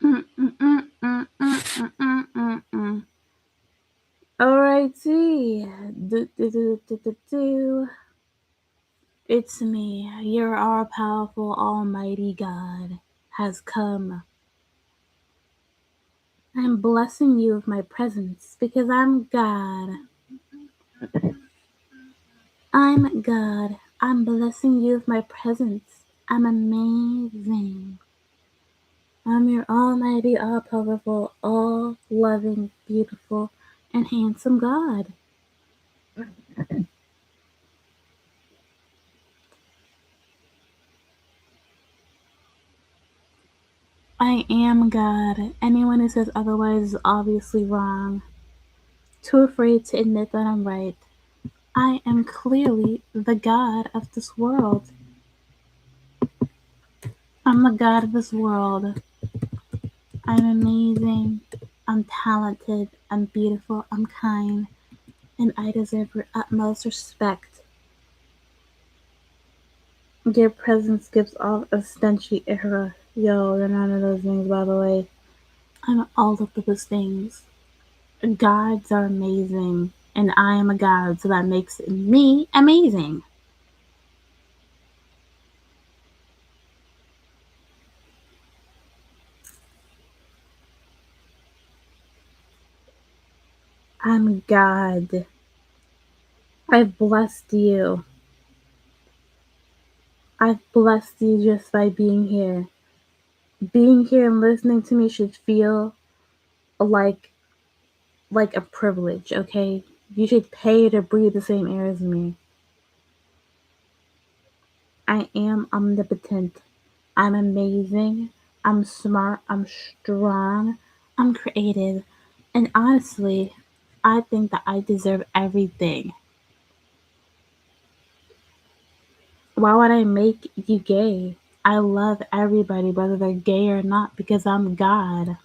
Mm, mm, mm, mm, mm, mm, mm, mm, mm. Alrighty. Do, do, do, do, do, do. It's me, your all powerful, almighty God has come. I'm blessing you with my presence because I'm God. I'm God. I'm blessing you with my presence. I'm amazing. I'm your almighty, all powerful, all loving, beautiful, and handsome God. I am God. Anyone who says otherwise is obviously wrong. Too afraid to admit that I'm right. I am clearly the God of this world. I'm the God of this world. I'm amazing. I'm talented. I'm beautiful. I'm kind. And I deserve your utmost respect. Your presence gives off a stenchy aura. Yo, you're none of those things, by the way. I'm all of those things. Gods are amazing. And I am a god, so that makes me amazing. I'm God. I've blessed you. I've blessed you just by being here. Being here and listening to me should feel like a privilege, okay? You should pay to breathe the same air as me. I am omnipotent. I'm amazing. I'm smart. I'm strong. I'm creative. And honestly, I think that I deserve everything. Why would I make you gay? I love everybody, whether they're gay or not, because I'm God.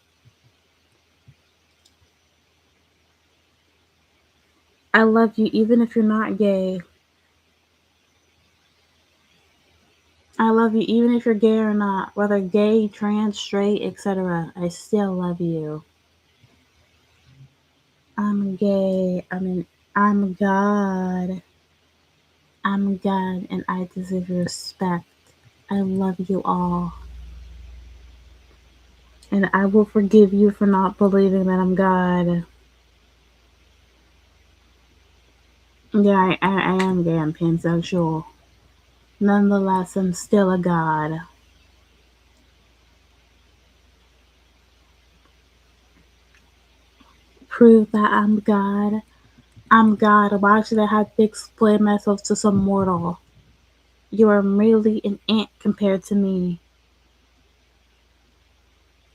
I love you even if you're not gay. I love you even if you're gay or not, whether gay, trans, straight, etc. I still love you. I'm gay. I'm God. I'm God and I deserve your respect. I love you all. And I will forgive you for not believing that I'm God. Yeah, I am gay. I'm pansexual. Nonetheless, I'm still a God. Prove that I'm God. I'm God. Why should I have to explain myself to some mortal? You are merely an ant compared to me.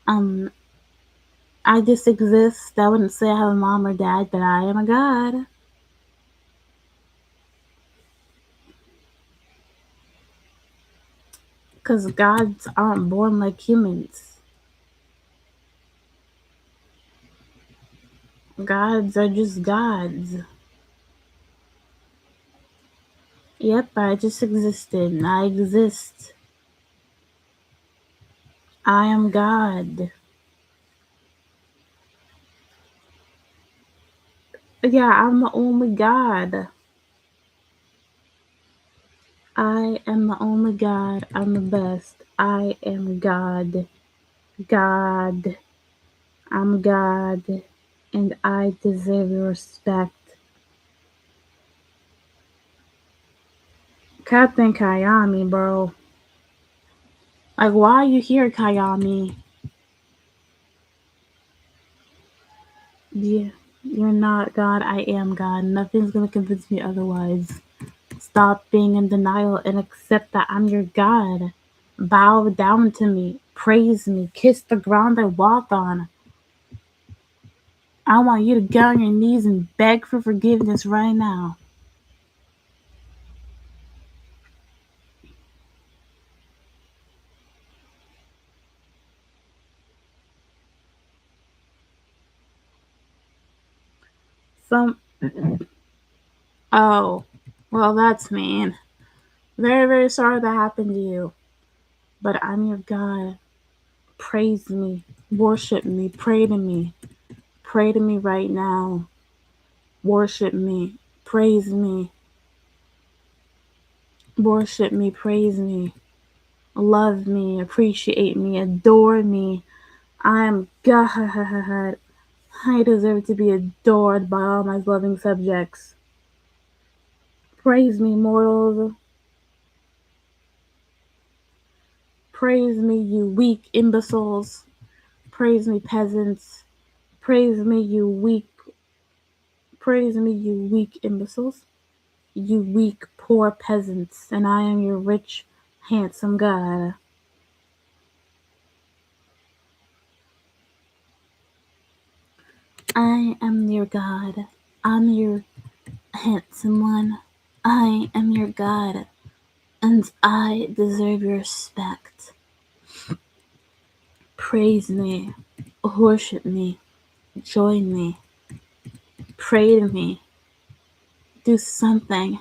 Um, I just exist. I wouldn't say I have a mom or dad, but I am a God. Because gods aren't born like humans. Gods are just gods. Yep, I just existed. I exist. I am God. Yeah, I'm the only God. I am the only God. I'm the best. I am God. God. I'm God. And I deserve your respect. Captain Kayami, bro. Like, why are you here, Kayami? Yeah, you're not God. I am God. Nothing's gonna convince me otherwise. Stop being in denial and accept that I'm your God. Bow down to me. Praise me. Kiss the ground I walk on. I want you to get on your knees and beg for forgiveness right now. Some. Oh, well, that's mean. Very, very sorry that happened to you. But I'm your God. Praise me. Worship me. Pray to me. Pray to me right now. Worship me. Praise me. Worship me. Praise me. Love me. Appreciate me. Adore me. I am God. I deserve to be adored by all my loving subjects. Praise me, mortals. Praise me, you weak imbeciles. Praise me, peasants. Praise me, you weak. Praise me, you weak imbeciles. You weak, poor peasants, and I am your rich, handsome God. I am your God. I'm your handsome one. I am your God, and I deserve your respect. Praise me, worship me, join me, pray to me, do something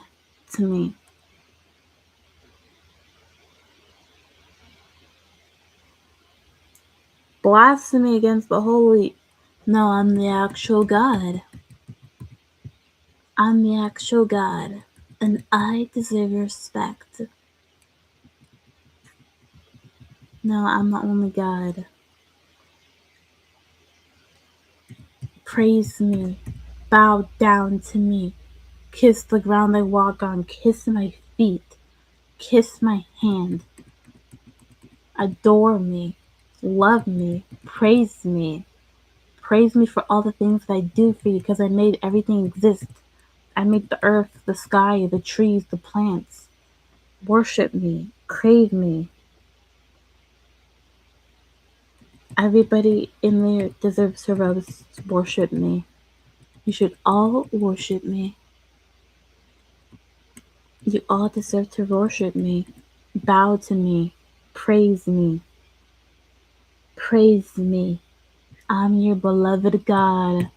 to me. Blasphemy against the holy. No, I'm the actual God. I'm the actual God, and I deserve your respect. No, I'm the only God. Praise me, bow down to me, kiss the ground I walk on, kiss my feet, kiss my hand, adore me, love me, praise me. Praise me for all the things that I do for you because I made everything exist. I made the earth, the sky, the trees, the plants. Worship me, crave me. Everybody in there deserves to worship me. You should all worship me. You all deserve to worship me. Bow to me. Praise me. Praise me. I'm your beloved God.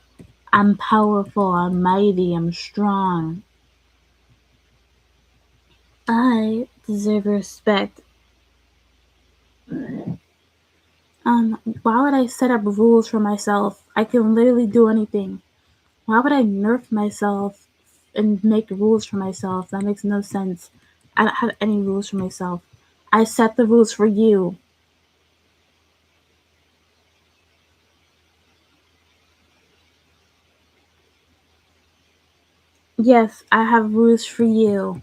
I'm powerful. I'm mighty. I'm strong. I deserve respect. Why would I set up rules for myself? I can literally do anything. Why would I nerf myself and make rules for myself? That makes no sense. I don't have any rules for myself. I set the rules for you. Yes, I have rules for you.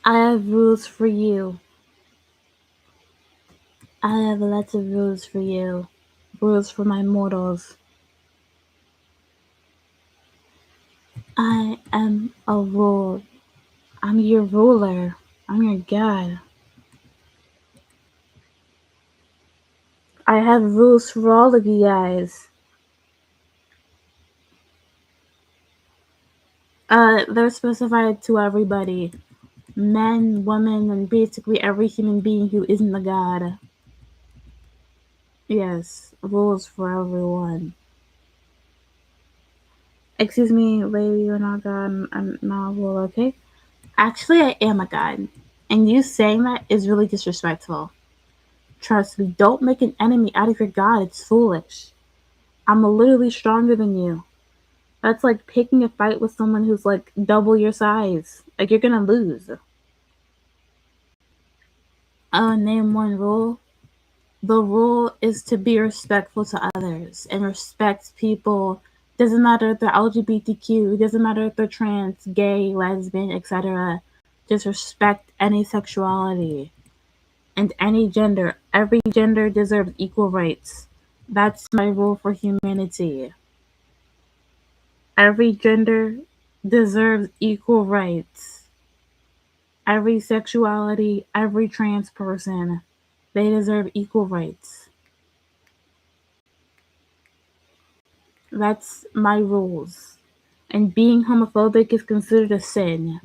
I have rules for you. I have lots of rules for you. Rules for my mortals. I am a rule. I'm your ruler. I'm your god. I have rules for all of you guys. They're specified to everybody. Men, women, and basically every human being who isn't a god. Yes, rules for everyone. Excuse me, lady, you're not god. I'm not a rule, okay? Actually, I am a god. And you saying that is really disrespectful. Trust me, don't make an enemy out of your god. It's foolish. I'm literally stronger than you. That's like picking a fight with someone who's like double your size. Like, you're gonna lose. Name one rule. The rule is to be respectful to others and respect people. Doesn't matter if they're LGBTQ, doesn't matter if they're trans, gay, lesbian, etc. Just respect any sexuality and any gender. Every gender deserves equal rights. That's my rule for humanity. Every gender deserves equal rights. Every sexuality, every trans person, they deserve equal rights. That's my rules. And being homophobic is considered a sin.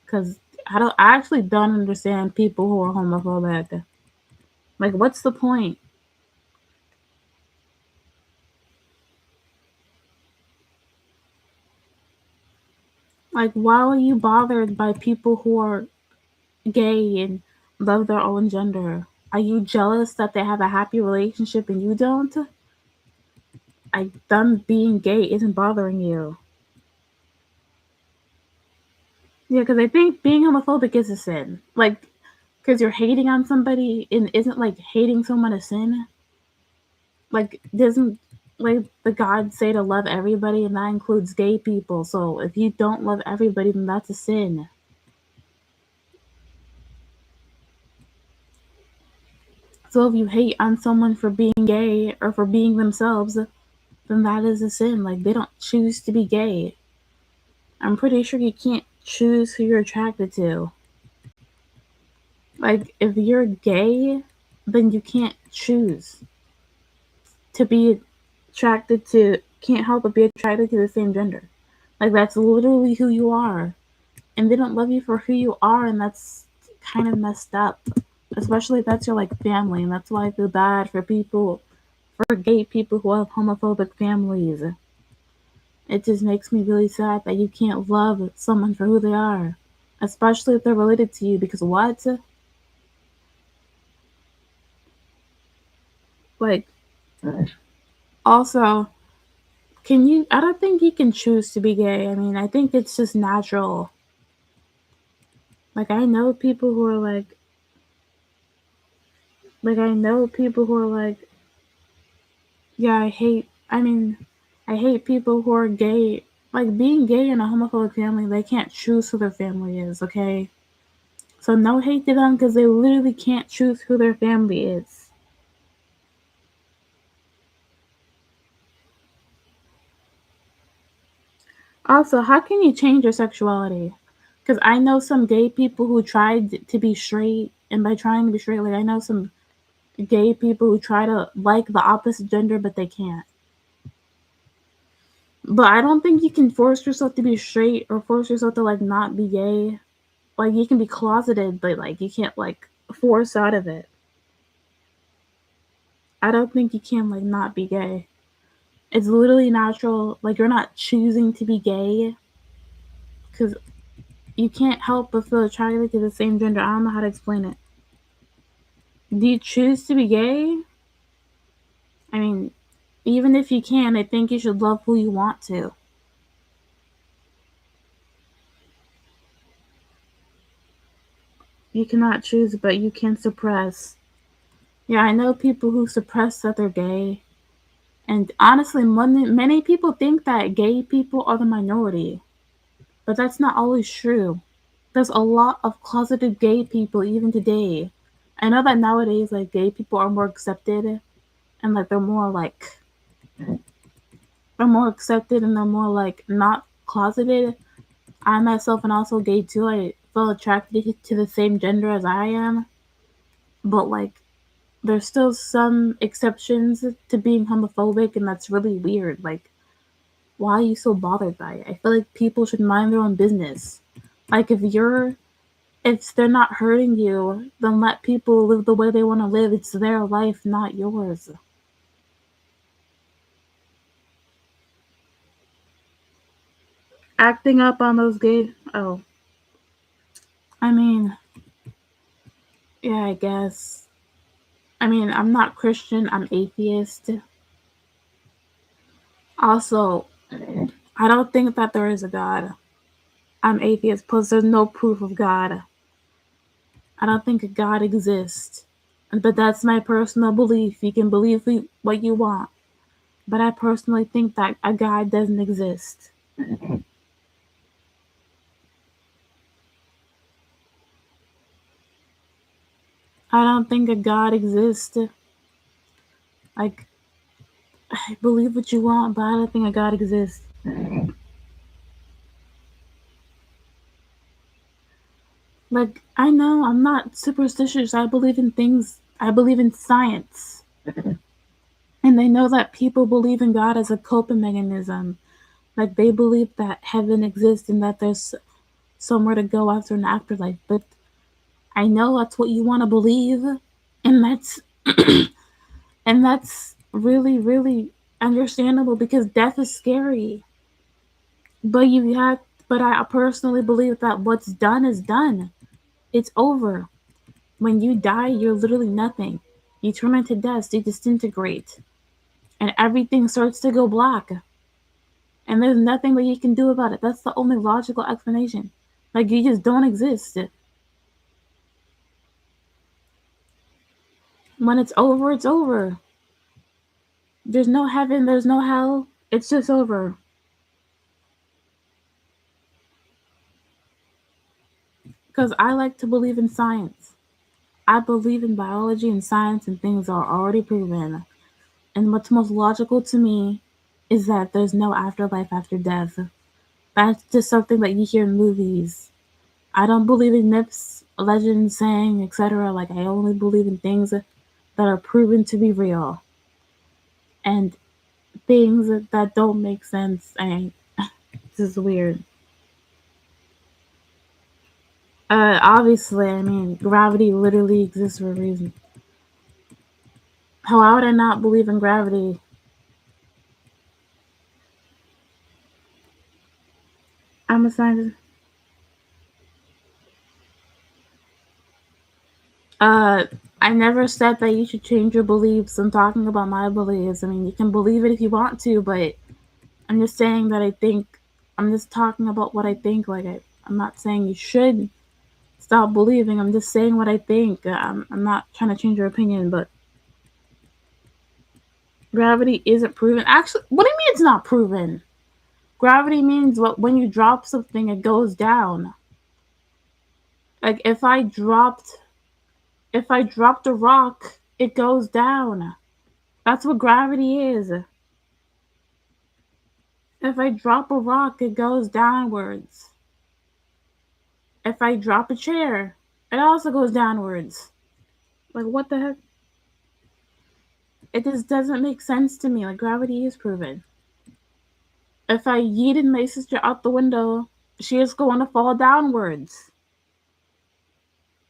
Cause I actually don't understand people who are homophobic. Like, what's the point? Like, why are you bothered by people who are gay and love their own gender? Are you jealous that they have a happy relationship and you don't? Like, them being gay isn't bothering you. Yeah, because I think being homophobic is a sin. Like, because you're hating on somebody and isn't like hating someone a sin? Like, doesn't like the God say to love everybody and that includes gay people. So if you don't love everybody, then that's a sin. So if you hate on someone for being gay or for being themselves, then that is a sin. Like, they don't choose to be gay. I'm pretty sure you can't choose who you're attracted to. Like, if you're gay, then you can't choose to be attracted to, can't help but be attracted to the same gender. Like, that's literally who you are. And they don't love you for who you are, and that's kind of messed up. Especially if that's your, like, family, and that's why I feel bad for people, for gay people who have homophobic families. It just makes me really sad that you can't love someone for who they are, especially if they're related to you. Because what? Like, also, can you? I don't think you can choose to be gay. I mean, I think it's just natural. Like, I know people who are I know people who are like, yeah, I mean, I hate people who are gay. Like, being gay in a homophobic family, they can't choose who their family is, okay? So, no hate to them because they literally can't choose who their family is. Also, how can you change your sexuality? Because I know some gay people who tried to be straight, and by trying to be straight, like, I know some gay people who try to like the opposite gender, but they can't. But I don't think you can force yourself to be straight or force yourself to, like, not be gay. Like, you can be closeted, but, like, you can't, like, force out of it. I don't think you can, like, not be gay. It's literally natural. Like, you're not choosing to be gay because you can't help but feel attracted to the same gender. I don't know how to explain it. Do you choose to be gay? I mean, even if you can, I think you should love who you want to. You cannot choose, but you can suppress. Yeah, I know people who suppress that they're gay. And honestly, many people think that gay people are the minority. But that's not always true. There's a lot of closeted gay people even today. I know that nowadays, like, gay people are more accepted and, like, they're more accepted and they're more, like, not closeted. I myself am also gay too. I feel attracted to the same gender as I am. But, like, there's still some exceptions to being homophobic, and that's really weird. Like, why are you so bothered by it? I feel like people should mind their own business. Like, if they're not hurting you, then let people live the way they want to live. It's their life, not yours. Acting up on those gay. Oh, I mean, yeah, I guess. I mean, I'm not Christian, I'm atheist. Also, I don't think that there is a God. I'm atheist, plus, there's no proof of God. I don't think a God exists. But that's my personal belief. You can believe what you want. But I personally think that a God doesn't exist. I don't think a God exists. Like, believe what you want, but I don't think a God exists. Like, I know I'm not superstitious. I believe in things, I believe in science. And they know that people believe in God as a coping mechanism. Like, they believe that heaven exists and that there's somewhere to go after an afterlife. But I know that's what you want to believe. And that's, and that's really, really understandable because death is scary. But you have, but I personally believe that what's done is done. It's over. When you die, you're literally nothing. You turn into dust, you disintegrate, and everything starts to go black. And there's nothing that you can do about it. That's the only logical explanation. Like, you just don't exist. When it's over, it's over. There's no heaven, there's no hell. It's just over. Because I like to believe in science. I believe in biology and science, and things are already proven. And what's most logical to me is that there's no afterlife after death. That's just something that you hear in movies. I don't believe in myths, legends, saying, etc. Like, I only believe in things that are proven to be real. And things that don't make sense. And this is weird. Obviously, I mean, gravity literally exists for a reason. How would I not believe in gravity? I'm a scientist. Uh, I never said that you should change your beliefs. I'm talking about my beliefs. I mean, you can believe it if you want to, but I'm just saying that I think. I'm just talking about what I think. Like, I'm not saying you should stop believing. I'm just saying what I think. I'm not trying to change your opinion, but gravity isn't proven. Actually, what do you mean it's not proven? Gravity means what when you drop something, it goes down. Like, if I dropped a rock, it goes down. That's what gravity is. If I drop a rock, it goes downwards. If I drop a chair, it also goes downwards. Like, what the heck? It just doesn't make sense to me. Like, gravity is proven. If I yeeted my sister out the window, she is going to fall downwards.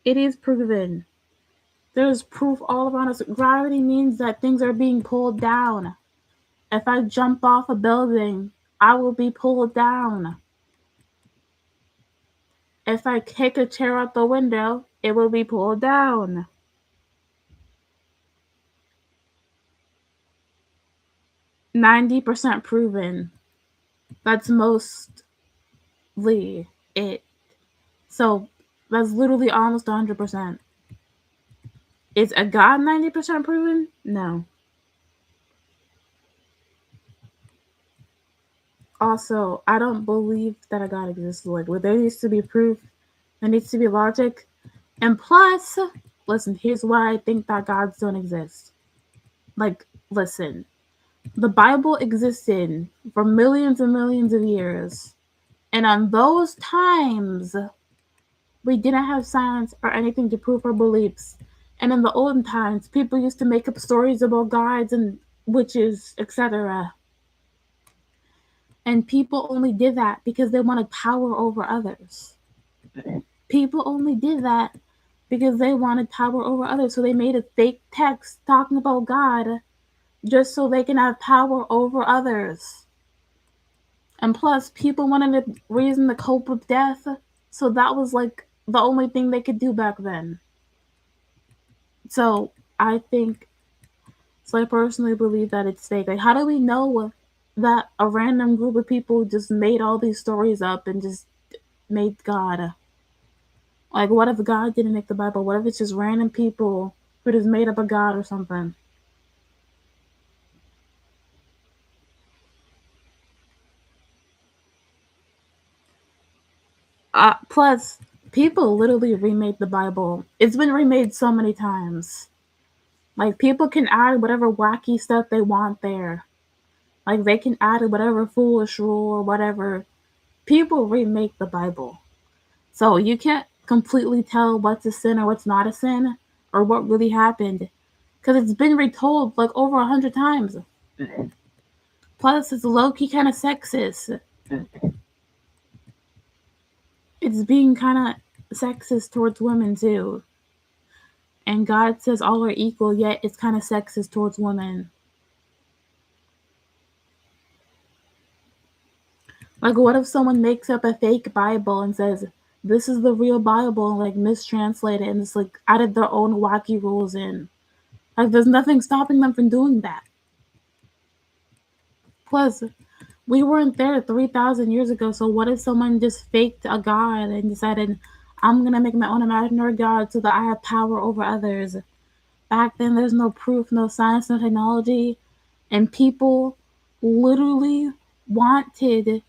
It is proven. There's proof all around us. Gravity means that things are being pulled down. If I jump off a building, I will be pulled down. If I kick a chair out the window, it will be pulled down. 90% proven. That's mostly it. So that's literally almost 100%. Is a God 90% proven? No. Also, I don't believe that a God exists. Like, there needs to be proof, there needs to be logic. And plus, listen, here's why I think that gods don't exist. Like, listen, the Bible existed for millions and millions of years. And on those times, we didn't have science or anything to prove our beliefs. And in the olden times, people used to make up stories about gods and witches, etc. And people only did that because they wanted power over others. People only did that because they wanted power over others. So they made a fake text talking about God just so they can have power over others. And plus, people wanted a reason to cope with death. So that was like the only thing they could do back then. So I think, so I personally believe that it's fake. Like, how do we know that a random group of people just made all these stories up and just made God? Like, what if God didn't make the Bible? What if it's just random people who just made up a God or something? Plus, people literally remade the Bible. It's been remade so many times. Like, people can add whatever wacky stuff they want there. Like, they can add whatever foolish rule or whatever. People remake the Bible. So you can't completely tell what's a sin or what's not a sin or what really happened because it's been retold like over 100 times. Plus, it's low key kind of sexist. It's being kind of sexist towards women too. And God says all are equal, yet it's kind of sexist towards women. Like, what if someone makes up a fake Bible and says, this is the real Bible, and like mistranslate it and just like added their own wacky rules in? Like, there's nothing stopping them from doing that. Plus, we weren't there 3,000 years ago, so what if someone just faked a god and decided, I'm gonna make my own imaginary god so that I have power over others? Back then, there's no proof, no science, no technology, and literally wanted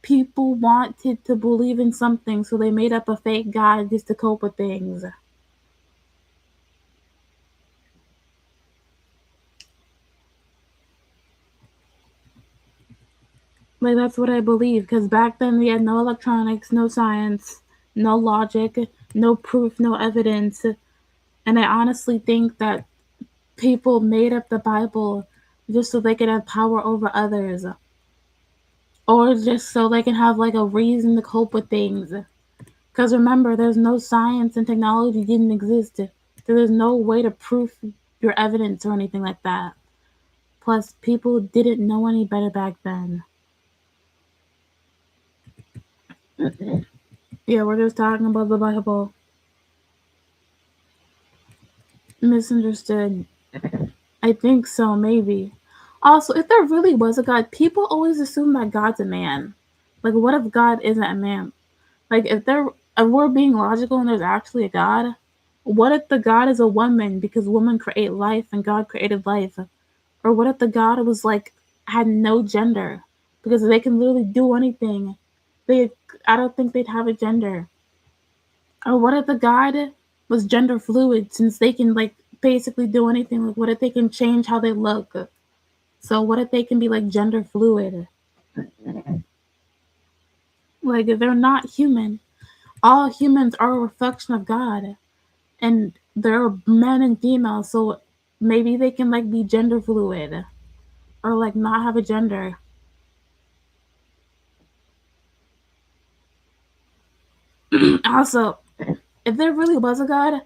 wanted to believe in something, so they made up a fake god just to cope with things. Like, that's what I believe, because back then we had no electronics, no science, no logic, no proof, no evidence. And I honestly think that people made up the Bible just so they could have power over others, or just so they can have like a reason to cope with things. Because remember, there's no science and technology didn't exist. So there's no way to prove your evidence or anything like that. Plus, people didn't know any better back then. Yeah, we're just talking about the Bible. Misunderstood. I think so, maybe. Also, if there really was a God, people always assume that God's a man. Like, what if God isn't a man? Like, if we're being logical and there's actually a God, what if the God is a woman because women create life and God created life? Or what if the God was like had no gender because they can literally do anything? They, I don't think they'd have a gender. Or what if the God was gender fluid since they can like basically do anything? Like, what if they can change how they look? So what if they can be like gender fluid? Like, if they're not human, all humans are a reflection of God, and they're men and females. So maybe they can like be gender fluid or like not have a gender. Also, if there really was a God,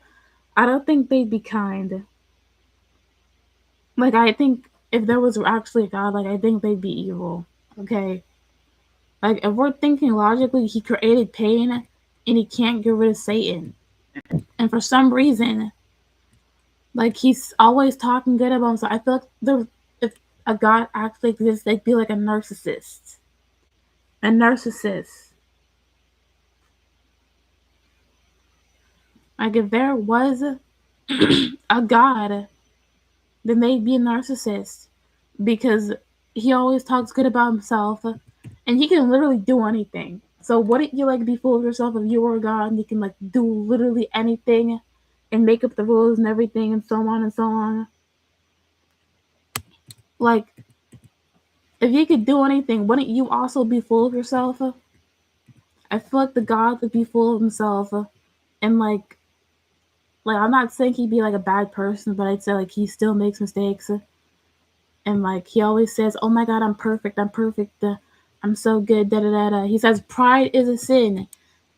I don't think they'd be kind. Like, I think if there was actually a God, like I think they'd be evil. Okay, like if we're thinking logically, he created pain and he can't get rid of Satan, and for some reason like he's always talking good about himself. I feel like if a God actually exists, they'd be like a narcissist. A narcissist. Like if there was a God, then they'd be a narcissist because he always talks good about himself, and he can literally do anything. So wouldn't you like be full of yourself if you were a God and you can like do literally anything and make up the rules and everything and so on and so on? Like if you could do anything, wouldn't you also be full of yourself? I feel like the God would be full of himself, and like I'm not saying he'd be like a bad person, but I'd say like he still makes mistakes, and like he always says, "Oh my God, I'm perfect, I'm so good." Da da da da. He says pride is a sin,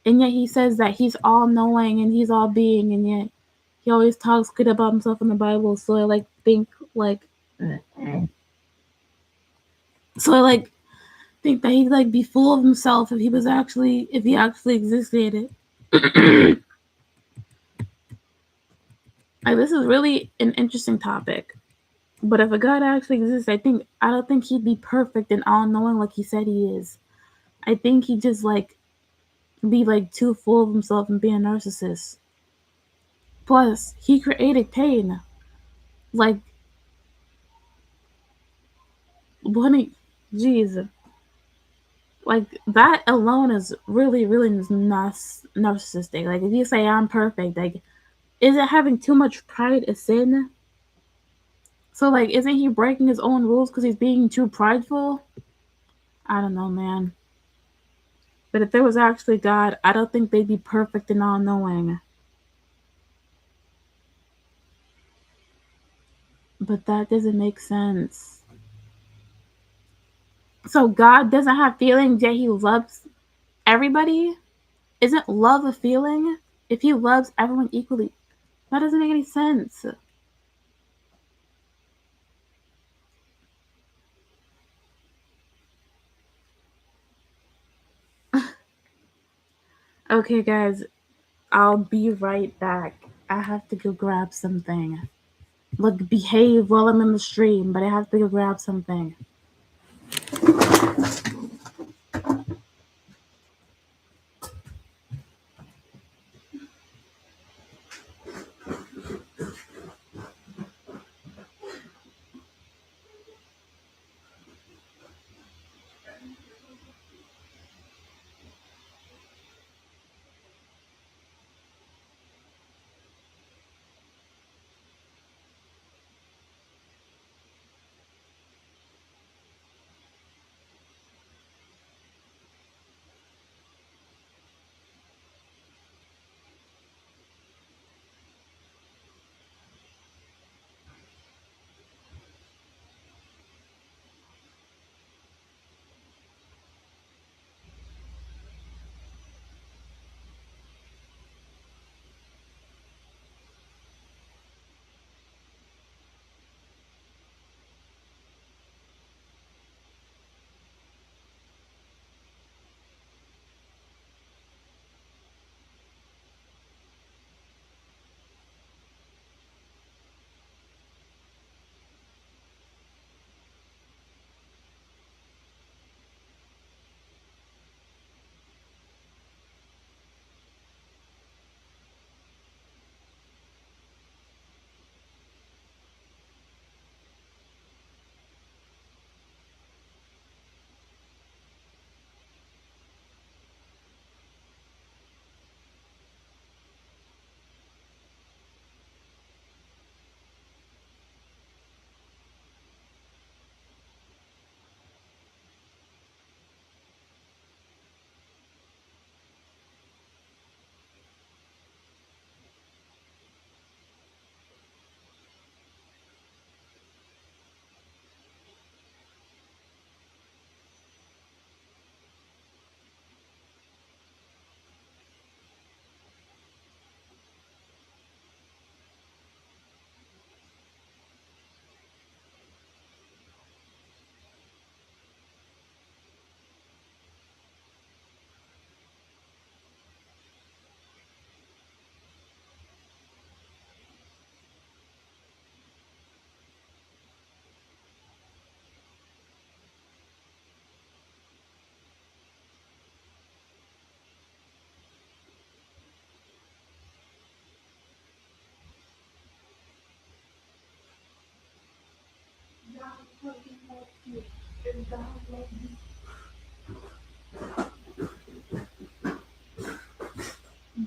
and yet he says that he's all knowing and he's all being, and yet he always talks good about himself in the Bible. So I like think like so I like think that he'd like be full of himself if he actually existed. Like, this is really an interesting topic. But if a God actually exists, I don't think he'd be perfect and all knowing like he said he is. I think he just like be like too full of himself and be a narcissist. Plus, he created pain. Like, what? Jeez. Like, that alone is really, really narcissistic. Like, if you say I'm perfect, like, is it having too much pride a sin? So, like, isn't he breaking his own rules because he's being too prideful? I don't know, man. But if there was actually God, I don't think they'd be perfect and all knowing. But that doesn't make sense. So God doesn't have feelings, yet He loves everybody? Isn't love a feeling? If He loves everyone equally, that doesn't make any sense. Okay, guys, I'll be right back. I have to go grab something. Look, behave while I'm in the stream, but I have to go grab something.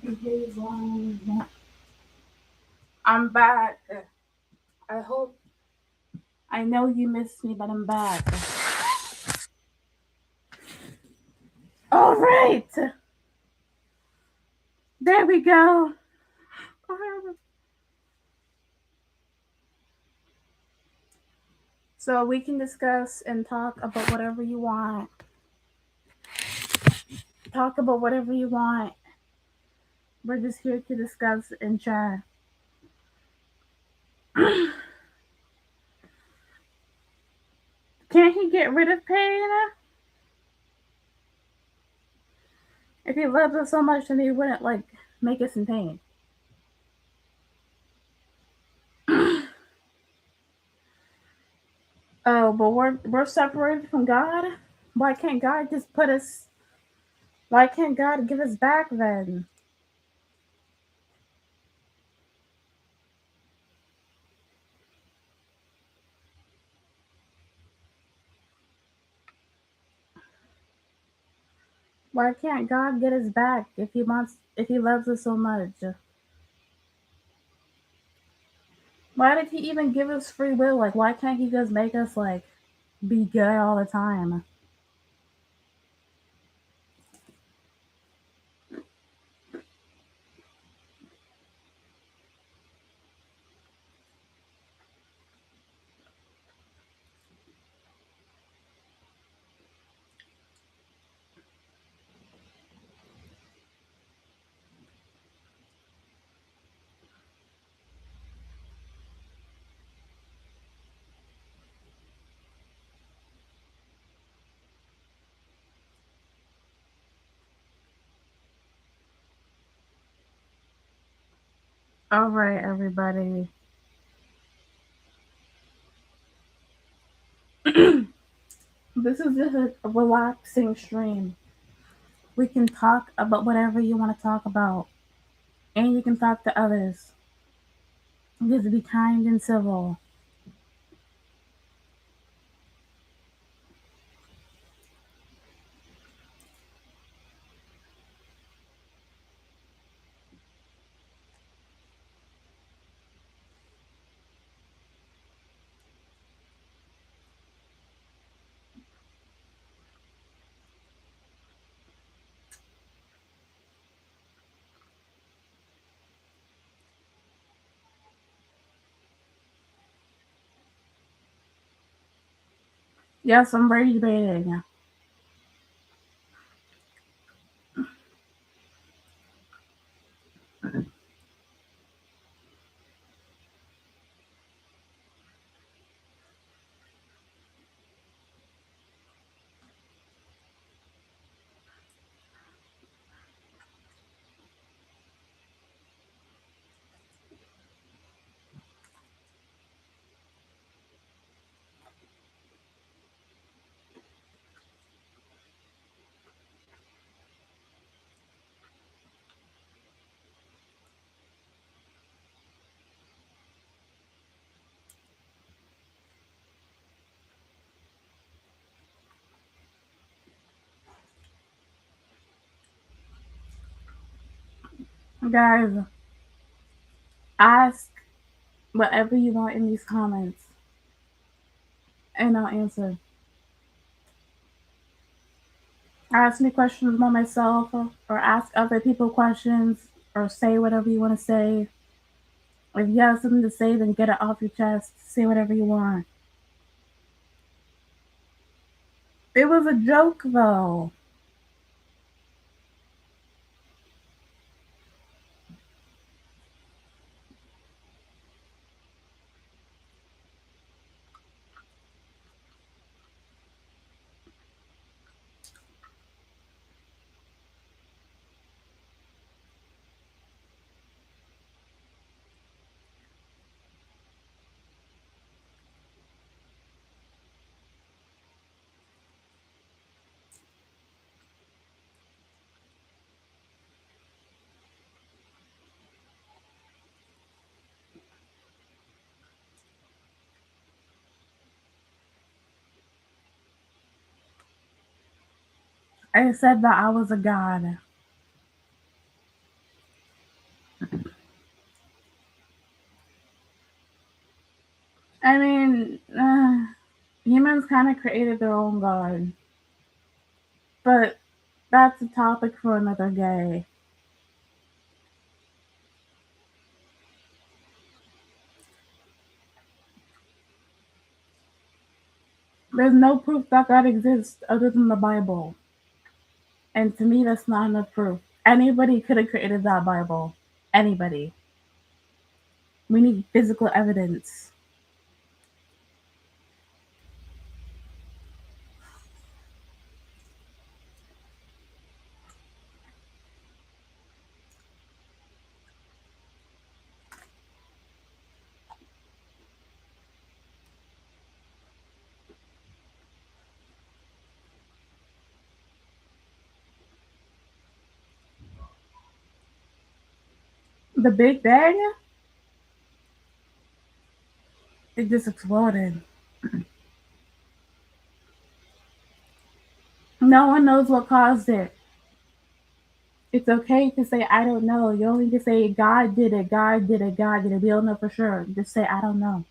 Behave while I'm back. I hope. I know you missed me, but I'm back. All right. There we go. So we can discuss and talk about whatever you want. Talk about whatever you want. We're just here to discuss and chat. Can't he get rid of pain? If he loves us so much, then he wouldn't like make us in pain. Oh, but we're separated from God. Why can't God just put us Why can't God give us back then? Why can't God get us back if he loves us so much? Why did he even give us free will? Like why can't he just make us like be good all the time? All right, everybody. This is just a relaxing stream. We can talk about whatever you want to talk about, and you can talk to others. Just be kind and civil. Yes, I'm rage baiting. Guys, ask whatever you want in these comments, and I'll answer. Ask me questions about myself, or ask other people questions, or say whatever you want to say. If you have something to say, then get it off your chest. Say whatever you want. It was a joke, though. I said that I was a god. I mean, humans kind of created their own god, but that's a topic for another day. There's no proof that God exists other than the Bible. And to me, that's not enough proof. Anybody could have created that Bible. Anybody. We need physical evidence. The Big Bang? It just exploded. No one knows what caused it. It's okay to say I don't know. You only can say God did it, God did it, God did it. We don't know for sure. Just say I don't know.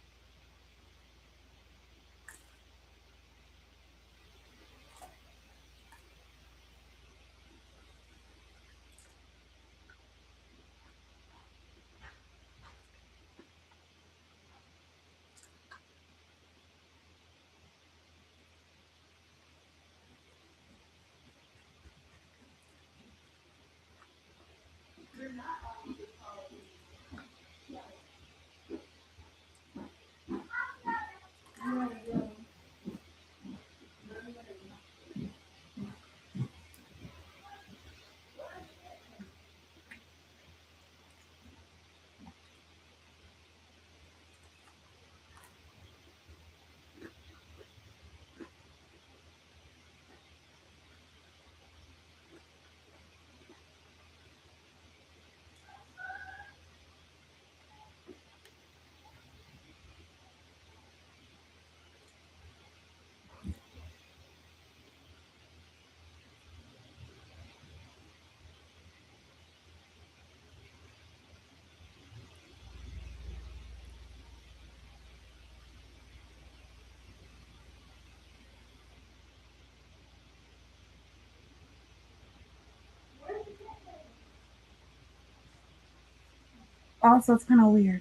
Also, it's kind of weird.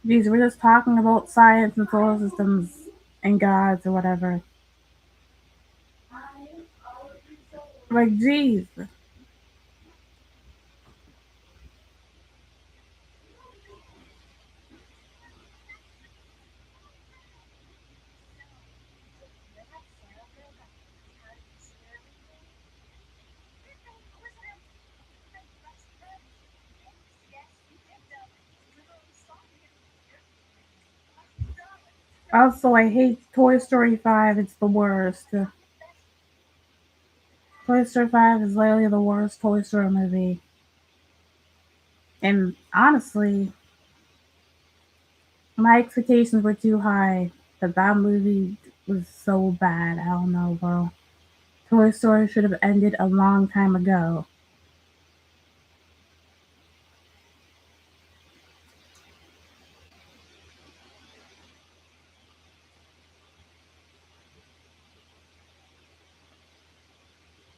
Geez, we're just talking about science and solar systems and gods or whatever. Like, geez. Also, I hate Toy Story 5. It's the worst. Toy Story 5 is literally the worst Toy Story movie. And honestly, my expectations were too high. But that movie was so bad. I don't know, bro. Toy Story should have ended a long time ago.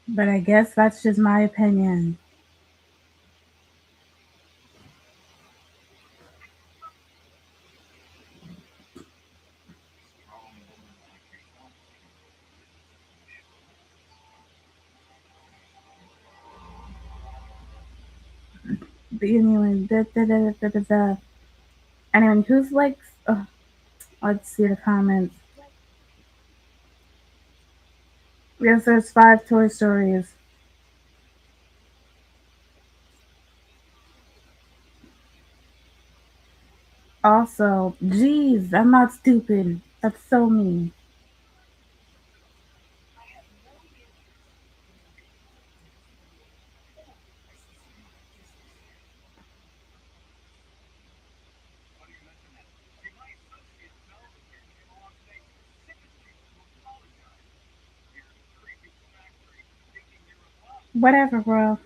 But I guess that's just my opinion. But anyway, Anyway, who's like, let's see the comments. Yes, there's 5 Toy Stories. Also, geez, I'm not stupid. That's so mean. Whatever, bro.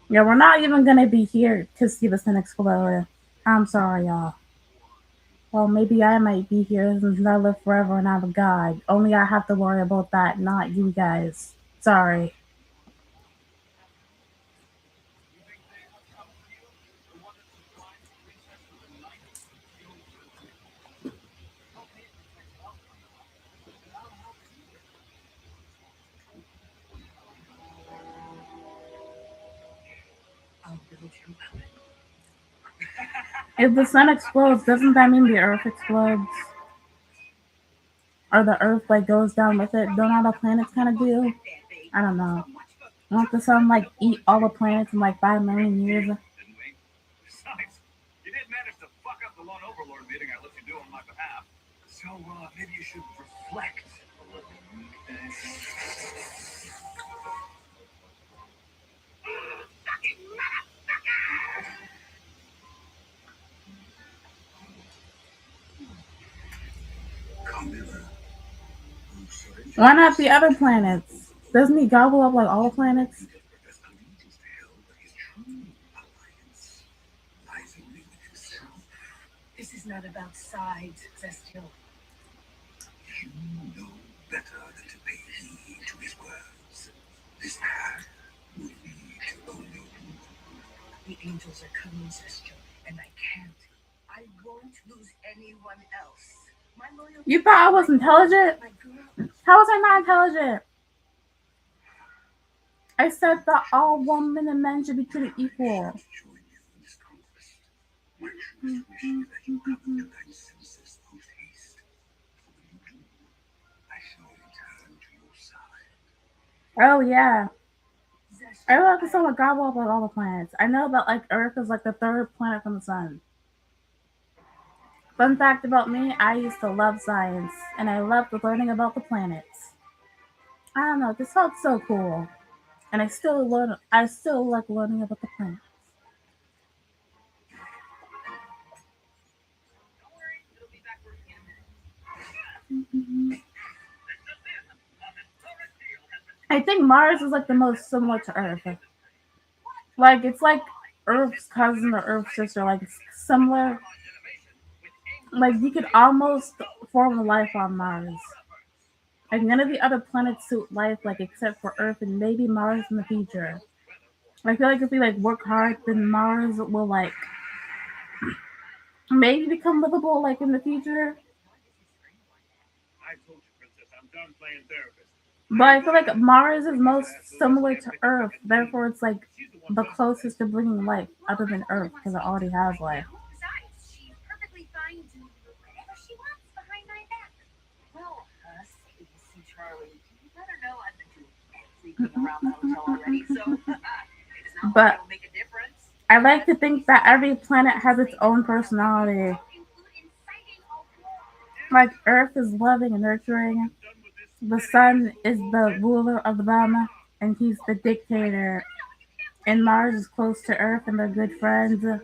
Yeah, we're not even gonna be here to see the sun explode. I'm sorry, y'all. Well, maybe I might be here since I live forever and I'm a god. Only I have to worry about that, not you guys. Sorry. If the sun explodes, doesn't that mean the earth explodes? Or the earth like goes down with it? Don't all the planets kind of do? I don't know. Won't the sun like eat all the planets in like 5 million years? Why not the other planets? Doesn't he gobble up like all the planets? This is not about sides, Zestial. You know better than to pay heed to his words. This path will lead to Ono. The angels are coming, Zestial, and I can't. I won't lose anyone else. My loyalty. You thought I was intelligent? How was I not intelligent? I said that all women and men should be treated equal. Oh yeah. I love the song with gobble up like all the planets. I know that like Earth is like the third planet from the sun. Fun fact about me, I used to love science and I loved learning about the planets. I don't know, this felt so cool. And I still like learning about the planets. I think Mars is like the most similar to Earth. Like it's like Earth's cousin or Earth's sister. Like it's similar. Like you could almost form a life on Mars. Like none of the other planets suit life, like except for Earth and maybe Mars in the future. I feel like if we like work hard, then Mars will like maybe become livable like in the future. But I feel like Mars is most similar to Earth, therefore it's like the closest to bringing life other than Earth because it already has life. Besides, she's perfectly fine to do whatever she wants behind my back. Well, see, Charlie, you better know I've been doing everything around the hotel already, so it's not like it'll make a difference. I like to think that every planet has its own personality. Like Earth is loving and nurturing. The sun is the ruler of them, and he's the dictator. And Mars is close to Earth, and they're good friends. The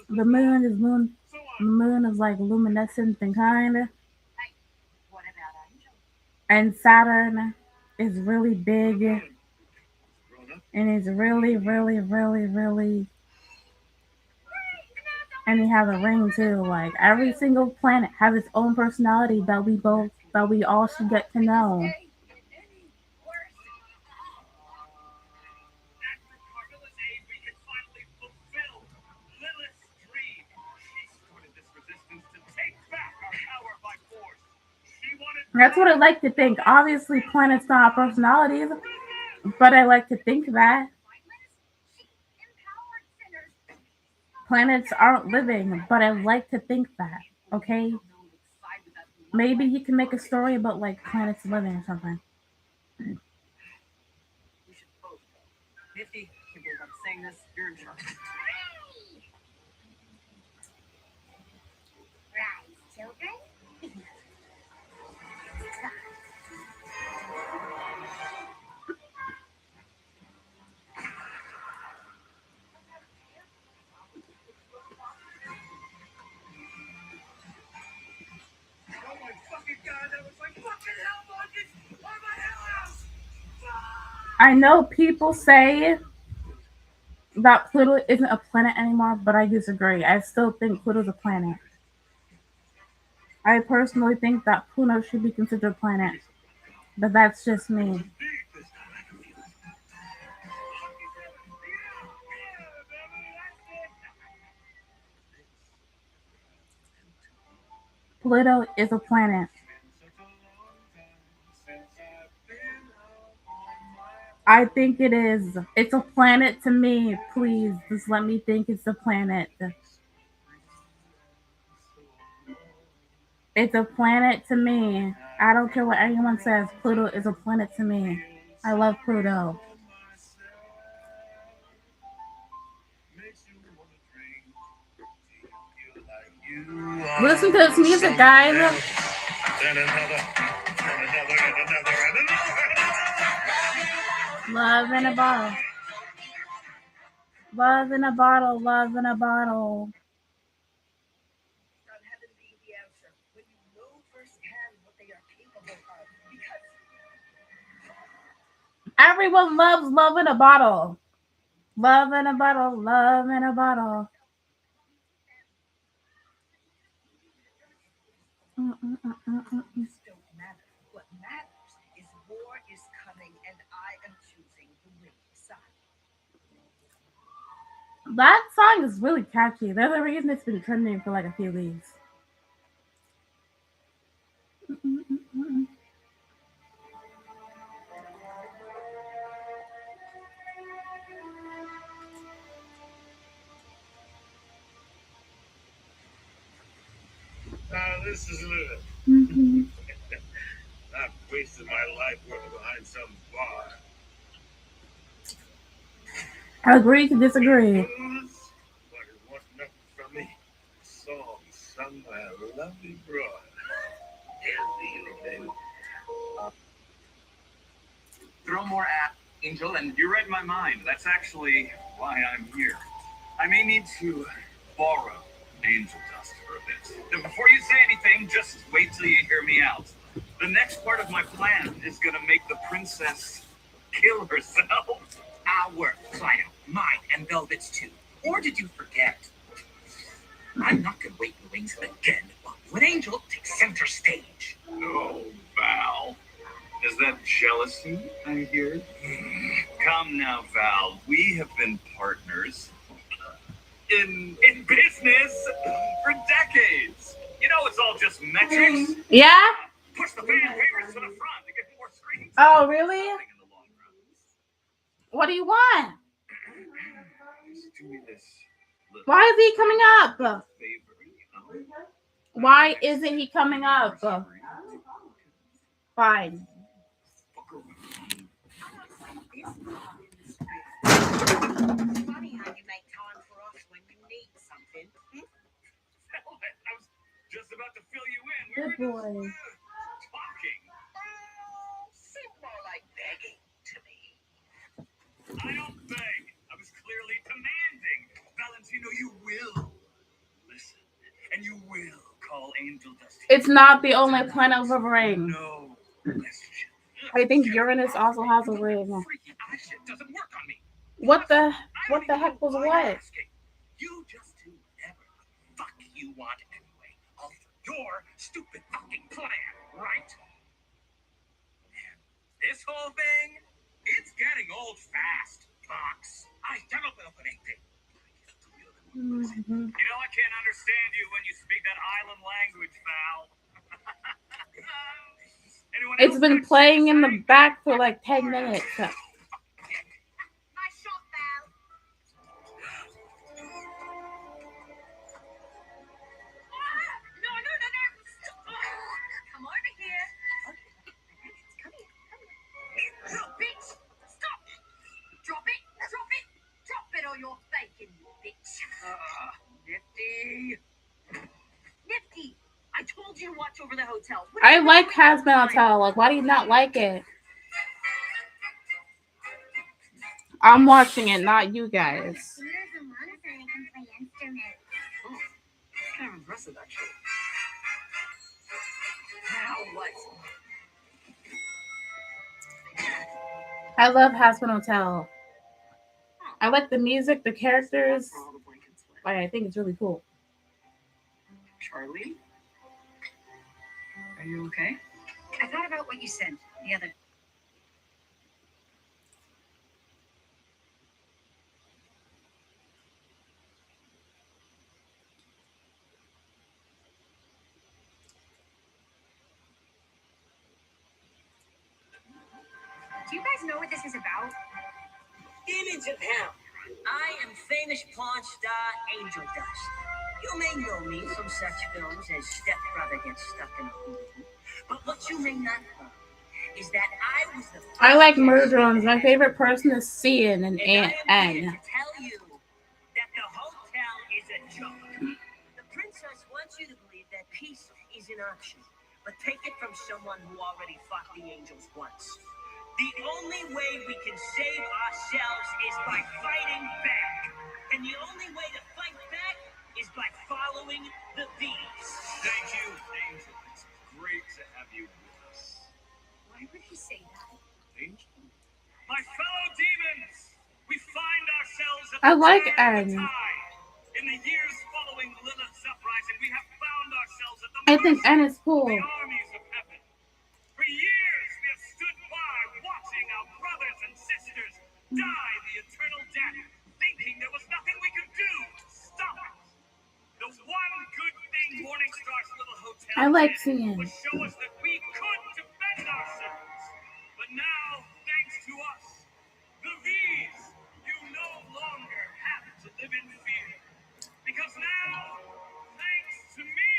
moon is moon. The moon is like luminescent and kind. And Saturn is really big, and is really, really, really, really. And he has a ring too. Like every single planet has its own personality that we all should get to know. That's what I like to think. Obviously, planets don't have personalities, but I like to think that planets aren't living, but I like to think that. Okay, maybe you can make a story about like planets living or something. We should both go. Nifty, can't believe I'm saying this. You're in charge. Rise, children. Oh my fucking god, that was like fucking hell, Marcus! Oh my hell house! I know people say that Pluto isn't a planet anymore, but I disagree. I still think Pluto's a planet. I personally think that Pluto should be considered a planet, but that's just me. Pluto is a planet. I think it is. It's a planet to me. Please, just let me think it's a planet. It's a planet to me. I don't care what anyone says. Pluto is a planet to me. I love Pluto. Listen to this music, guys. Then another, and another, and another, and another. Love in a bottle. Love in a bottle. Love in a bottle. Not having be the answer when you know firsthand what they are capable of. Because Everyone loves love in a bottle. Love in a bottle. Love in a bottle. things don't matter. What matters is war is coming, and I am choosing the winning side. That song is really catchy. They're the reason it's been trending for like a few weeks. This is living. Mm-hmm. I've wasted my life working behind some bar. Agree to disagree. But it want nothing from me. Song sung by a lovely broad. Throw more at Angel, and you read my mind. That's actually why I'm here. I may need to borrow Angel Dust for a bit. And before you say anything, just wait till you hear me out. The next part of my plan is gonna make the princess kill herself. Our plan, mine, and Velvet's too. Or did you forget? I'm not gonna wait in the wings again while you and Angel take center stage. Oh, Val. Is that jealousy I hear? Come now, Val. We have been partners in business for decades. You know, it's all just metrics. Yeah? Push the fan favorites to the front to get more screens. Oh, really? In the long run. What do you want? Just do me this little Why is he coming up? favor, you know? Why isn't he coming up? Fine. It's funny how you make time for us when you need something. I was just about to fill you in. Good We were boy. just talking. Seemed more like begging to me. I don't beg. I was clearly demanding. Valentino, you will listen. And you will call Angel Dust. It's not the only planet with a ring. No question. I think Uranus also has a ring. Freaking action doesn't work on me. What the heck was what? You just do whatever the fuck you want anyway. All for your stupid fucking plan, right? Man, this whole thing, it's getting old fast, Fox. I don't know what anything. Mm-hmm. You know, I can't understand you when you speak that island language, Val. Anyone It's else been got playing in something the back for like 10 minutes. Nice shot, Val. No. Come over here. Come here. Drop it. Stop. Drop it, or you're faking, bitch. Nifty. I told you to watch over the hotel. I like Hazbin Hotel. Like, why do you not like it? I'm watching it, not you guys. Kind of impressive, actually. Now what? I love Hazbin Hotel. I like the music, the characters. Like, I think it's really cool. Charlie? Are you okay? I thought about what you said the other. Do you guys know what this is about? Image of hell. I am famous pawn star Angel Dust. You may know me from such films as Stepbrother Gets Stuck in a Hole. But what you may not know is that I was the first I like guest Murdrons. My favorite person is Cian and and I am here Anne. to tell you that the hotel is a joke. The prince princess wants you to believe that peace is an option, but take it from someone who already fought the angels once. The only way we can save ourselves is by fighting back. And the only way to fight back is by following the bees. Thank you, Angel. It's great to have you with us. Why would he say that? Angel? My fellow demons! We find ourselves at I the like turn of the Anne. tide. In the years following Lilith's uprising, we have found ourselves at the I think mercy Anne is cool. of the armies of heaven. For years, we have stood by, watching our brothers and sisters die the eternal death, thinking there was nothing we could do to stop it. The one good thing Morningstar's little hotel I like did seeing. was show us that we could defend ourselves. But now, thanks to us, the V's, you no longer have to live in fear. Because now, thanks to me,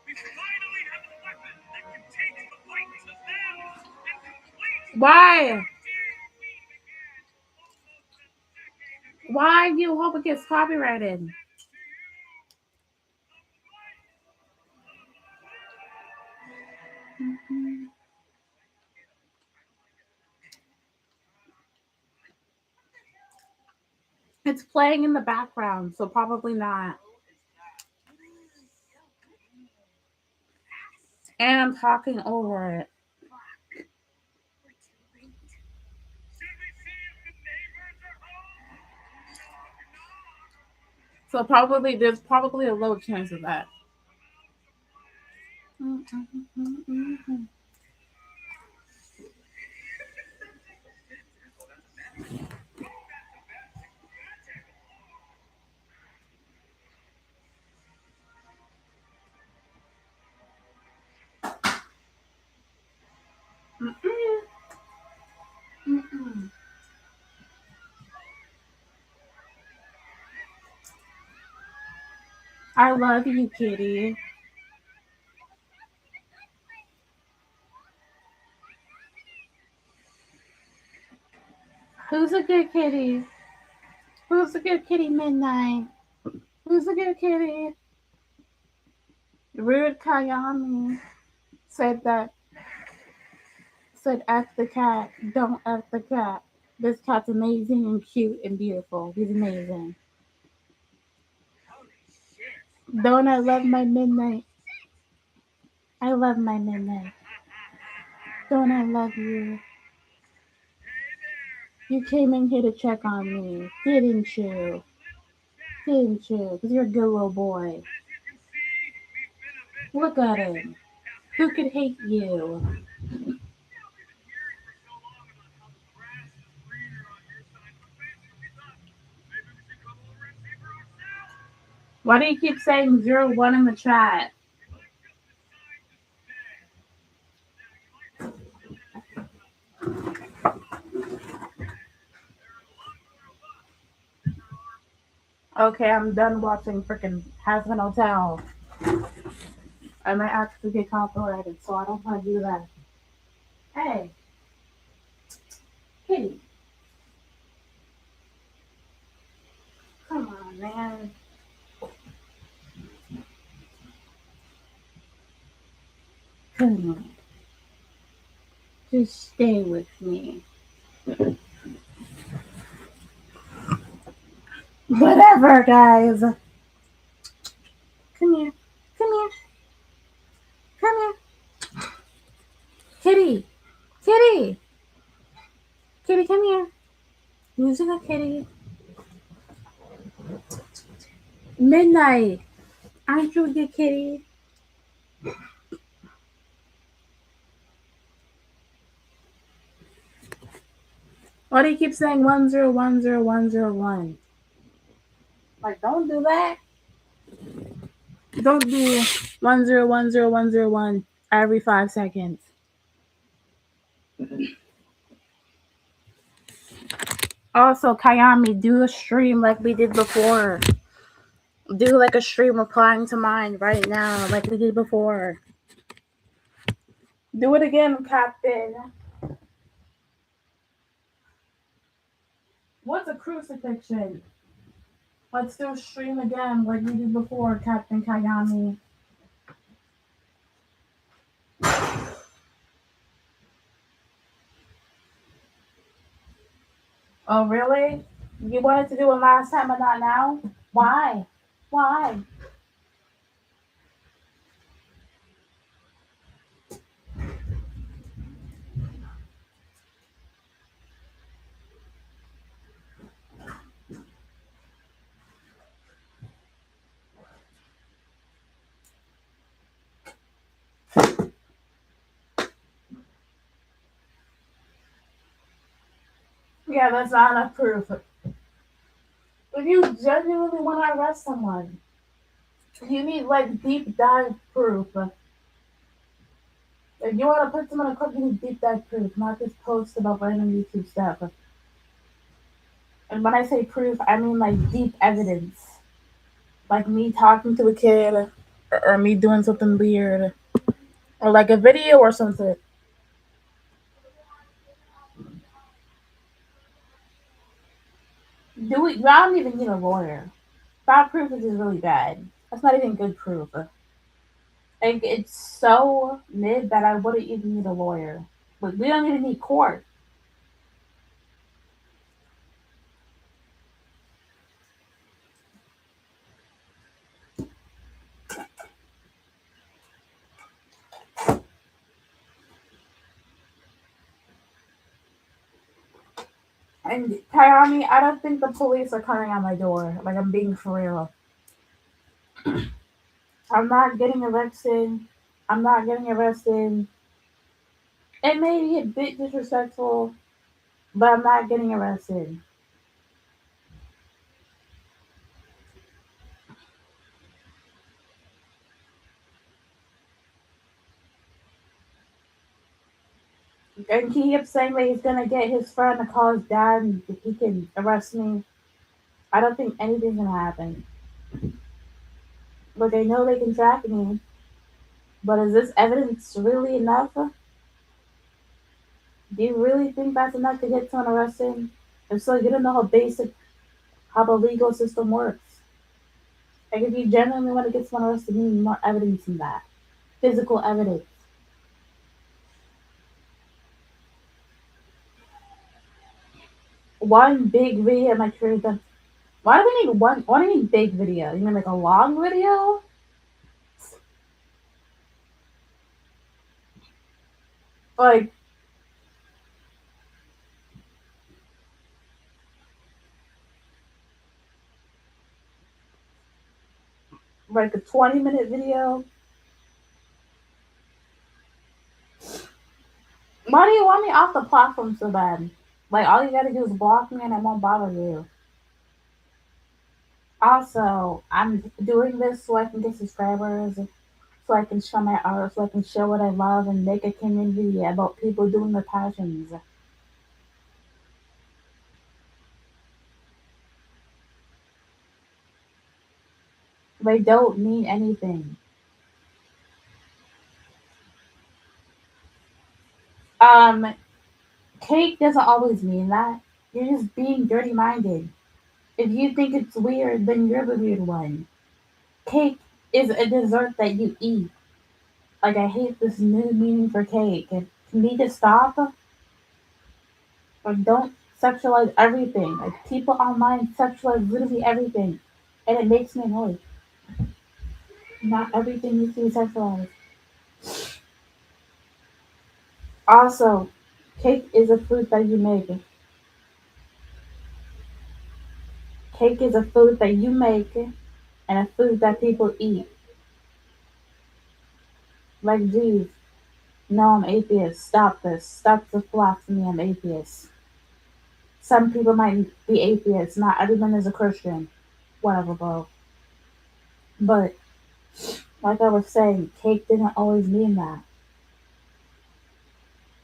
we finally have a weapon that can take the fight to them and complete Why? what we began almost a decade ago. Why do you hope it gets copyrighted? It's playing in the background, so probably not. And I'm talking over it. We're too late. Should we see if the neighbors are home? Knock, knock. So probably there's probably a low chance of that. I love you, kitty. Who's a good kitty? Who's a good kitty, Midnight? Who's a good kitty? Rude Kayami said F the cat, don't F the cat. This cat's amazing and cute and beautiful. He's amazing. Holy shit. Don't I love my Midnight? I love my Midnight. Don't I love you? You came in here to check on me, didn't you? Didn't you? Because you're a good little boy. Look at him. Who could hate you? Why do you keep saying 01 in the chat? Okay, I'm done watching freaking Hazbin Hotel. I might actually get copyrighted, so I don't want to do that. Hey, kitty. Come on, man. Come on. Just stay with me. Whatever, guys. Come here. Come here. Come here. Kitty. Kitty. Kitty, come here. Using a kitty. Midnight. Aren't you a good kitty? Why do you keep saying 10100101? Like, don't do that. Don't do 10100101 every 5 seconds. Also, Kayami, do a stream like we did before. Do like a stream replying to mine right now, like we did before. Do it again, Captain. What's a crucifixion? Let's do a stream again like we did before, Captain Kagami. Oh, really? You wanted to do it last time but not now? Why? Why? Yeah, that's not enough proof. If you genuinely want to arrest someone, you need like deep dive proof. If you want to put someone in court, you need deep dive proof, not just posts about random YouTube stuff. And when I say proof, I mean like deep evidence. Like me talking to a kid, or me doing something weird, or like a video or something. I don't even need a lawyer. Bad proof is just really bad. That's not even good proof. Like it's so mid that I wouldn't even need a lawyer. But we don't even need court. And Kayami, I don't think the police are coming on my door. Like I'm being for real. I'm not getting arrested. I'm not getting arrested. It may be a bit disrespectful, but I'm not getting arrested. And he keeps saying that he's gonna get his friend to call his dad and he can arrest me. I don't think anything's gonna happen. But they know they can track me. But is this evidence really enough? Do you really think that's enough to get someone arrested? If so, you don't know how the legal system works. Like if you genuinely want to get someone arrested, you need more evidence than that. Physical evidence. One big video might create them. Why do we need one? Why do we need big video? You mean like a long video? Like like a 20-minute video? Why do you want me off the platform so bad? Like all you gotta do is block me and I won't bother you. Also, I'm doing this so I can get subscribers, so I can show my art, so I can show what I love and make a community about people doing their passions. They don't mean anything. Um, Cake doesn't always mean that. You're just being dirty minded. If you think it's weird, then you're the weird one. Cake is a dessert that you eat. Like, I hate this new meaning for cake. And you need to stop. Like, don't sexualize everything. Like, people online sexualize literally everything. And it makes me annoyed. Not everything needs to be sexualized. Also, cake is a food that you make. Cake is a food that you make and a food that people eat. Like, geez, no, I'm atheist. Stop this. Stop the blasphemy. I'm atheist. Some people might be atheists. Not everyone is a Christian. Whatever, bro. But, like I was saying, cake didn't always mean that.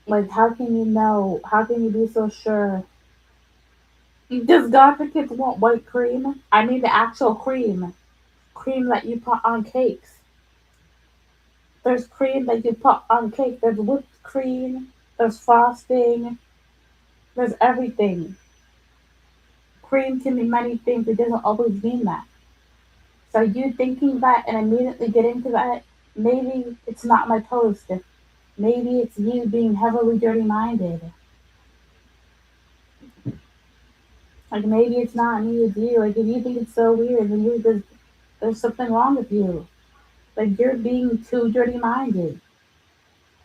Like, how can you know? How can you be so sure? Does Gothic kids want white cream? I mean the actual cream. Cream that you put on cakes. There's cream that you put on cake. There's whipped cream. There's frosting. There's everything. cream can mean many things. It doesn't always mean that. So you thinking that and immediately getting to that, maybe it's not my post. Maybe it's you being heavily dirty minded. Like maybe it's not me, it's you. Like if you think it's so weird, then there's something wrong with you. Like you're being too dirty minded.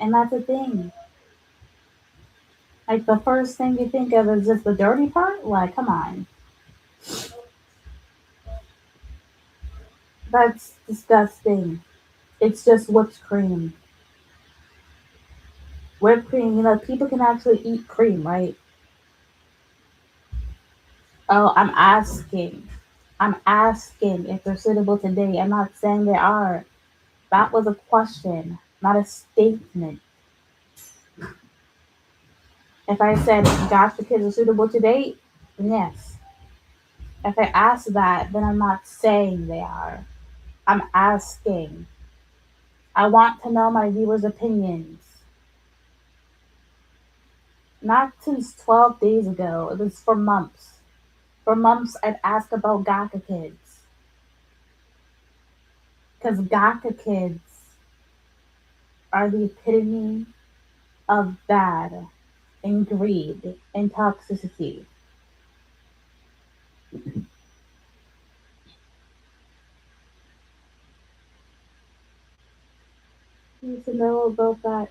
And that's the thing. Like the first thing you think of is just the dirty part? Like, come on. That's disgusting. It's just whipped cream. Whipped cream, people can actually eat cream, right? Oh, I'm asking if they're suitable today. I'm not saying they are. That was a question, not a statement. If I said, gosh, the kids are suitable today, then yes. If I ask that, then I'm not saying they are. I'm asking. I want to know my viewers' opinions. Not since 12 days ago. It was for months. For months, I'd ask about Gaka kids. Because Gaka kids are the epitome of bad and greed and toxicity. You need to know about that.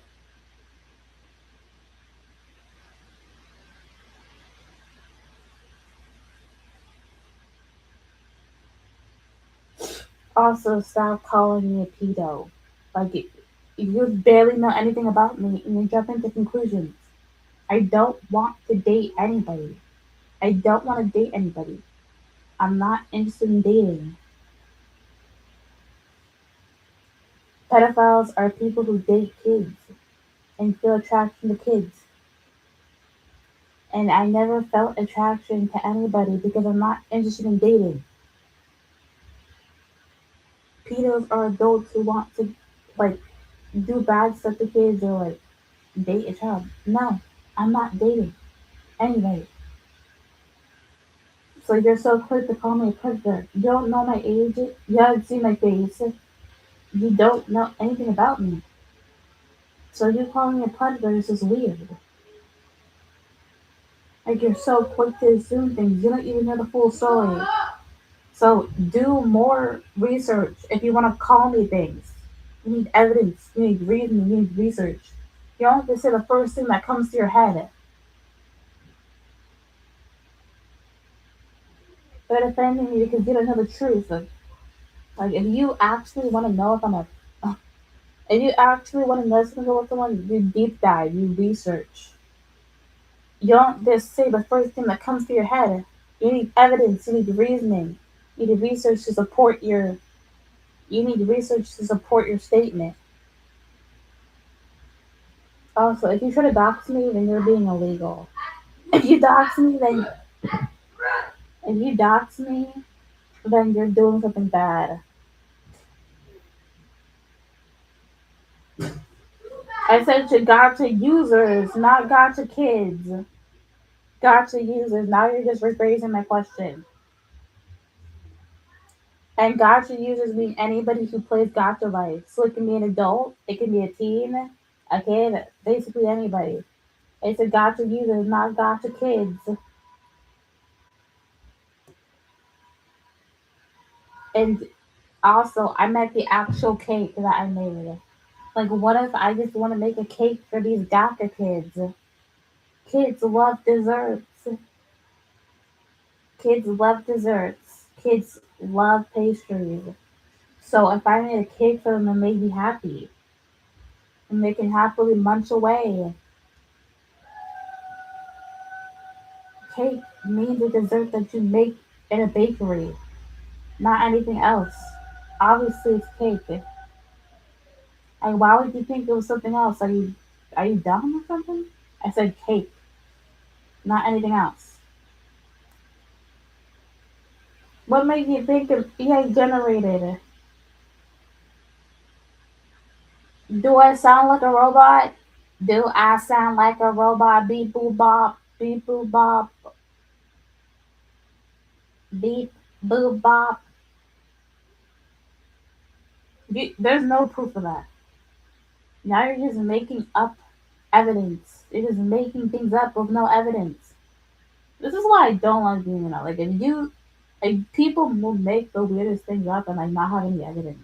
Also, stop calling me a pedo. Like, you barely know anything about me and you jump into conclusions. I don't want to date anybody. I don't want to date anybody. I'm not interested in dating. Pedophiles are people who date kids and feel attraction to kids. And I never felt attraction to anybody because I'm not interested in dating. Pedos are adults who want to, like, do bad stuff to kids or, like, date a child. No, I'm not dating anybody. So you're so quick to call me a predator. You don't know my age. You haven't seen my face. You don't know anything about me. So you calling me a predator is just weird. Like you're so quick to assume things. You don't even know the full story. So do more research if you want to call me things. You need evidence. You need reason. You need research. You don't have to say the first thing that comes to your head. But offending me because you don't know the truth. Like if you actually want to know if I'm a, if you actually want to know something about someone, you deep dive. You research. You don't just say the first thing that comes to your head. You need evidence. You need reasoning. You need research to support your. You need research to support your statement. Also, if you try to dox me, then you're being illegal. If you dox me, then if you dox me, then you're doing something bad. I said to gotcha users, not gotcha kids. Gotcha users. Now you're just rephrasing my question. And gotcha users mean anybody who plays gotcha life. So it can be an adult, it can be a teen, a kid, basically anybody. It's a gotcha users, not gotcha kids. And also, I meant the actual cake that I made. Like, what if I just want to make a cake for these gotcha kids? Kids love desserts. Kids love desserts. Kids love pastries. So if I made a cake for them and made me happy, and they can happily munch away, cake means a dessert that you make in a bakery, not anything else. Obviously, it's cake. Like, why would you think it was something else? Are you dumb or something? I said cake, not anything else. What made you think of EA generated? Do I sound like a robot? Do I sound like a robot? Beep boop bop, beep boop bop. beep, boop, bop. There's no proof of that. Now you're just making up evidence. You're just making things up with no evidence. This is why I don't like being in. Like if people will make the weirdest things up and like not have any evidence.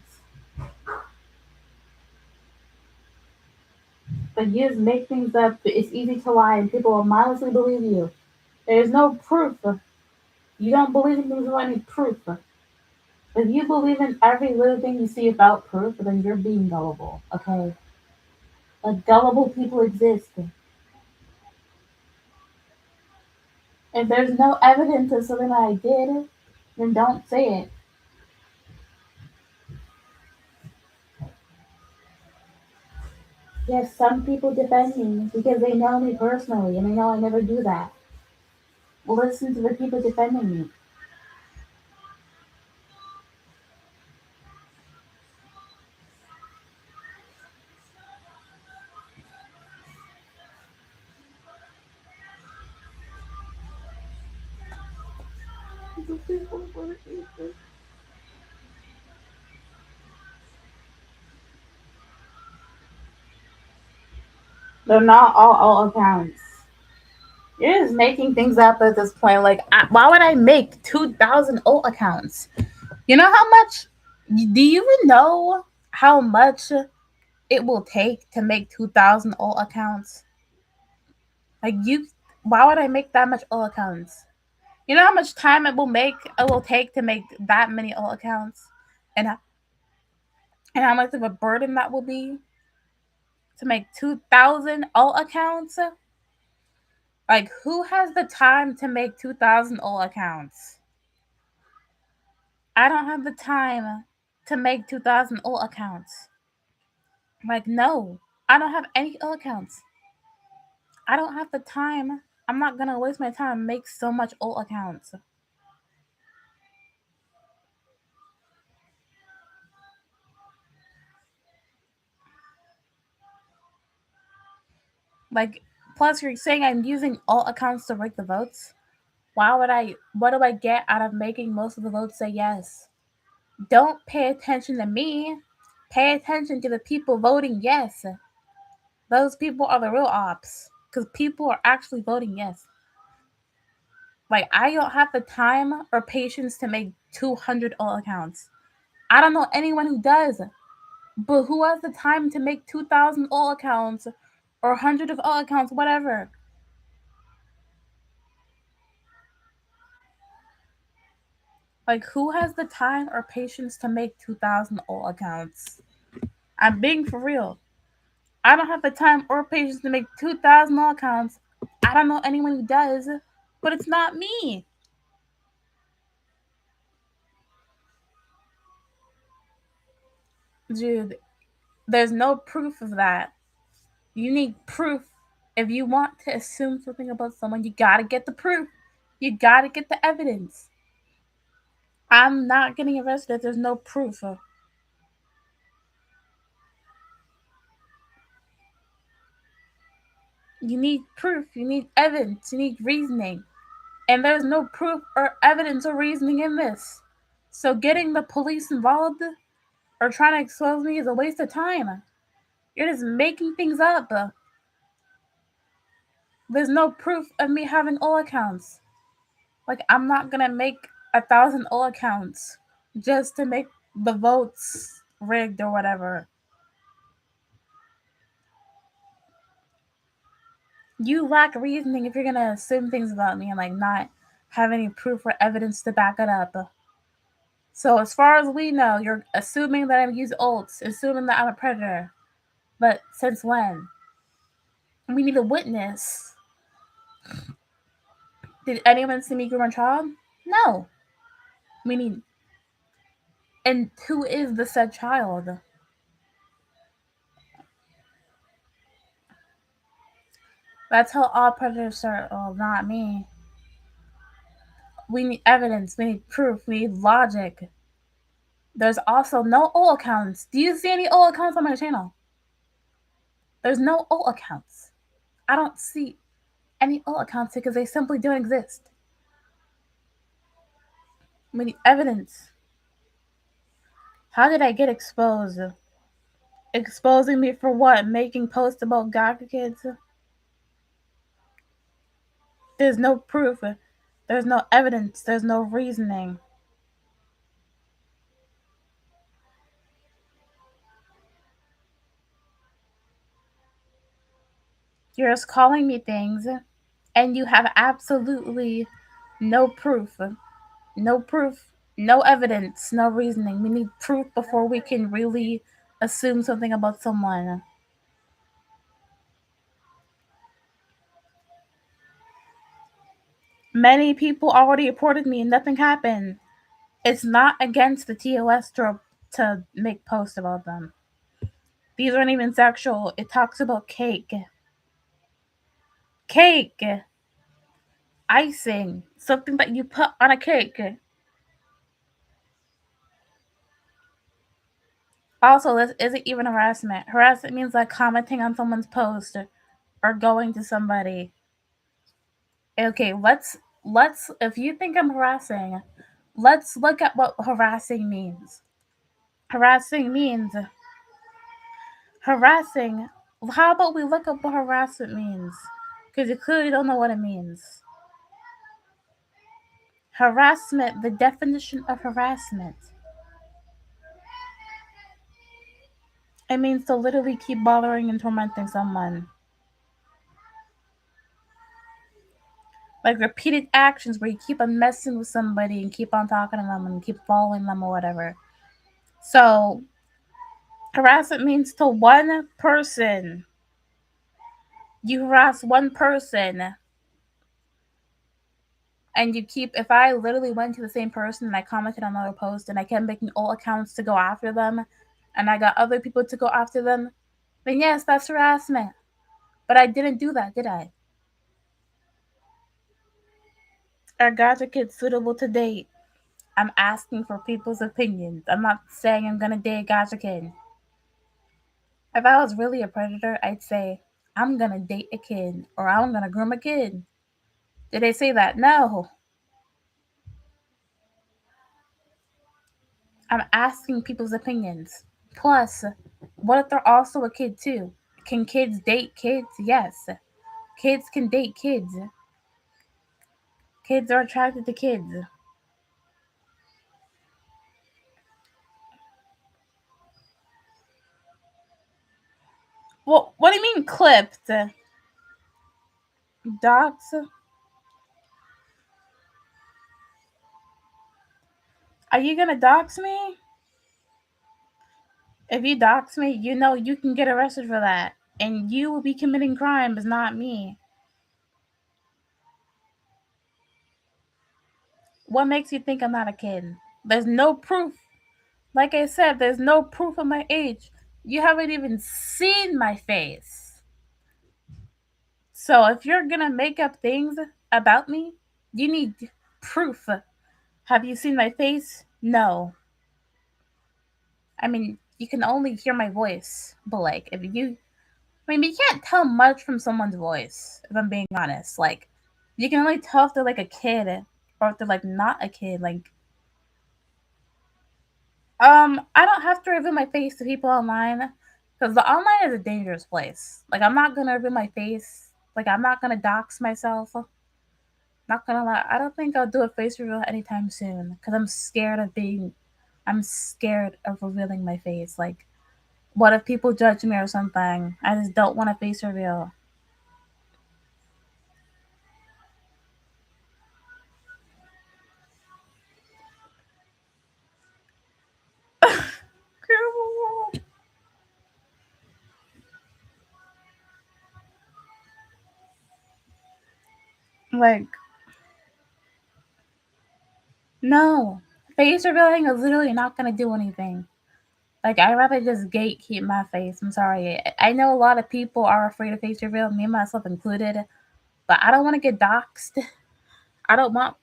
Like you just make things up. It's easy to lie, and people will mindlessly believe you. There's no proof. You don't believe in things without any proof. If you believe in every little thing you see without proof, then you're being gullible. Okay, like gullible people exist. If there's no evidence of something that I did, then don't say it. Yes, some people defend me because they know me personally and they know I never do that. Listen to the people defending me. They're not all accounts. You're just making things up at this point. Like, why would I make 2,000 alt accounts? You know how much? Do you even know how much it will take to make 2,000 alt accounts? Like, why would I make that much alt accounts? You know how much time it will take to make that many alt accounts? And, and how much of a burden that will be to make 2,000 alt accounts? Like, who has the time to make 2,000 alt accounts? I don't have the time to make 2,000 alt accounts. Like, no, I don't have any alt accounts. I don't have the time. I'm not gonna waste my time and make so much alt accounts. Like, plus you're saying I'm using alt accounts to rig the votes. What do I get out of making most of the votes say yes? Don't pay attention to me. Pay attention to the people voting yes. Those people are the real ops. Because people are actually voting yes. Like, I don't have the time or patience to make 200 alt accounts. I don't know anyone who does. But who has the time to make 2,000 alt accounts or 100 of alt accounts, whatever? Like, who has the time or patience to make 2,000 alt accounts? I'm being for real. I don't have the time or patience to make 2,000 alt accounts. I don't know anyone who does, but it's not me. Dude, there's no proof of that. You need proof. If you want to assume something about someone, you gotta get the proof. You gotta get the evidence. I'm not getting arrested if there's no proof. You need proof. You need evidence. You need reasoning. And there's no proof or evidence or reasoning in this. So getting the police involved or trying to expose me is a waste of time. You're just making things up. There's no proof of me having all accounts. Like, I'm not gonna make 1,000 all accounts just to make the votes rigged or whatever. You lack reasoning if you're gonna assume things about me and like not have any proof or evidence to back it up. So as far as we know, you're assuming that I use ults, assuming that I'm a predator. But since when? We need a witness. Did anyone see me groom a child? No. We need. And who is the said child? That's how all predators start. Well, not me. We need evidence. We need proof. We need logic. There's also no ult accounts. Do you see any ult accounts on my channel? There's no ult accounts. I don't see any ult accounts because they simply don't exist. We need evidence. How did I get exposed? Exposing me for what? Making posts about Gaga kids? There's no proof. There's no evidence. There's no reasoning. You're just calling me things, and you have absolutely no proof. No proof, no evidence, no reasoning. We need proof before we can really assume something about someone. Many people already reported me and nothing happened. It's not against the TOS to make posts about them. These aren't even sexual. It talks about cake. Cake. Icing. Something that you put on a cake. Also, this isn't even harassment. Harassment means like commenting on someone's post or going to somebody. Okay, let's if you think I'm harassing, let's look at what harassing means. Harassing means harassing. How about we look up what harassment means? Because you clearly don't know what it means. Harassment, the definition of harassment. It means to literally keep bothering and tormenting someone. Like repeated actions where you keep on messing with somebody and keep on talking to them and keep following them or whatever. So, harassment means to one person. You harass one person and you keep, if I literally went to the same person and I commented on another post and I kept making all accounts to go after them and I got other people to go after them, then yes, that's harassment. But I didn't do that, did I? Are gacha kids suitable to date? I'm asking for people's opinions. I'm not saying I'm gonna date a gacha kid. If I was really a predator, I'd say, I'm gonna date a kid or I'm gonna groom a kid. Did they say that? No. I'm asking people's opinions. Plus, what if they're also a kid too? Can kids date kids? Yes. Kids can date kids. Kids are attracted to kids. Well, what do you mean clipped? Docs? Are you gonna dox me? If you dox me, you know you can get arrested for that. And you will be committing crimes, not me. What makes you think I'm not a kid? There's no proof. Like I said, there's no proof of my age. You haven't even seen my face. So if you're gonna make up things about me, you need proof. Have you seen my face? No. I mean, you can only hear my voice, but like, if you, I mean, you can't tell much from someone's voice, if I'm being honest. Like, you can only tell if they're like a kid or if they're like not a kid. Like, I don't have to reveal my face to people online because the online is a dangerous place. Like, I'm not gonna reveal my face. Like, I'm not gonna dox myself. Not gonna lie, I don't think I'll do a face reveal anytime soon because I'm scared of revealing my face. Like, what if people judge me or something? I just don't want a face reveal. Like, no. Face revealing is literally not gonna do anything. Like, I'd rather just gatekeep my face. I'm sorry. I know a lot of people are afraid of face reveal, me myself included, but I don't want to get doxxed. I don't want.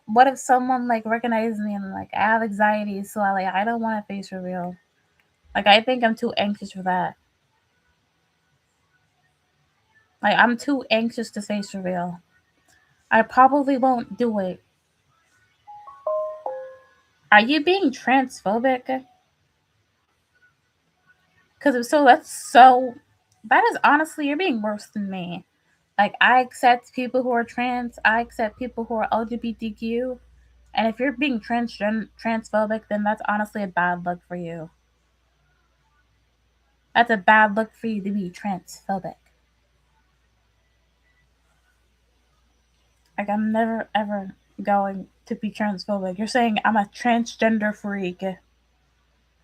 What if someone like recognizes me and like I have anxiety, so I don't want a face reveal. Like, I think I'm too anxious for that. Like, I'm too anxious to face reveal. I probably won't do it. Are you being transphobic? Because if so, that is honestly, you're being worse than me. Like, I accept people who are trans, I accept people who are LGBTQ, and if you're being transphobic, then that's honestly a bad look for you. That's a bad look for you to be transphobic. Like, I'm never ever going to be transphobic. You're saying I'm a transgender freak.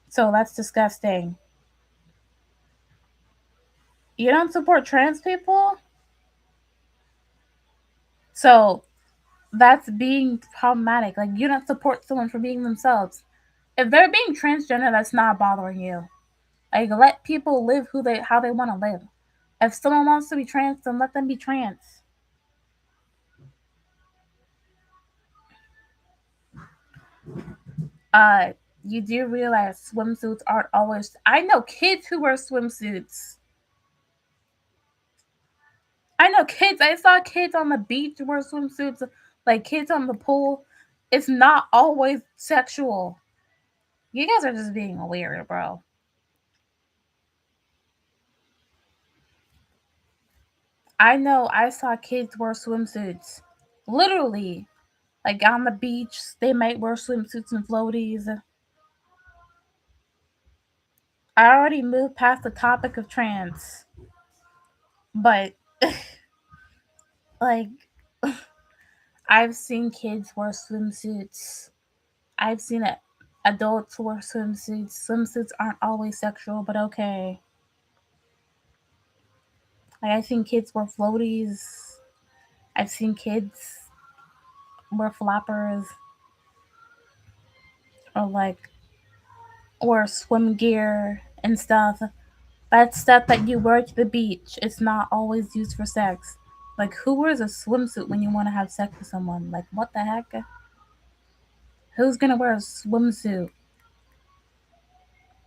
So that's disgusting. You don't support trans people? So that's being problematic. Like, you don't support someone for being themselves. If they're being transgender, that's not bothering you. Like, let people live how they want to live. If someone wants to be trans, then let them be trans. Uh, you do realize swimsuits aren't always. I know kids who wear swimsuits. I know kids. I saw kids on the beach wear swimsuits, like kids on the pool. It's not always sexual. You guys are just being weird, bro. I know I saw kids wear swimsuits. Literally. Like on the beach, they might wear swimsuits and floaties. I already moved past the topic of trans. But, like, I've seen kids wear swimsuits. I've seen it. Adults wear swimsuits. Swimsuits aren't always sexual, but okay. Like, I've seen kids wear floaties. I've seen kids wear floppers or like wear swim gear and stuff. That's stuff that you wear to the beach. It's not always used for sex. Like, who wears a swimsuit when you want to have sex with someone? Like, what the heck? Who's gonna wear a swimsuit?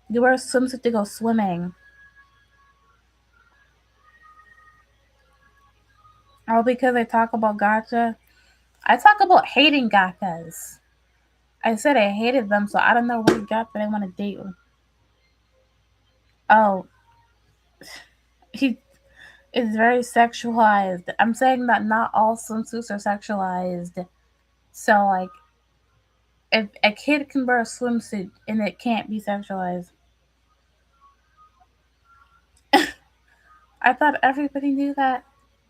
You wear a swimsuit to go swimming. Oh, because I talk about gacha? I talk about hating gachas. I said I hated them, so I don't know what gacha I want to date. Oh, he is very sexualized. I'm saying that not all swimsuits are sexualized. So, like, if a kid can wear a swimsuit and it can't be sexualized, I thought everybody knew that.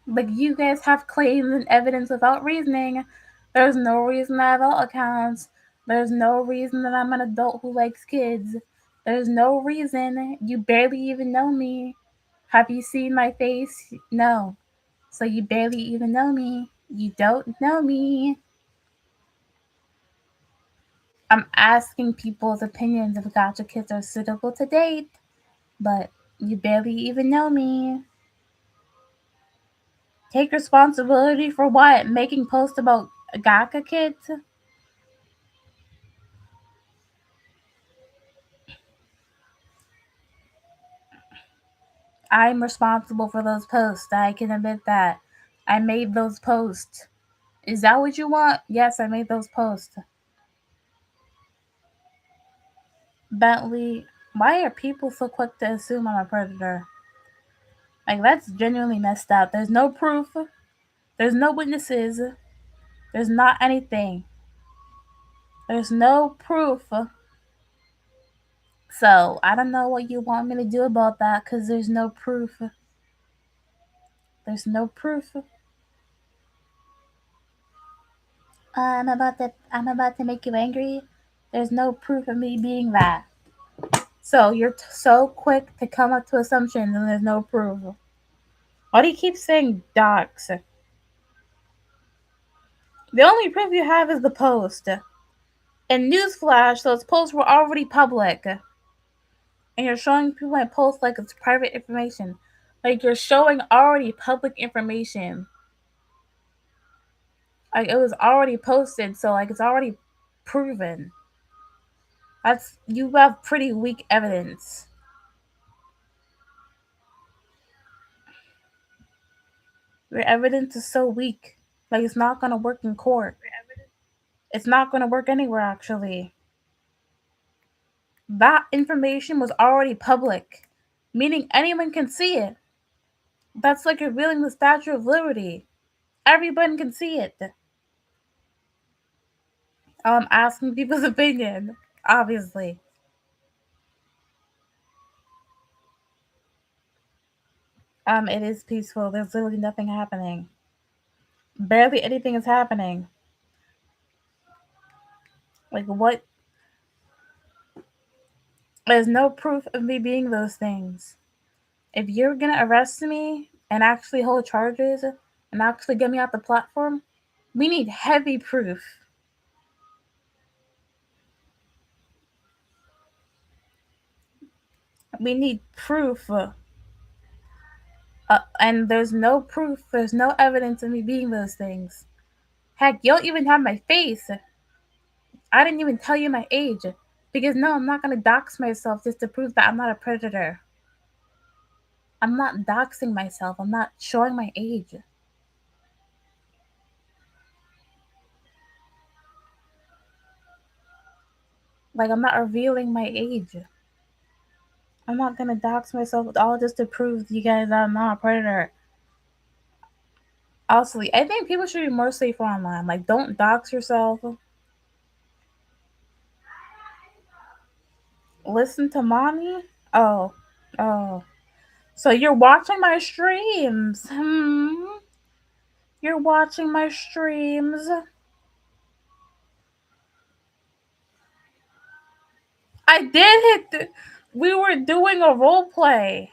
Like, you guys have claims and evidence without reasoning. There's no reason I have alt accounts. There's no reason that I'm an adult who likes kids. There's no reason. You barely even know me. Have you seen my face? No. So you barely even know me. You don't know me. I'm asking people's opinions if gacha kids are suitable to date, but you barely even know me. Take responsibility for what? Making posts about gacha kids? I'm responsible for those posts. I can admit that. I made those posts. Is that what you want? Yes, I made those posts. Bentley, why are people so quick to assume I'm a predator? Like, that's genuinely messed up. There's no proof. There's no witnesses. There's not anything. There's no proof. So, I don't know what you want me to do about that because there's no proof. There's no proof. I'm about to make you angry. There's no proof of me being that. So you're so quick to come up to assumptions and there's no proof. Why do you keep saying docs? The only proof you have is the post. And newsflash, those posts were already public. And you're showing people my posts like it's private information. Like, you're showing already public information. Like, it was already posted, so like it's already proven. You have pretty weak evidence. Your evidence is so weak. Like, it's not gonna work in court. It's not gonna work anywhere, actually. That information was already public, meaning anyone can see it. That's like revealing the Statue of Liberty. Everyone can see it. Asking people's opinion, obviously. It is peaceful. There's literally nothing happening. Barely anything is happening. Like, what? There's no proof of me being those things. If you're gonna arrest me and actually hold charges and actually get me off the platform, we need heavy proof. We need proof. And there's no proof, there's no evidence of me being those things. Heck, you don't even have my face. I didn't even tell you my age. Because no, I'm not gonna dox myself just to prove that I'm not a predator. I'm not doxing myself, I'm not showing my age. Like, I'm not revealing my age. I'm not gonna dox myself all just to prove to you guys that I'm not a predator. Also, I think people should be more safer online. Like, don't dox yourself. Listen to mommy? Oh. Oh. So you're watching my streams. You're watching my streams. I did hit we were doing a role play.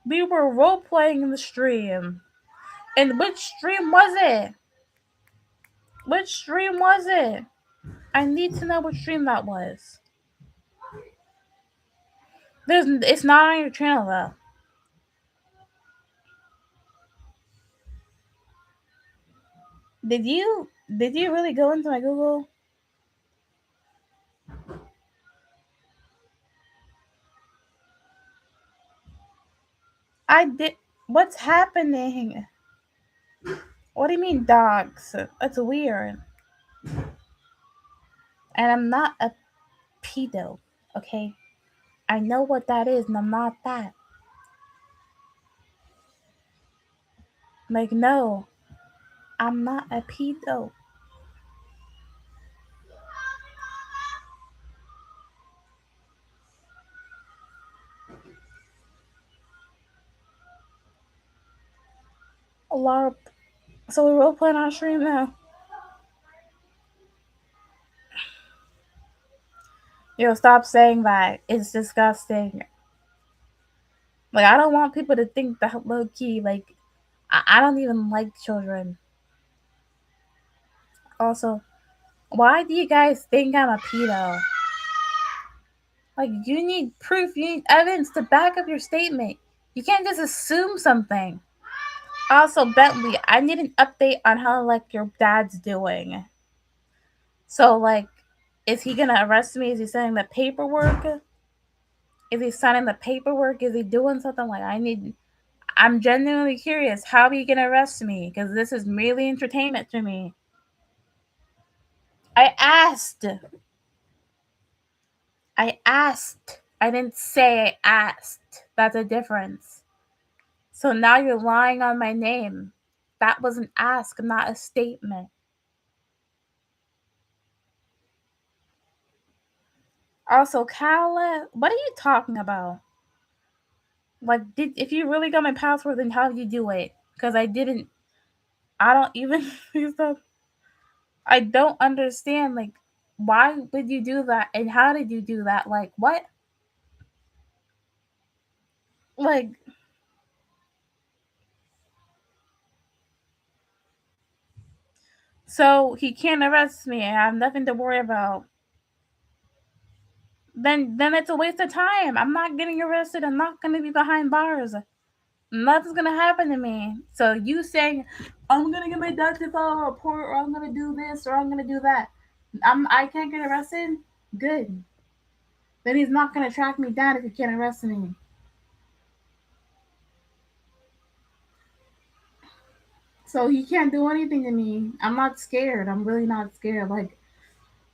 We were role playing in the stream. And which stream was it? Which stream was it? I need to know which stream that was. It's not on your channel though. Did you really go into my Google? I did. What's happening? What do you mean dogs? That's weird. And I'm not a pedo, okay? I know what that is, and I'm not that. Like, no, I'm not a pedo. A LARP. So we're role playing on stream now. Yo, stop saying that. It's disgusting. Like, I don't want people to think that low key. Like, I don't even like children. Also, why do you guys think I'm a pedo? Like, you need proof, you need evidence to back up your statement. You can't just assume something. Also, Bentley, I need an update on how, like, your dad's doing. So, like, is he gonna arrest me? Is he signing the paperwork? Is he signing the paperwork? Is he doing something? Like, I'm genuinely curious. How are you gonna arrest me? Because this is merely entertainment to me. I asked. I didn't say I asked. That's a difference. So now you're lying on my name. That was an ask, not a statement. Also, Kala, what are you talking about? Like, if you really got my password, then how did you do it? Because I didn't. I don't even. I don't understand. Like, why would you do that? And how did you do that? Like, what? Like, so he can't arrest me. I have nothing to worry about. Then it's a waste of time. I'm not getting arrested. I'm not gonna be behind bars. Nothing's gonna happen to me. So you saying I'm gonna get my dad to file a report, or I'm gonna do this, or I'm gonna do that. I can't get arrested. Good. Then he's not gonna track me down if he can't arrest me. So he can't do anything to me. I'm not scared. I'm really not scared.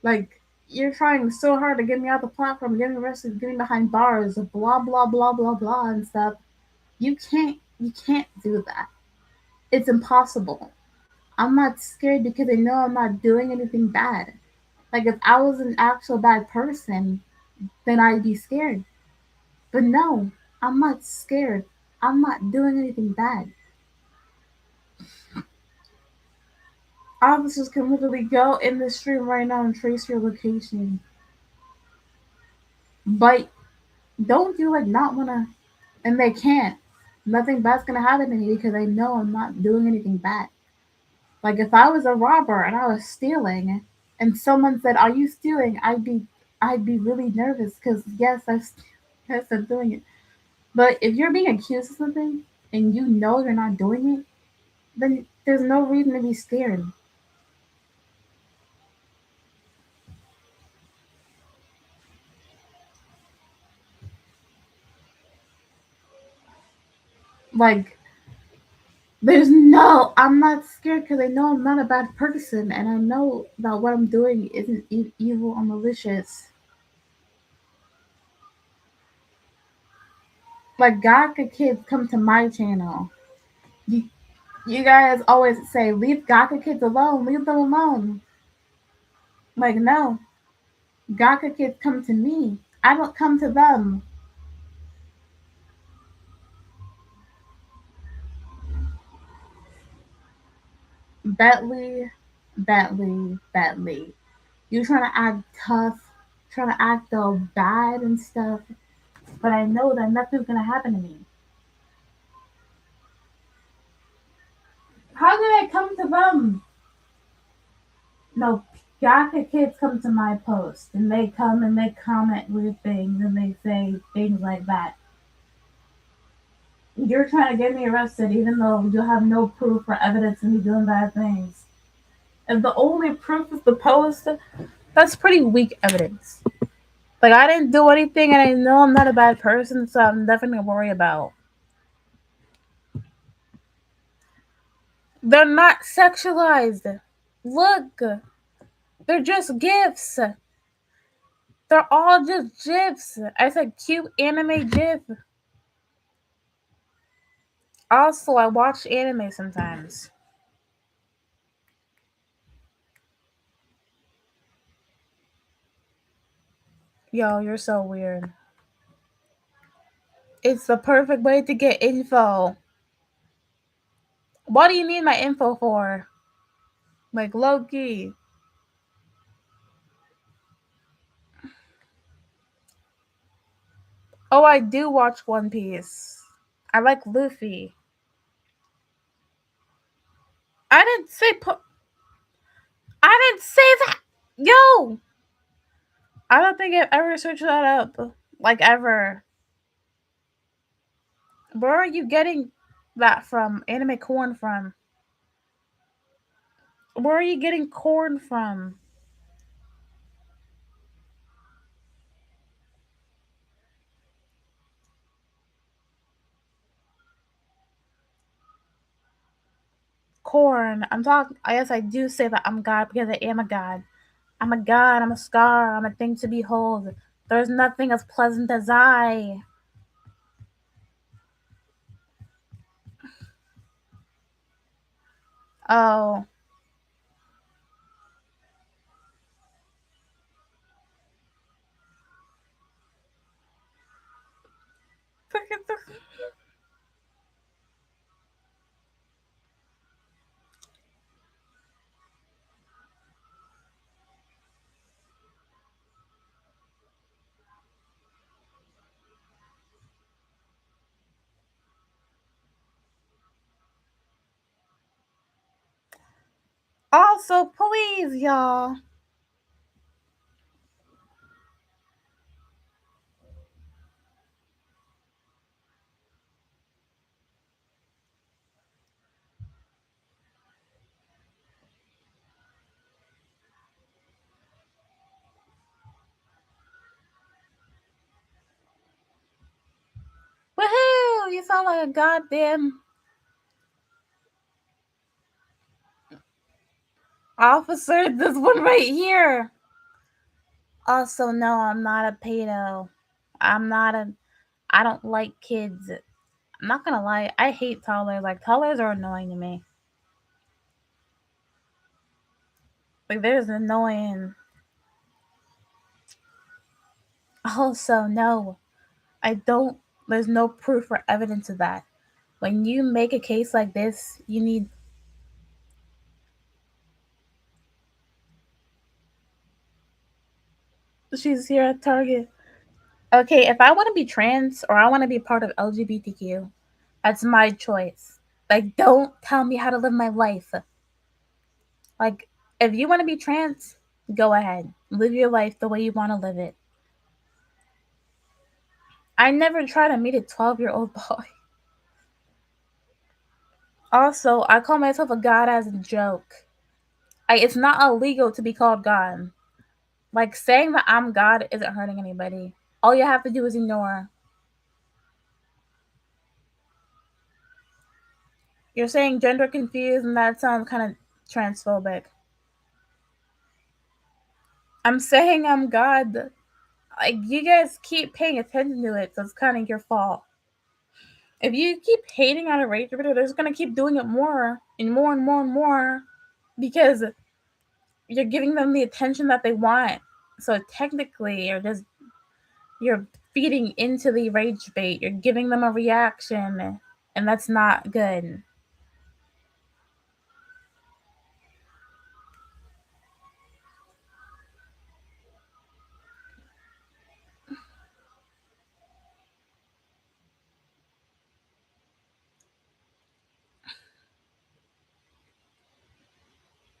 Like you're trying so hard to get me off the platform, get me arrested, get me behind bars, blah blah blah blah blah and stuff. You can't do that. It's impossible. I'm not scared because I know I'm not doing anything bad. Like if I was an actual bad person, then I'd be scared. But no, I'm not scared. I'm not doing anything bad. Officers can literally go in the stream right now and trace your location. But don't you like not wanna, and they can't. Nothing bad's gonna happen to me because I know I'm not doing anything bad. Like if I was a robber and I was stealing, and someone said, "Are you stealing?" I'd be really nervous because yes, I'm doing it. But if you're being accused of something and you know you're not doing it, then there's no reason to be scared. Like I'm not scared because I know I'm not a bad person and I know that what I'm doing isn't evil or malicious. Like Gaka kids come to my channel. You, you guys always say, leave Gaka kids alone, leave them alone. Like, no. Gaka kids come to me. I don't come to them. Bentley. You trying to act tough, trying to act all bad and stuff, but I know that nothing's gonna happen to me. How did I come to them? No, Gaka kids come to my post and they come and they comment weird things and they say things like that. You're trying to get me arrested even though you have no proof or evidence of me doing bad things. If the only proof is the post, that's pretty weak evidence. Like I didn't do anything and I know I'm not a bad person, so I'm nothing to worry about. They're not sexualized. Look, they're just gifs. They're all just gifs. I said cute anime gif. Also, I watch anime sometimes. Yo, you're so weird. It's the perfect way to get info. What do you need my info for? Like Loki. Oh, I do watch One Piece. I like Luffy. I didn't say I didn't say that. Yo, I don't think I've ever searched that up. Like ever. Where are you getting that from? Anime corn from? Where are you getting corn from? Corn. I'm talking. I guess I do say that I'm God because I am a God. I'm a God. I'm a scar. I'm a thing to behold. There's nothing as pleasant as I. Oh. Also, please, y'all. Woohoo! You sound like a goddamn officer. This one right here. Also, no, I'm not a pedo. I'm not a. I don't like kids. I'm not gonna lie. I hate toddlers. Like toddlers are annoying to me. Like there's annoying. Also, no, I don't. There's no proof or evidence of that. When you make a case like this, you need. She's here at Target. Okay, if I want to be trans or I want to be part of LGBTQ, that's my choice. Like, don't tell me how to live my life. Like, if you want to be trans, go ahead. Live your life the way you want to live it. I never try to meet a 12-year-old boy. Also, I call myself a god as a joke. It's not illegal to be called God. Like, saying that I'm God isn't hurting anybody. All you have to do is ignore. You're saying gender confused, and that sounds kind of transphobic. I'm saying I'm God. Like, you guys keep paying attention to it, so it's kind of your fault. If you keep hating on a race video, they're just gonna keep doing it more and more and more and more because you're giving them the attention that they want. So technically, you're feeding into the rage bait. You're giving them a reaction, and that's not good.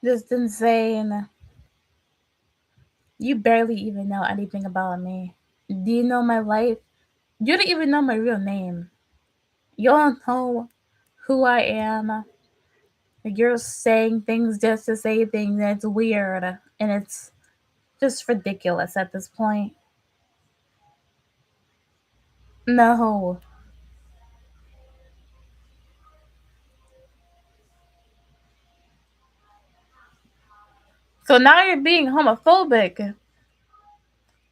Just insane. You barely even know anything about me. Do you know my life? You don't even know my real name. You don't know who I am. You're saying things just to say things, and it's weird. And it's just ridiculous at this point. No. So now you're being homophobic.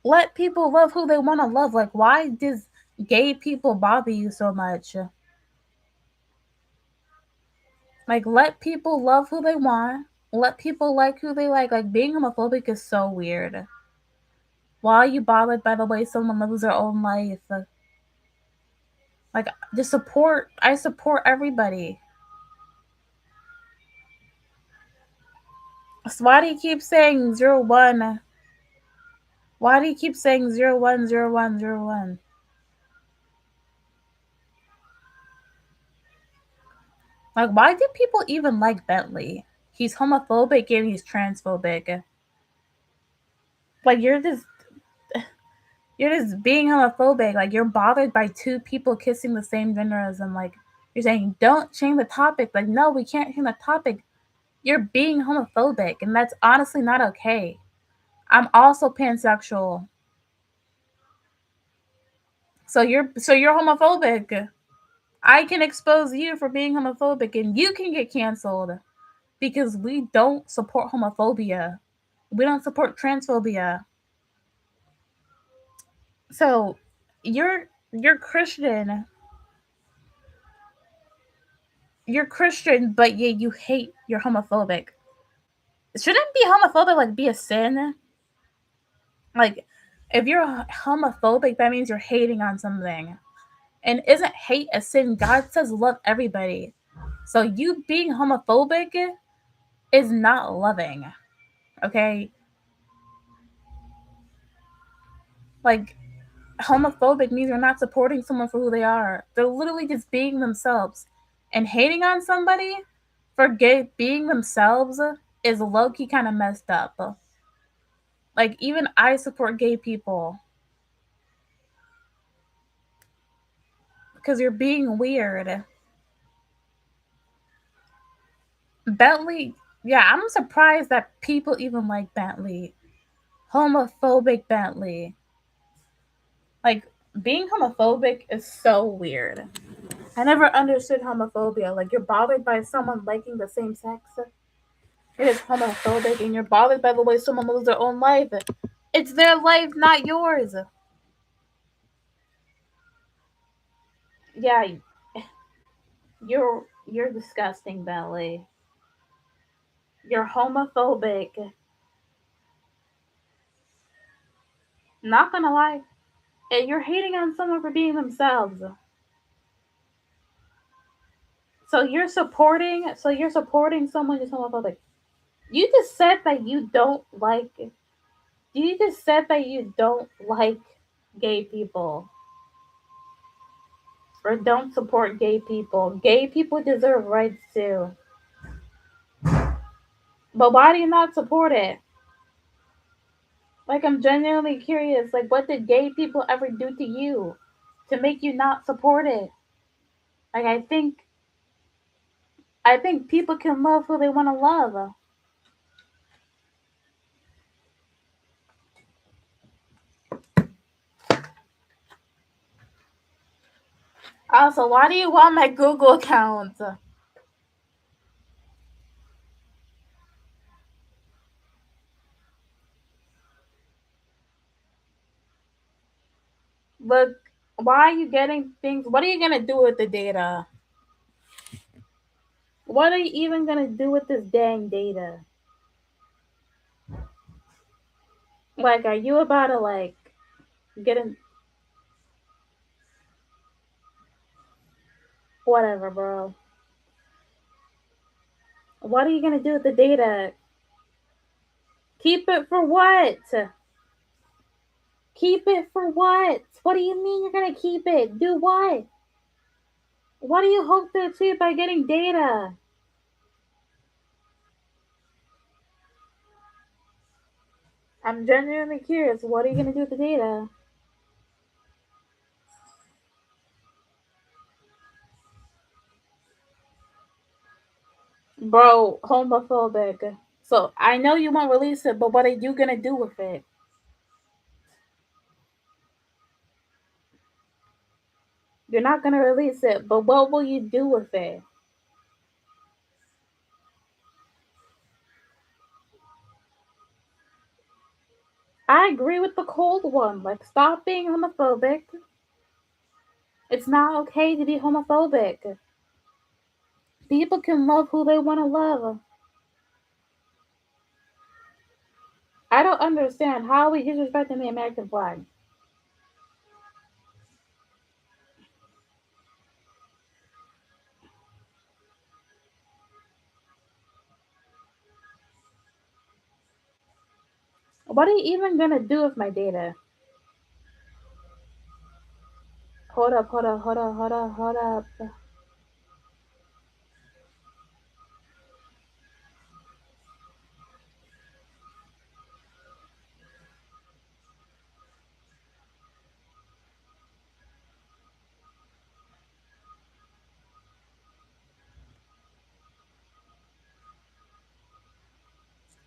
Let people love who they want to love. Like, why does gay people bother you so much? Like, let people love who they want. Let people like who they like. Like, being homophobic is so weird. Why are you bothered by the way someone lives their own life? Like, just support. I support everybody. So why do you keep saying 01? Why do you keep saying 010101? Like, why do people even like Bentley? He's homophobic and he's transphobic. Like, you're just being homophobic. Like, you're bothered by two people kissing the same gender as them. Like, you're saying, don't change the topic. Like, no, we can't change the topic. You're being homophobic, and that's honestly not okay. I'm also pansexual. So you're homophobic. I can expose you for being homophobic, and you can get canceled because we don't support homophobia. We don't support transphobia. So you're Christian. You're Christian, but yeah, you hate. You're homophobic. Shouldn't be homophobic like be a sin? Like, if you're homophobic, that means you're hating on something. And isn't hate a sin? God says love everybody. So you being homophobic is not loving. Okay? Like, homophobic means you're not supporting someone for who they are. They're literally just being themselves. And hating on somebody for being themselves is low key kind of messed up. Like, even I support gay people because you're being weird. Bentley, yeah, I'm surprised that people even like Bentley. Homophobic Bentley. Like, being homophobic is so weird. I never understood homophobia. Like, you're bothered by someone liking the same sex. It is homophobic, and you're bothered by the way someone lives their own life. It's their life, not yours. Yeah, you're disgusting, Belly. You're homophobic. Not gonna lie. And you're hating on someone for being themselves. So you're supporting someone who's homophobic. You just said that you don't like you just said that you don't like gay people or don't support gay people. Gay people deserve rights too. But why do you not support it? Like, I'm genuinely curious. Like, what did gay people ever do to you to make you not support it? Like, I think people can love who they want to love. Also, why do you want my Google account? Look, why are you getting things? What are you gonna do with the data? What are you even gonna do with this dang data? Like, are you about to like get in? Whatever, bro. What are you gonna do with the data? Keep it for what? Keep it for what? What do you mean you're gonna keep it? Do what? What do you hope to achieve by getting data? I'm genuinely curious. What are you gonna do with the data? Bro, homophobic. So I know you won't release it, but what are you gonna do with it? You're not gonna release it, but what will you do with it? I agree with the cold one. Like, stop being homophobic. It's not okay to be homophobic. People can love who they want to love. I don't understand how are we disrespecting the American flag. What are you even gonna do with my data? Hold up, hold up, hold up, hold up, hold up.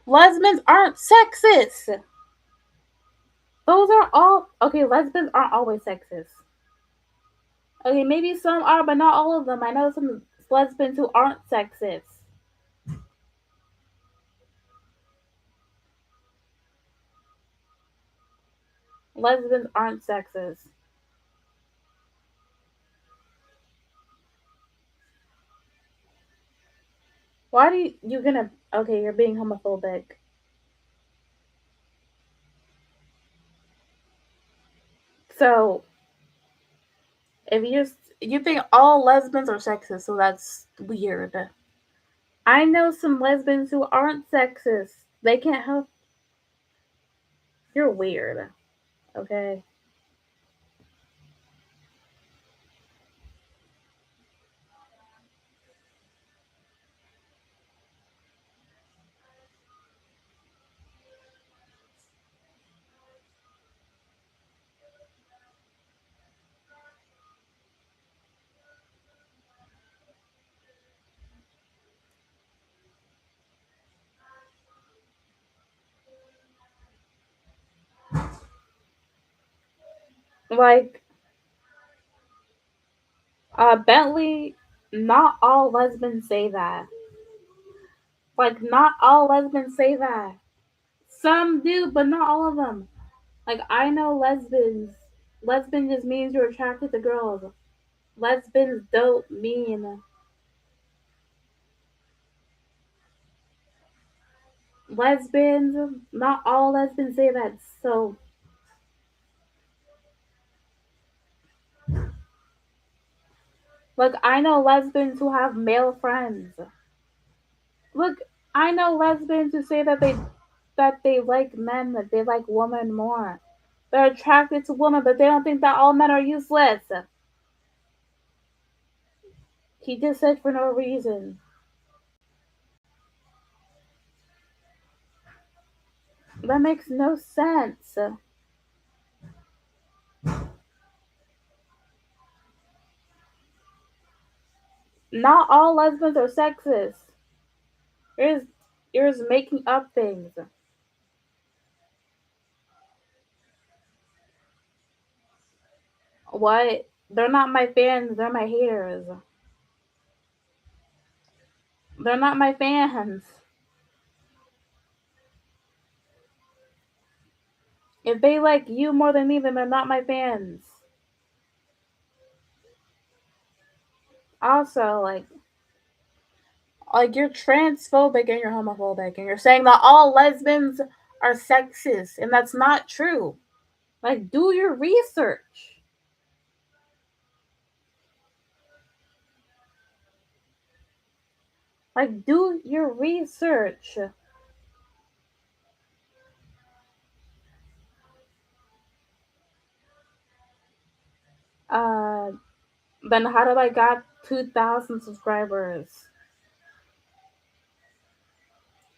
Lesbians aren't sexist. Those are all okay. Lesbians aren't always sexist. Okay, maybe some are, but not all of them. I know some lesbians who aren't sexist. Lesbians aren't sexist. Why do you gonna? Okay, you're being homophobic. So if you think all lesbians are sexist, so that's weird. I know some lesbians who aren't sexist. They can't help. You're weird. Okay. Like, Bentley, not all lesbians say that. Like, not all lesbians say that. Some do, but not all of them. Like, I know lesbians. Lesbian just means you're attracted to girls. Lesbians don't mean lesbians. Not all lesbians say that. So, look, I know lesbians who have male friends. Look, I know lesbians who say that they like men, that they like women more. They're attracted to women, but they don't think that all men are useless. He just said for no reason. That makes no sense. Not all lesbians are sexist. You're just making up things. What? They're not my fans, they're my haters. They're not my fans. If they like you more than me, then they're not my fans. Also, like you're transphobic and you're homophobic and you're saying that all lesbians are sexist and that's not true. Like, do your research. Like, do your research. Uh, then how did I got 2,000 subscribers?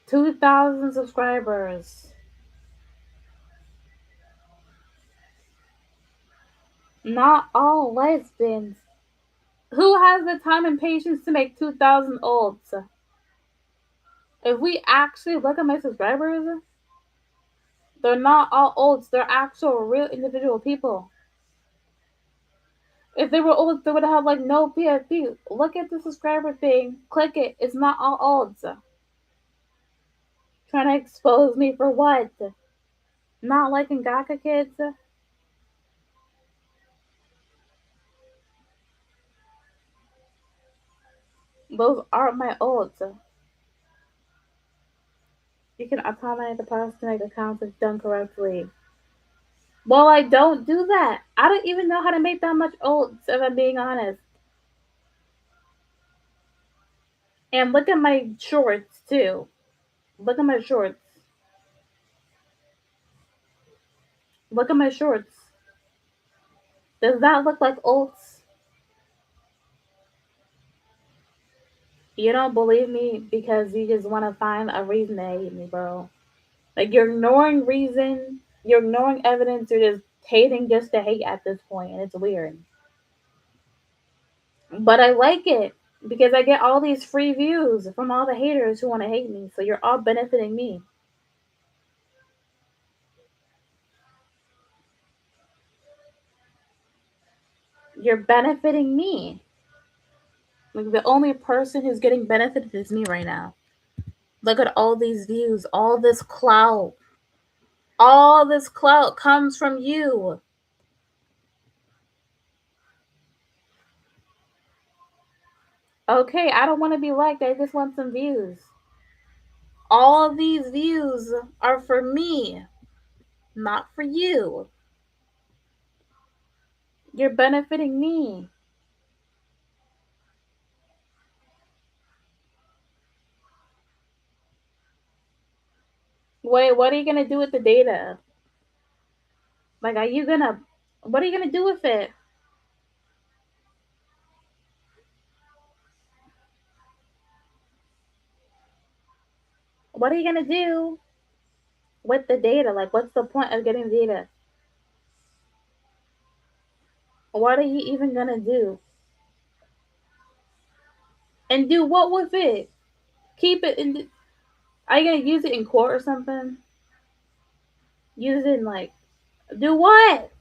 2,000 subscribers. Not all lesbians. Who has the time and patience to make 2,000 olds? If we actually look at my subscribers, they're not all olds. They're actual, real individual people. If they were olds, they would have like no PFP. Look at the subscriber thing. Click it. It's not all olds. Trying to expose me for what? Not liking Gacha kids? Those aren't my olds. You can automate the process to make accounts if done correctly. Well, I don't do that. I don't even know how to make that much olds, if I'm being honest. And look at my shorts, too. Look at my shorts. Look at my shorts. Does that look like olds? You don't believe me because you just want to find a reason to hate me, bro. Like, you're ignoring reason, you're ignoring evidence, you're just hating just to hate at this point, and it's weird. But I like it because I get all these free views from all the haters who want to hate me, so you're all benefiting me. You're benefiting me. Like, the only person who's getting benefited is me right now. Look at all these views, all this clout. All this clout comes from you. Okay, I don't want to be liked. I just want some views. All these views are for me, not for you. You're benefiting me. Wait, what are you gonna do with the data? Like, what are you gonna do with it? What are you gonna do with the data? Like, what's the point of getting data? What are you even gonna do? And do what with it? Keep it in. Are you gonna use it in court or something? Use it in like, do what?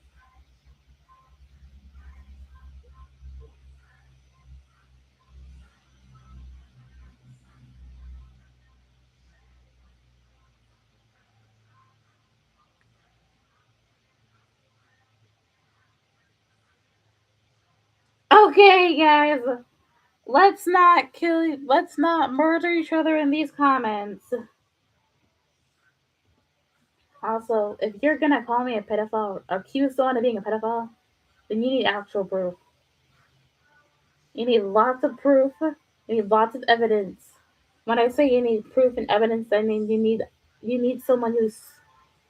Okay, guys. Let's not murder each other in these comments. Also, if you're gonna call me a pedophile, accuse someone of being a pedophile, then you need actual proof. You need lots of proof. You need lots of evidence. When I say you need proof and evidence, I mean you need someone who's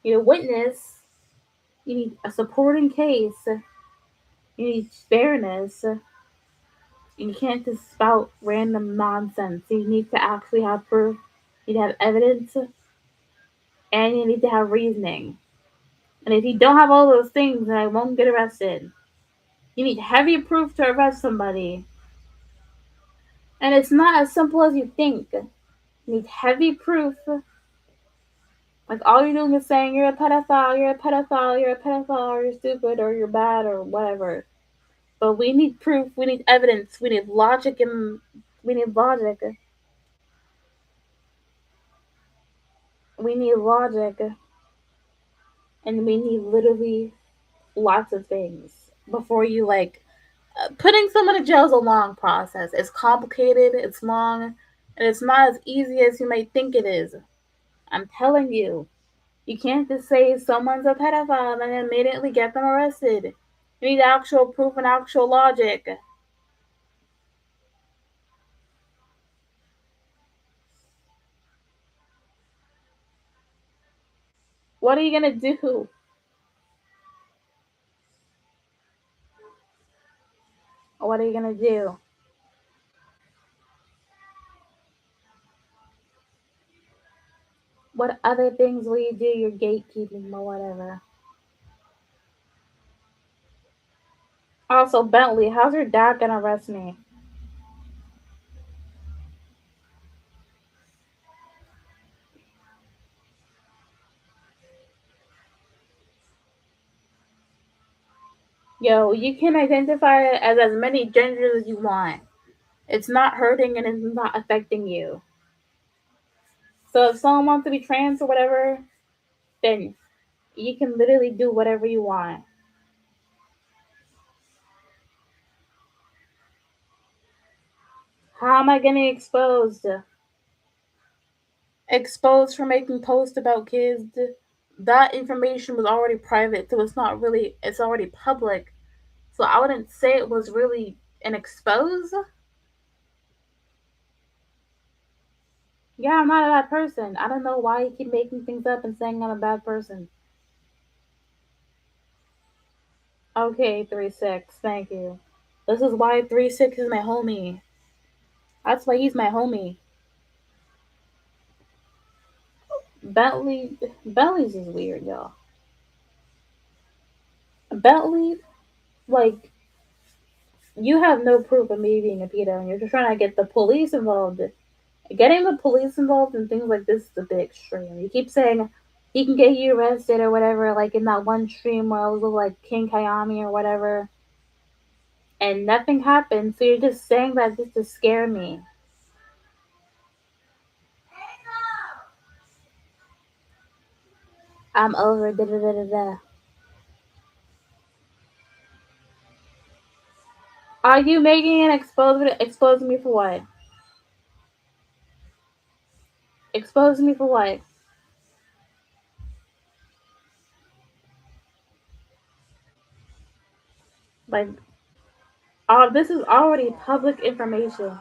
a witness. You need a supporting case. You need fairness. You can't just spout random nonsense. You need to actually have proof. You need to have evidence, and you need to have reasoning. And if you don't have all those things, then I won't get arrested. You need heavy proof to arrest somebody. And it's not as simple as you think. You need heavy proof. Like, all you're doing is saying, you're a pedophile, you're a pedophile, you're a pedophile, or you're stupid, or you're bad, or whatever. But we need proof, we need evidence, we need logic, and we need logic. We need logic. And we need literally lots of things before you, putting someone in jail is a long process. It's complicated, it's long, and it's not as easy as you might think it is. I'm telling you. You can't just say someone's a pedophile and immediately get them arrested. You need actual proof and actual logic. What are you gonna do? What are you gonna do? What other things will you do? You're gatekeeping or whatever. Also, Bentley, how's your dad gonna arrest me? Yo, you can identify it as many genders as you want. It's not hurting and it's not affecting you. So if someone wants to be trans or whatever, then you can literally do whatever you want. How am I getting exposed? Exposed for making posts about kids. That information was already private, so it's already public. So I wouldn't say it was really an expose. Yeah, I'm not a bad person. I don't know why you keep making things up and saying I'm a bad person. Okay, 3-6, thank you. This is why 3-6 is my homie. That's why he's my homie. Bentley's is weird, y'all. Bentley, like, you have no proof of me being a pedo, and you're just trying to get the police involved. Getting the police involved in things like this is a bit extreme. You keep saying he can get you arrested or whatever, like in that one stream where I was with like King Kayami or whatever, and nothing happened. So you're just saying that just to scare me. I'm over da da da da da. Are you making an exposing me for what? Exposing me for what? Like, oh, this is already public information.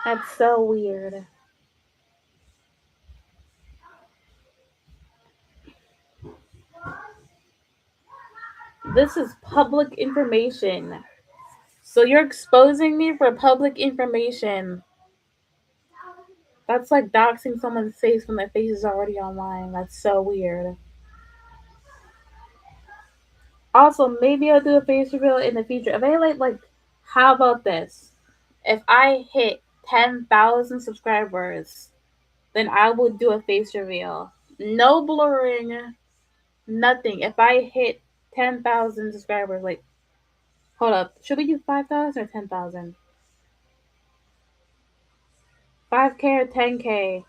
That's so weird. This is public information. So you're exposing me for public information. That's like doxing someone's face when their face is already online. That's so weird. Also, maybe I'll do a face reveal in the future. If I how about this? If I hit 10,000 subscribers, then I will do a face reveal. No blurring, nothing. If I hit 10,000 subscribers, hold up. Should we do 5,000 or 10,000? 5K or 10K.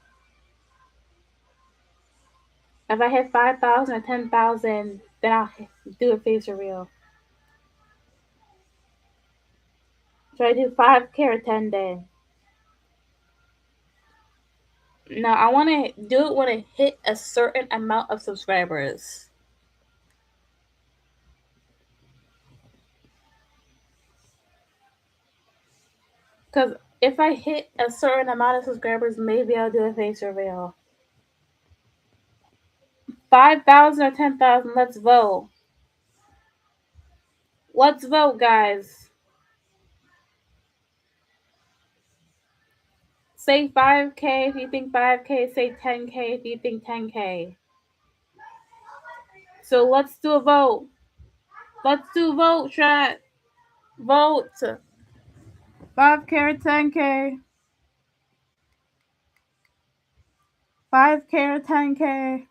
If I hit 5,000 or 10,000, then I'll do a face reveal. Should I do 5K or 10 day? No, I want to do it when it hit a certain amount of subscribers. Because if I hit a certain amount of subscribers, maybe I'll do a face reveal. 5,000 or 10,000, let's vote. Let's vote, guys. Say 5K if you think 5K, say 10K if you think 10K. So let's do a vote. Let's do a vote, chat. Vote. 5K or 10K. 5K or 10K.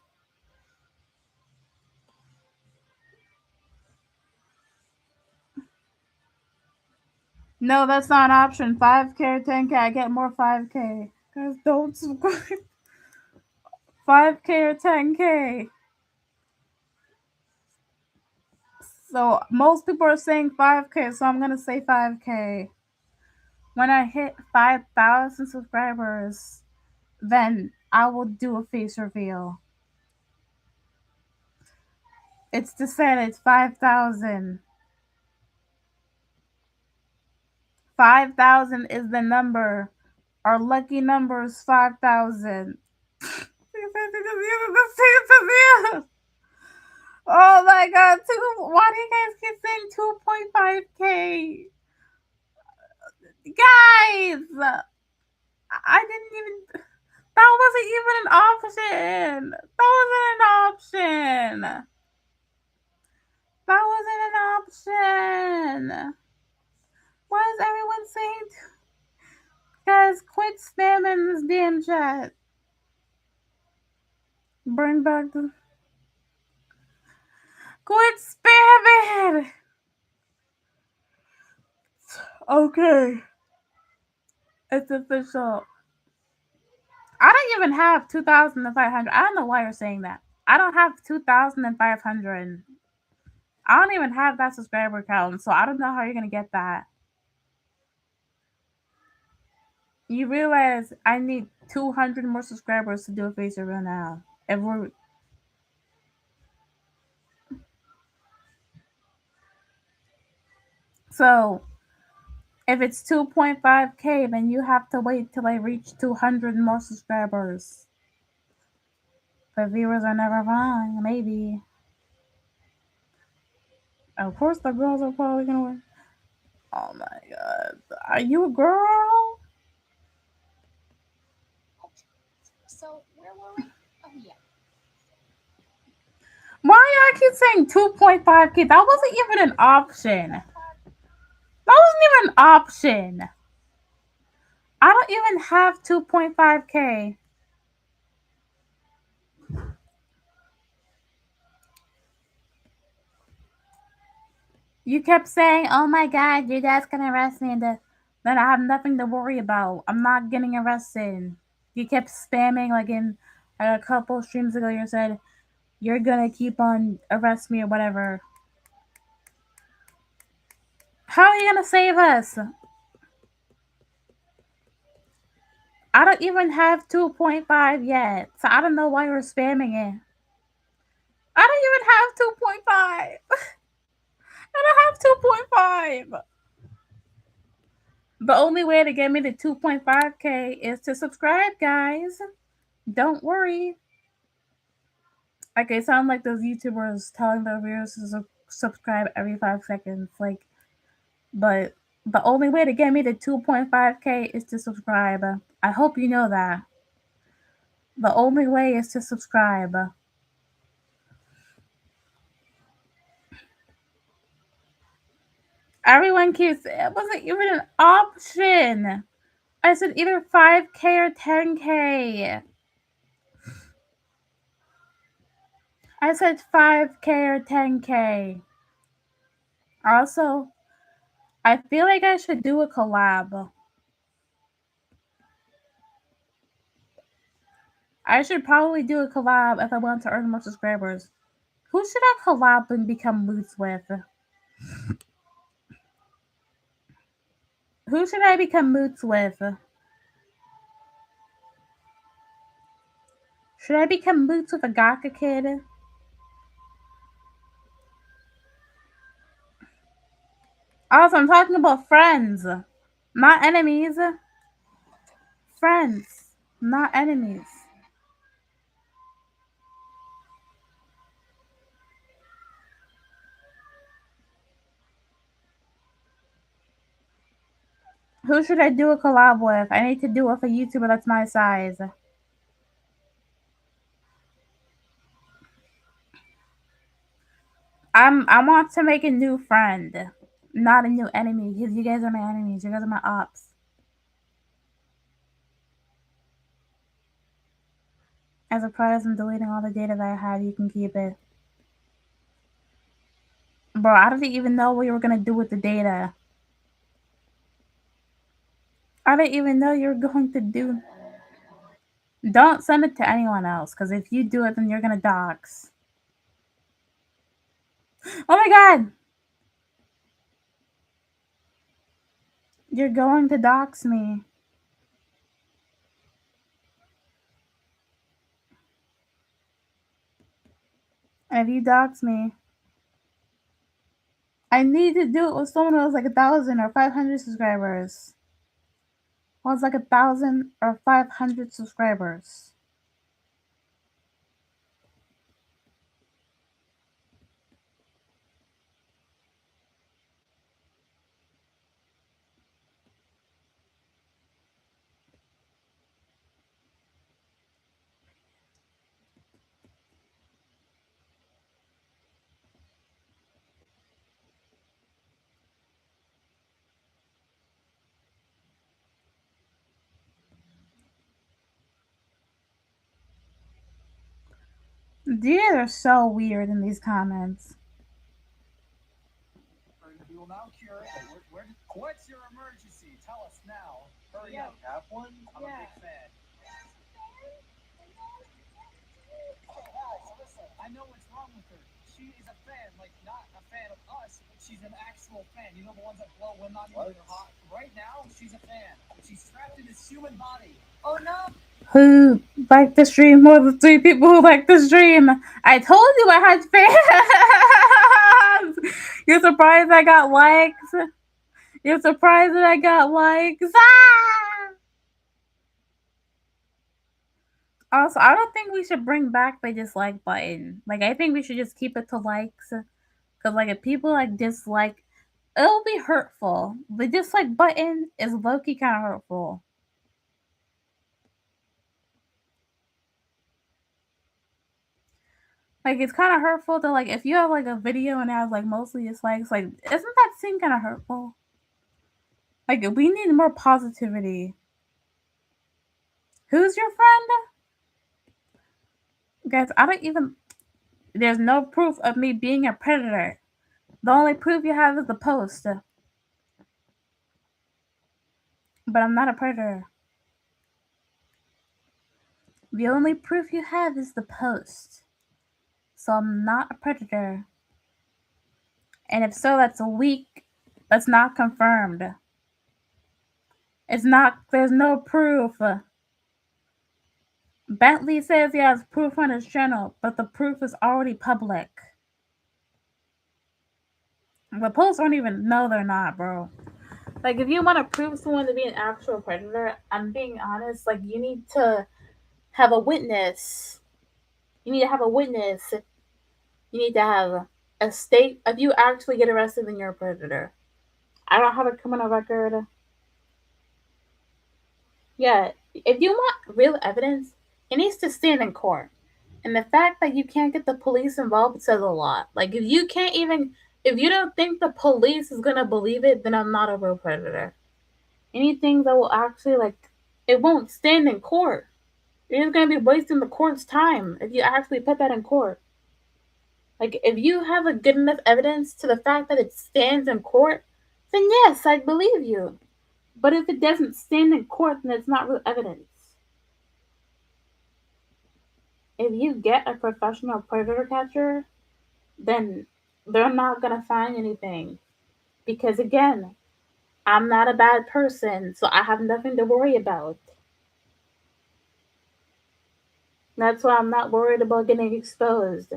No, that's not an option. 5K or 10K. I get more 5K. Guys, don't subscribe. 5K or 10K. So most people are saying 5K, so I'm gonna say 5K. When I hit 5,000 subscribers, then I will do a face reveal. It's decided. It's 5,000. 5,000 is the number. Our lucky number is 5,000. Oh my god, why do you guys keep saying 2.5K? Guys! I didn't even. That wasn't even an option. That wasn't an option. That wasn't an option. Why is everyone saying? Guys, quit spamming this damn chat. Bring back the. Quit spamming! Okay. It's official. I don't even have 2,500. I don't know why you're saying that. I don't have 2,500. I don't even have that subscriber count, so I don't know how you're going to get that. You realize I need 200 more subscribers to do a face reveal now. If we're. So, if it's 2.5K, then you have to wait till I reach 200 more subscribers. But viewers are never wrong, maybe. Of course, the girls are probably gonna win. Oh my god. Are you a girl? So where were we? Oh yeah. Why y'all keep saying 2.5K? That wasn't even an option. That wasn't even an option. I don't even have 2.5K. You kept saying, oh my god, your dad's gonna arrest me, and then I have nothing to worry about. I'm not getting arrested. You kept spamming, like in a couple streams ago, you said, you're gonna keep on arrest me or whatever. How are you gonna save us? I don't even have 2.5 yet, so I don't know why you're spamming it. I don't even have 2.5. I don't have 2.5. The only way to get me to 2.5K is to subscribe, guys. Don't worry. Like, I sound like those YouTubers telling their viewers to subscribe every 5 seconds. Like, but the only way to get me to 2.5K is to subscribe. I hope you know that. The only way is to subscribe. Everyone keeps. It wasn't even an option. I said either 5K or 10K. I said 5K or 10K. Also, I feel like I should do a collab. I should probably do a collab if I want to earn more subscribers. Who should I collab and become moots with? Who should I become moots with? Should I become moots with a Gaka kid? Also, I'm talking about friends, not enemies. Friends, not enemies. Who should I do a collab with? I need to do it with a YouTuber that's my size. I want to make a new friend, not a new enemy, because you guys are my enemies. You guys are my ops. As a prize, I'm deleting all the data that I have. You can keep it. Bro, I didn't even know what you were gonna do with the data. I didn't even know you were going to do. Don't send it to anyone else, because if you do it, then you're gonna dox. Oh my god! You're going to dox me. And if you dox me, I need to do it with someone who has like 1,000 or 500 subscribers. Well, it's like 1,000 or 500 subscribers. You guys are so weird in these comments. We will now cure it. What's your emergency? Tell us now. Hurry up. Have one? I'm a big fan. Guys, listen. I know what's wrong with her. She is a fan, like not a fan of us, but she's an actual fan. You know the ones that blow when not even hot. Right now, she's a fan. She's trapped in this human body. Oh no! Who liked the stream? More than 3 people who liked the stream. I told you I had fans. You're surprised I got likes? You're surprised that I got likes? Ah! Also, I don't think we should bring back the dislike button. Like, I think we should just keep it to likes. Because, like, if people, like, dislike, it'll be hurtful. The dislike button is low-key kind of hurtful. Like, it's kind of hurtful to, like, if you have, like, a video and it has, like, mostly dislikes, like, isn't that seem kind of hurtful? Like, we need more positivity. Who's your friend? Guys, I don't even... There's no proof of me being a predator. The only proof you have is the post. But I'm not a predator. The only proof you have is the post. So I'm not a predator. And if so, that's weak. That's not confirmed. It's not... There's no proof. Bentley says he has proof on his channel, but the proof is already public. The posts don't even know they're not, bro. Like, if you want to prove someone to be an actual predator, I'm being honest, like, you need to have a witness. You need to have a witness. You need to have a state. If you actually get arrested, then you're a predator. I don't have a criminal record. Yeah, if you want real evidence, it needs to stand in court. And the fact that you can't get the police involved says a lot. Like, if you don't think the police is going to believe it, then I'm not a real predator. Anything that will actually, like, it won't stand in court. You're going to be wasting the court's time if you actually put that in court. Like, if you have a good enough evidence to the fact that it stands in court, then yes, I believe you. But if it doesn't stand in court, then it's not real evidence. If you get a professional predator catcher, then they're not gonna find anything. Because again, I'm not a bad person, so I have nothing to worry about. That's why I'm not worried about getting exposed.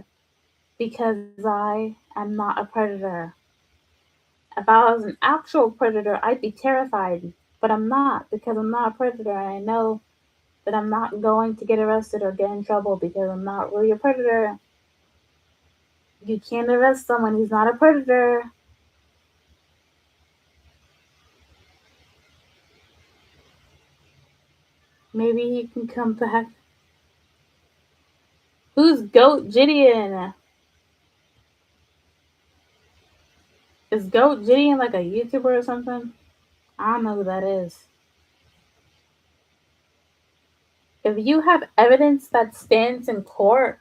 Because I am not a predator. If I was an actual predator, I'd be terrified. But I'm not because I'm not a predator and I know that I'm not going to get arrested or get in trouble because I'm not really a predator. You can't arrest someone who's not a predator. Maybe he can come back. Who's Goat Gideon? Is Goat Gideon like a YouTuber or something? I don't know who that is. If you have evidence that stands in court,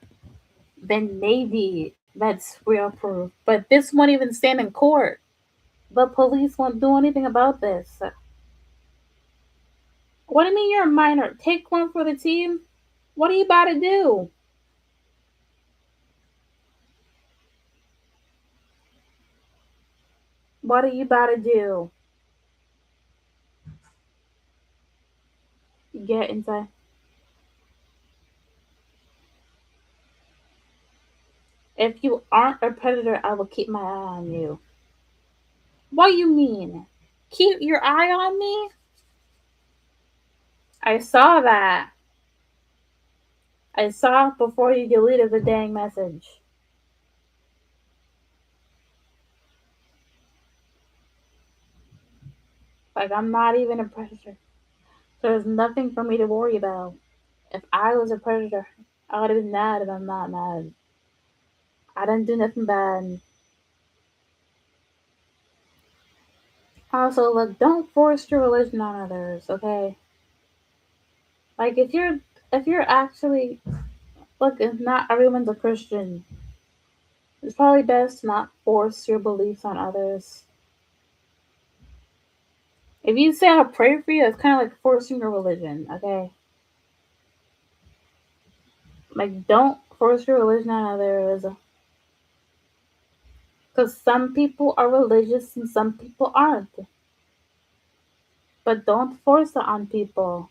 then maybe that's real proof. But this won't even stand in court. The police won't do anything about this. What do you mean you're a minor? Take one for the team? What are you about to do? What are you about to do? Get inside. If you aren't a predator, I will keep my eye on you. What do you mean? Keep your eye on me? I saw that. I saw it before you deleted the dang message. Like, I'm not even a predator. So there's nothing for me to worry about. If I was a predator, I would have been mad if I'm not mad. I didn't do nothing bad. Also, look, don't force your religion on others, okay? Like, if you're actually, look, if not everyone's a Christian, it's probably best to not force your beliefs on others. If you say I'll pray for you, it's kind of like forcing your religion, okay? Like, don't force your religion on others. Because some people are religious and some people aren't. But don't force it on people.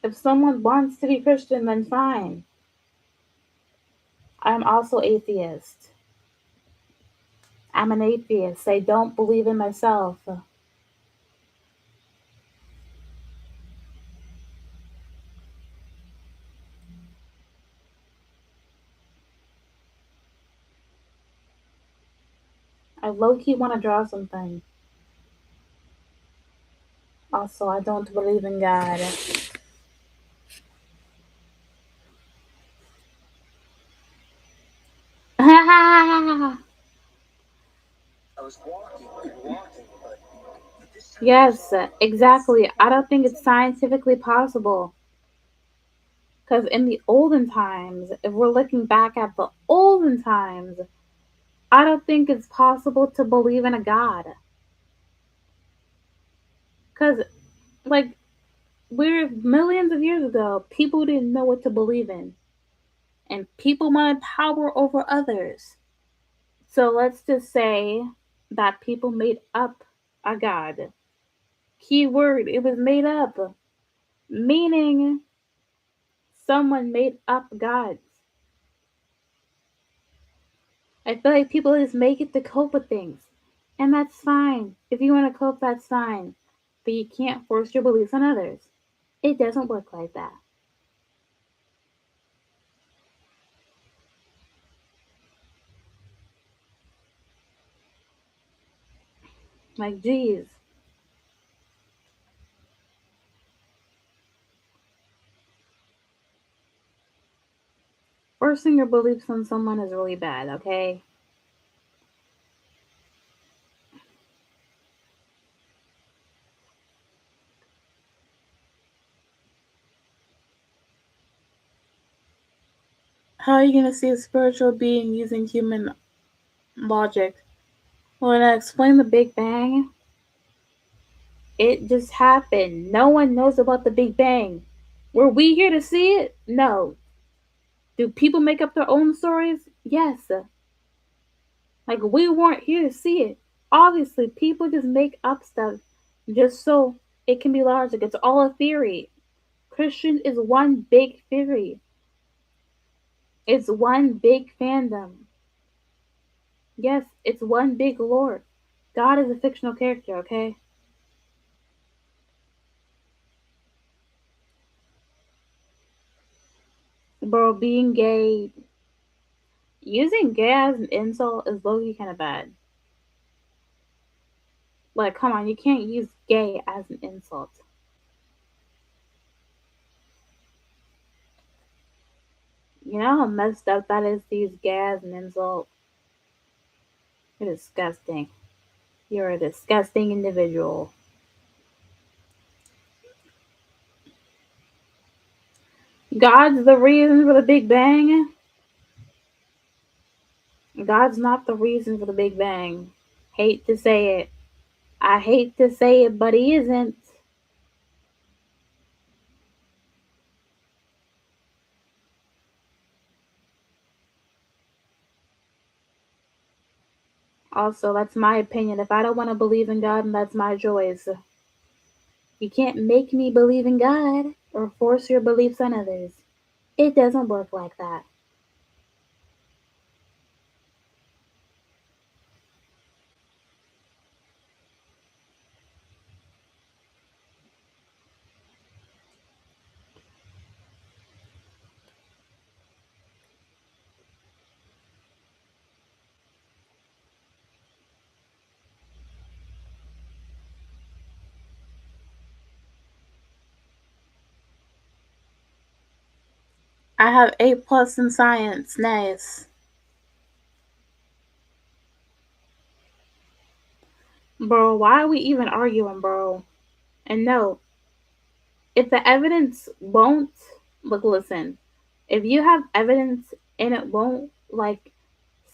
If someone wants to be Christian, then fine. I'm also atheist. I'm an atheist. I don't believe in myself. I low key want to draw something. Also, I don't believe in God. Yes, exactly. I don't think it's scientifically possible. Because in the olden times, if we're looking back at the olden times, I don't think it's possible to believe in a God. Because, like, we're millions of years ago, people didn't know what to believe in. And people wanted power over others. So let's just say that people made up a God. Keyword, it was made up. Meaning someone made up gods. I feel like people just make it to cope with things. And that's fine. If you want to cope, that's fine. But you can't force your beliefs on others. It doesn't work like that. Like, geez. Forcing your beliefs on someone is really bad, okay? How are you going to see a spiritual being using human logic? When I explain the Big Bang, It just happened. No one knows about the Big Bang. Were we here to see it? No. Do people make up their own stories? Yes. Like, we weren't here to see it. Obviously, people just make up stuff just so it can be logic. It's all a theory. Christian is one big theory. It's one big fandom. Yes, it's one big lore. God is a fictional character, okay? Bro, being gay, using gay as an insult is low-key kind of bad. Like, come on, you can't use gay as an insult. You know how messed up that is to use gay as an insult? You're disgusting. You're a disgusting individual. God's the reason for the Big Bang? God's not the reason for the Big Bang. Hate to say it. I hate to say it, but he isn't. Also, that's my opinion. If I don't want to believe in God, then that's my choice. You can't make me believe in God or force your beliefs on others. It doesn't work like that. I have A+ in science. Nice. Bro, why are we even arguing, bro? And no, if the evidence won't, look, listen, if you have evidence and it won't, like,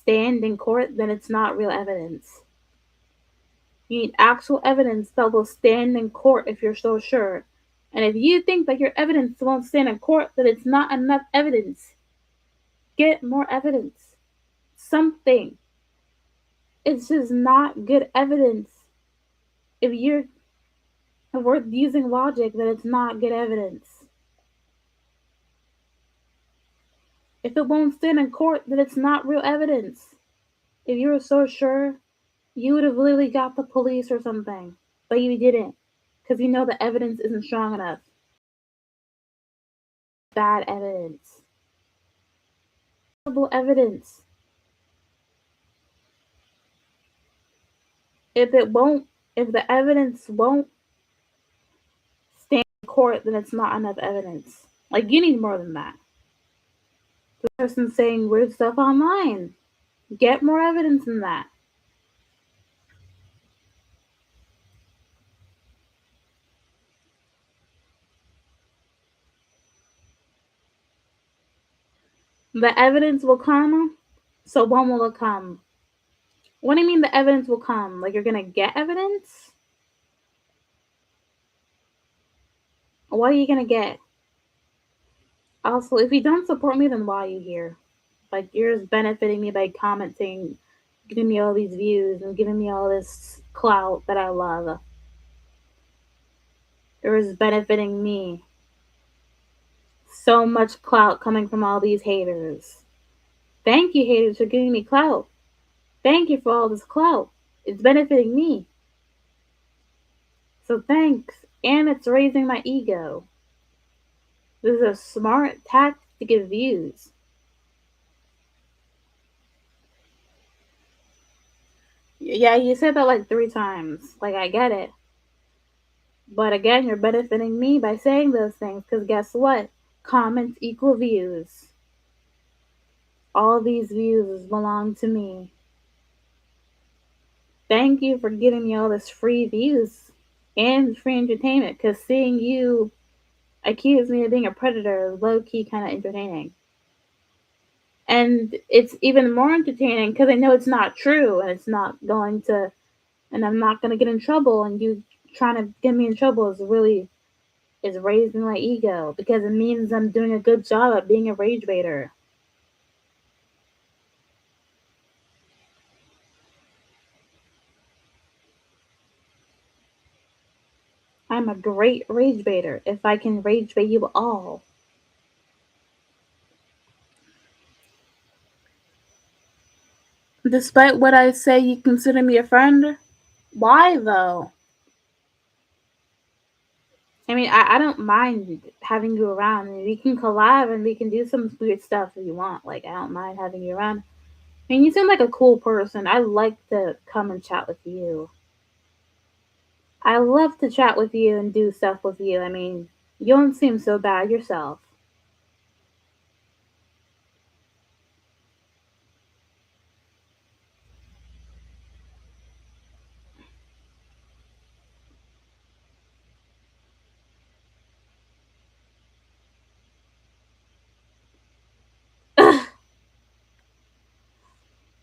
stand in court, then it's not real evidence. You need actual evidence that will stand in court if you're so sure. And if you think that your evidence won't stand in court, then it's not enough evidence. Get more evidence. Something. It's just not good evidence. If we're using logic, then it's not good evidence. If it won't stand in court, then it's not real evidence. If you were so sure, you would have literally got the police or something. But you didn't. Because you know the evidence isn't strong enough. Bad evidence. Horrible evidence. If the evidence won't stand in court, then it's not enough evidence. Like, you need more than that. The person's saying weird stuff online. Get more evidence than that. The evidence will come, so when will it come? What do you mean the evidence will come? Like, you're gonna get evidence? What are you gonna get? Also, if you don't support me, then why are you here? Like, you're just benefiting me by commenting, giving me all these views, and giving me all this clout that I love. You're just benefiting me. So much clout coming from all these haters. Thank you, haters, for giving me clout. Thank you for all this clout. It's benefiting me. So thanks. And it's raising my ego. This is a smart tactic to get views. Yeah, you said that like 3 times. Like, I get it. But again, you're benefiting me by saying those things, because guess what? Comments equal views. All these views belong to me. Thank you for giving me all this free views and free entertainment, because seeing you accuse me of being a predator is low-key kind of entertaining. And it's even more entertaining because I know it's not true, and I'm not going to get in trouble, and you trying to get me in trouble is raising my ego because it means I'm doing a good job at being a rage baiter. I'm a great rage baiter if I can rage bait you all. Despite what I say, you consider me a friend? Why though? I mean, I don't mind having you around. I mean, we can collab and we can do some weird stuff if you want. Like, I don't mind having you around. I mean, you seem like a cool person. I like to come and chat with you. I love to chat with you and do stuff with you. I mean, you don't seem so bad yourself.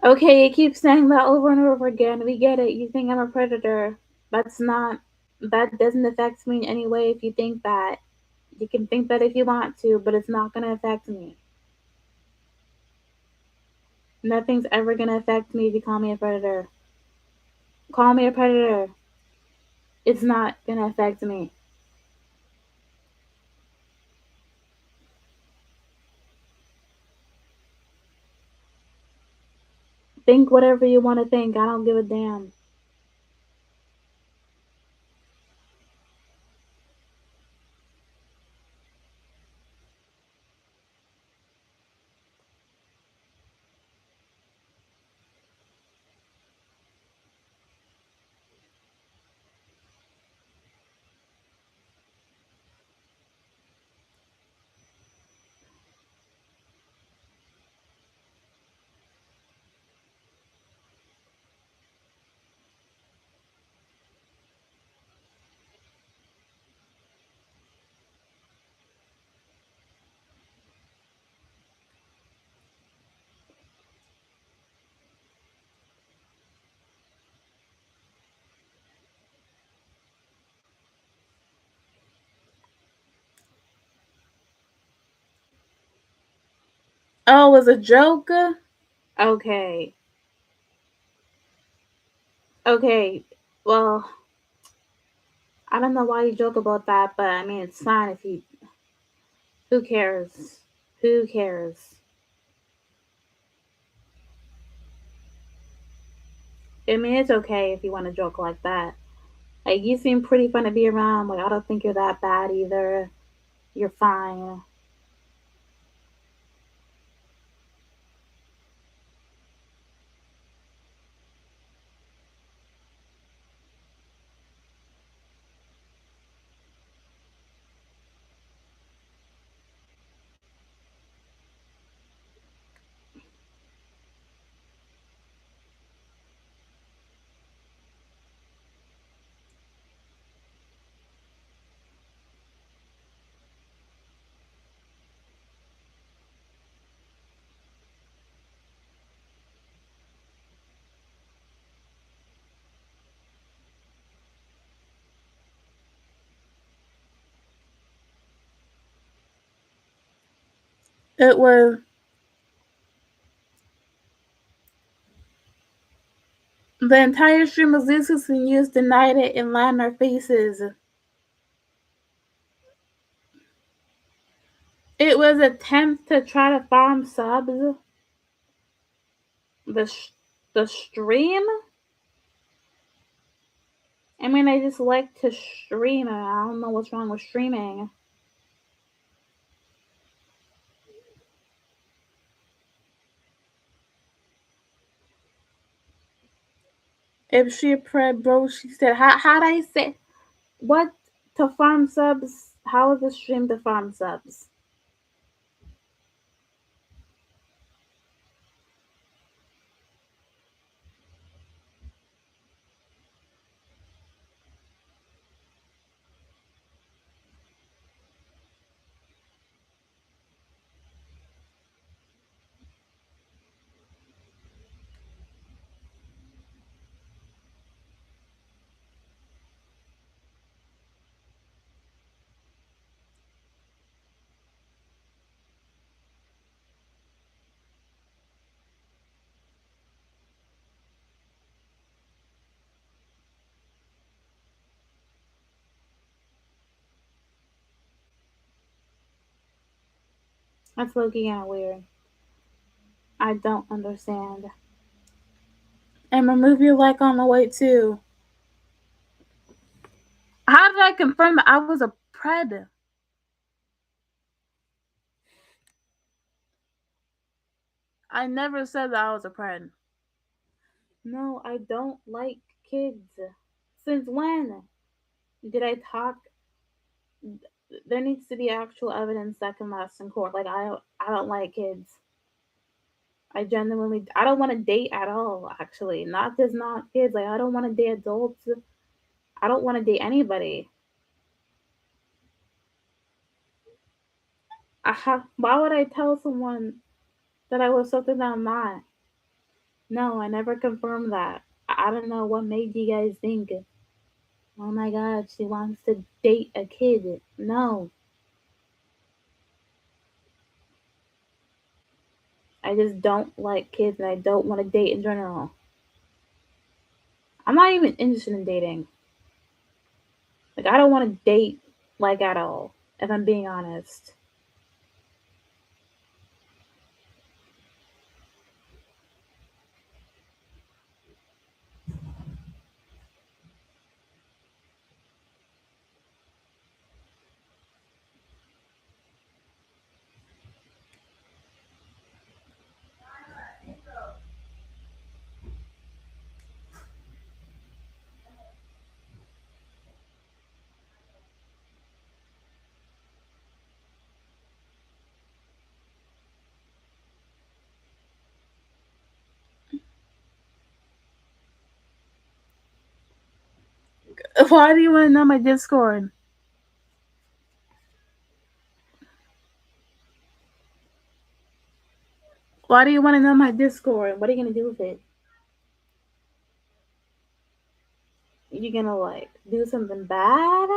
Okay, you keep saying that over and over again. We get it. You think I'm a predator. That's not. That doesn't affect me in any way if you think that. You can think that if you want to, but it's not going to affect me. Nothing's ever going to affect me if you call me a predator. Call me a predator. It's not going to affect me. Think whatever you want to think. I don't give a damn. Oh, it was a joke? Okay. Okay. Well, I don't know why you joke about that, but I mean, it's fine if you. Who cares? Who cares? I mean, it's okay if you want to joke like that. Like, you seem pretty fun to be around. Like, I don't think you're that bad either. You're fine. It was. The entire stream of Zeus and used denied it and lied in our faces. It was an attempt to try to farm subs. The, sh- the stream? I mean, I just like to stream. I don't know what's wrong with streaming. If she prep, bro, she said, how'd I say, what, to farm subs? How is the stream to farm subs? That's looking kind of weird. I don't understand. And remove your like on the way too. How did I confirm that I was a pred? I never said that I was a pred. No, I don't like kids. Since when did I talk? There needs to be actual evidence that can last in court. Like I don't like kids. I don't want to date at all. Actually, not just not kids. Like I don't want to date adults. I don't want to date anybody. Why would I tell someone that I was something that I'm not? No, I never confirmed that. I don't know what made you guys think. Oh my god, she wants to date a kid. No, I just don't like kids and I don't want to date in general. I'm not even interested in dating. Like, I don't want to date, like, at all, if I'm being honest. Why do you want to know my Discord? Why do you want to know my Discord? What are you going to do with it? You gonna, like, do something bad?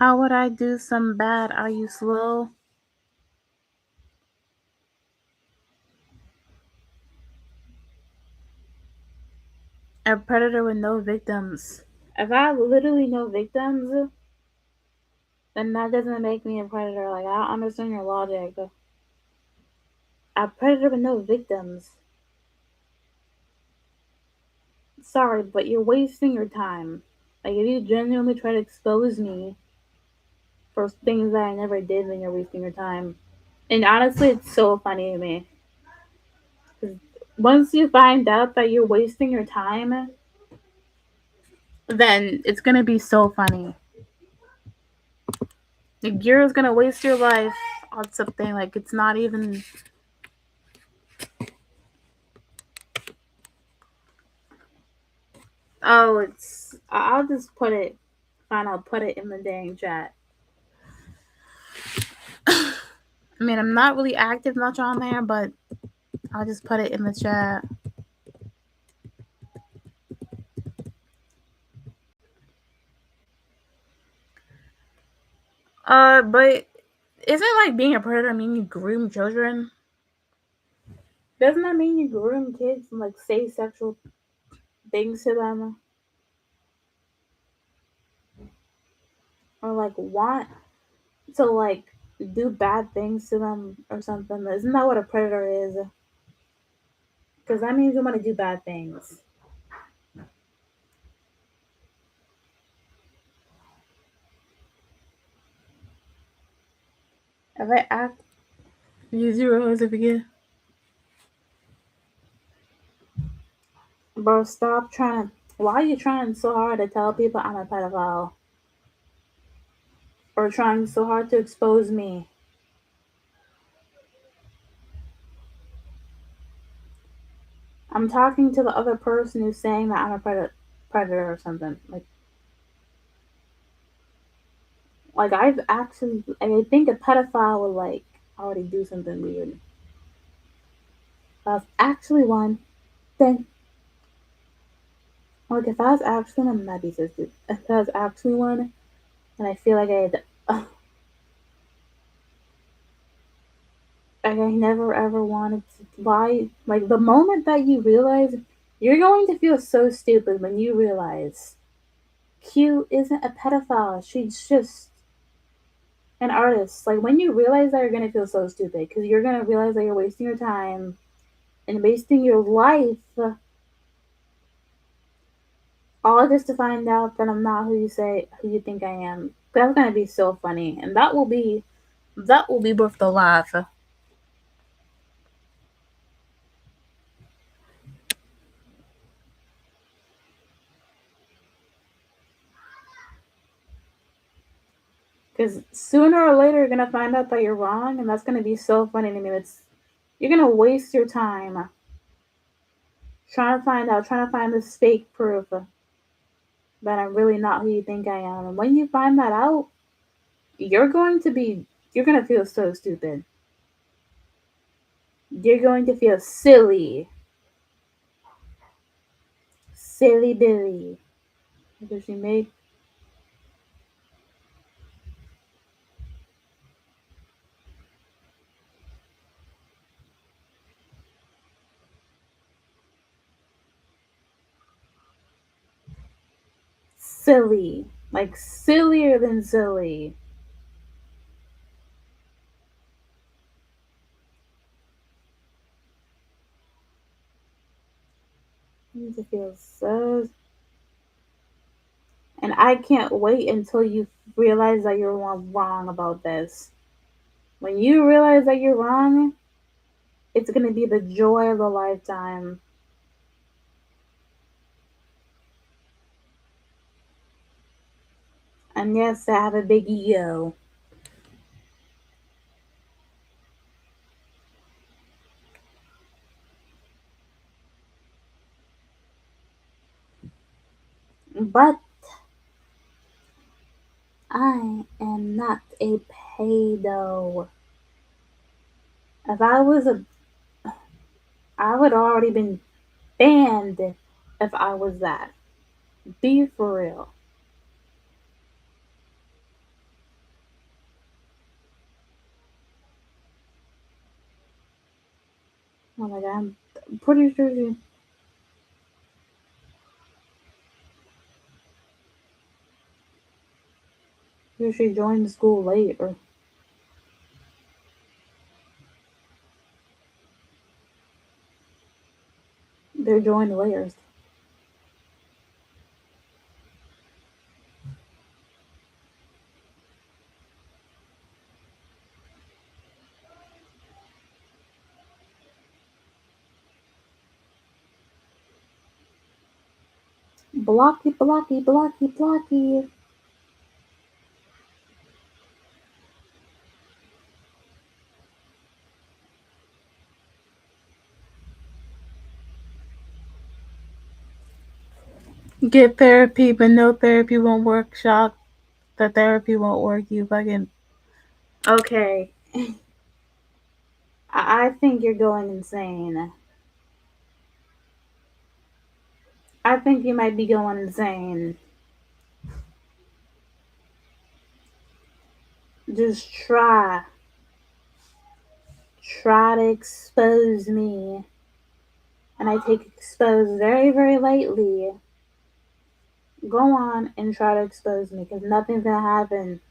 How would I do some bad? Are you slow? A predator with no victims. If I have literally no victims, then that doesn't make me a predator. Like, I don't understand your logic. A predator with no victims. Sorry, but you're wasting your time. Like, if you genuinely try to expose me for things that I never did, then you're wasting your time. And honestly, it's so funny to me. 'Cause once you find out that you're wasting your time, then it's gonna be so funny. Like, you're gonna waste your life on something like it's not even. Oh, it's. I'll just put it. Fine, I'll put it in the dang chat. I mean, I'm not really active much on there, but I'll just put it in the chat. But isn't like being a predator mean you groom children? Doesn't that mean you groom kids and like say sexual things to them? Or like want to like do bad things to them or something? Isn't that what a predator is? Because that means you want to do bad things. Have I act use your words again? Bro, stop trying to. Why are you trying so hard to tell people I'm a pedophile? Or trying so hard to expose me? I'm talking to the other person who's saying that I'm a predator or something. Like I've actually. I think a pedophile would like already do something weird. If I was actually one, then like if I was actually one, that'd be so stupid. If I was actually one, and I feel like like I never ever wanted to. Why? Like the moment that you realize, you're going to feel so stupid when you realize Q isn't a pedophile. She's just an artist. Like when you realize that, you're gonna feel so stupid because you're gonna realize that you're wasting your time and wasting your life, all just to find out that I'm not who you think I am. That's gonna be so funny, and that will be worth the laugh. Because sooner or later you're gonna find out that you're wrong, and that's gonna be so funny to me. You're gonna waste your time trying to find this fake proof that I'm really not who you think I am. And when you find that out, you're gonna feel so stupid. You're going to feel silly, silly Billy, because you make silly, like sillier than silly. You need to feel so, and I can't wait until you realize that you're wrong about this. When you realize that you're wrong, it's gonna be the joy of a lifetime. And yes, I have a big ego. But I am not a pedo. If I was I would already been banned if I was that. Be for real. Oh my god, I'm pretty sure she joined school late or they're joined late. Blocky, blocky, blocky, blocky. Get therapy, but no therapy won't work. Shock. The therapy won't work. You fucking. Okay. I think you're going insane. I think you might be going insane. Just try. Try to expose me. And I take expose very, very lightly. Go on and try to expose me because nothing's gonna happen.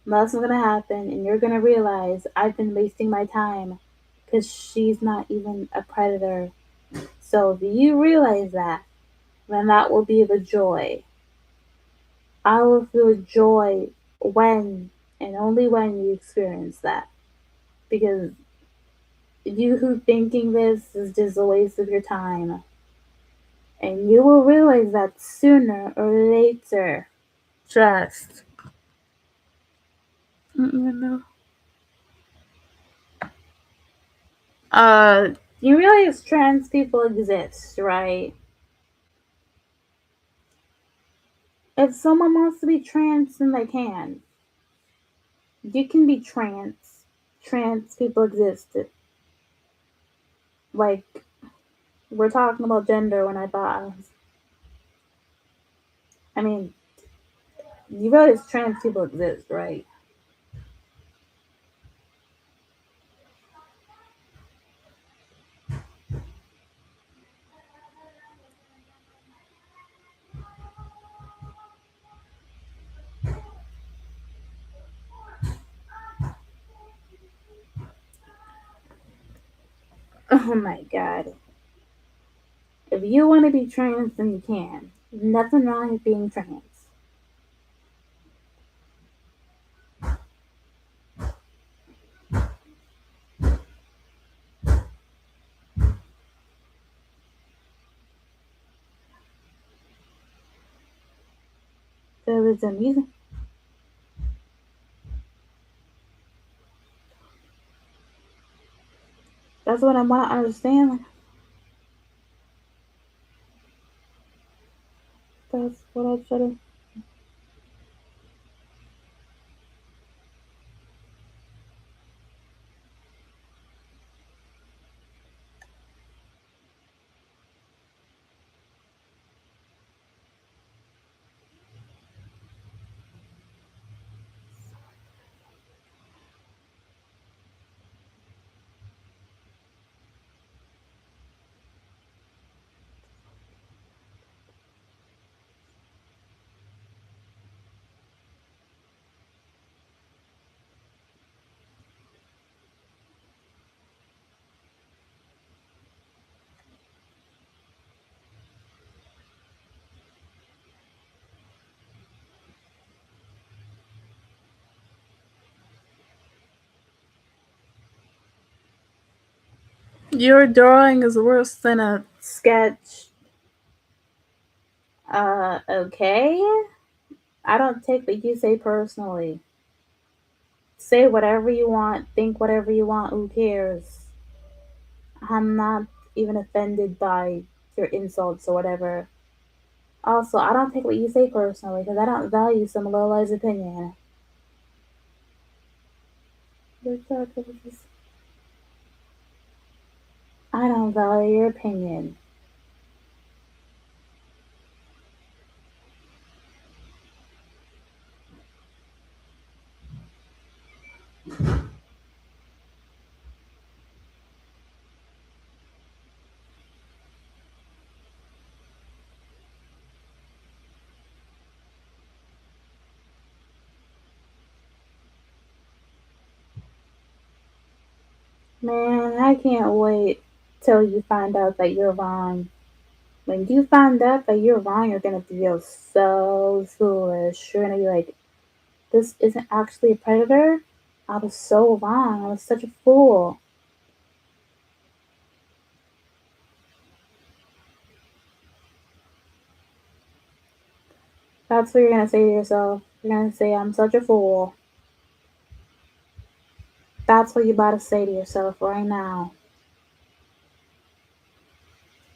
Nothing's gonna happen, and you're gonna realize I've been wasting my time because she's not even a predator. So if you realize that, then that will be the joy. I will feel joy when and only when you experience that. Because you who thinking this is just a waste of your time, and you will realize that sooner or later. Trust. You know. You realize trans people exist, right? If someone wants to be trans, then they can. You can be trans. Trans people exist. Like, we're talking about gender when I thought I mean, you realize trans people exist, right? Oh my god. If you want to be trans, then you can. Nothing wrong with being trans. There is a music. That's what I want to understand. That's what I should have. Your drawing is worse than a sketch. Okay. I don't take what you say personally. Say whatever you want, think whatever you want, who cares? I'm not even offended by your insults or whatever. Also, I don't take what you say personally because I don't value some Lola's opinion. I don't value your opinion. Man, I can't wait till you find out that you're wrong. When you find out that you're wrong, you're gonna feel so foolish. You're gonna be like, this isn't actually a predator? I was so wrong. I was such a fool. That's what you're gonna say to yourself. You're gonna say, I'm such a fool. That's what you about to say to yourself right now.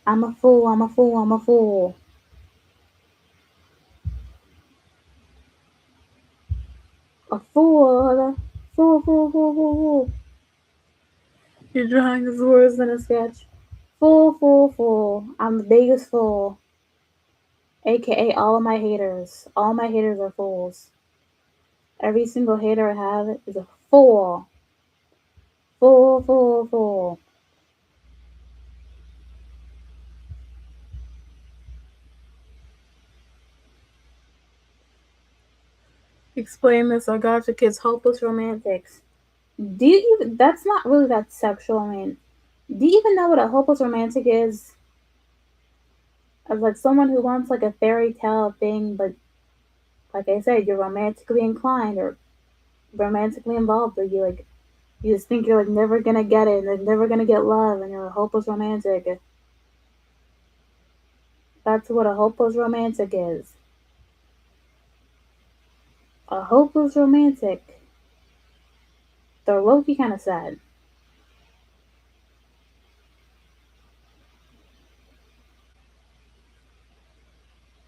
I'm a fool, I'm a fool, I'm a fool. A fool. Fool, fool, fool, fool, fool. Your drawing is worse than a sketch. Fool, fool, fool. I'm the biggest fool. AKA all of my haters. All my haters are fools. Every single hater I have is a fool. Fool, fool, fool. Explain this. I got your kids hopeless romantics. Do you even? That's not really that sexual. I mean, do you even know what a hopeless romantic is? As like someone who wants like a fairy tale thing, but like I said, you're romantically inclined, or romantically involved, or you just think you're like never gonna get it, and never gonna get love, and you're a hopeless romantic. That's what a hopeless romantic is. A hopeless romantic. They're low-key kind of sad.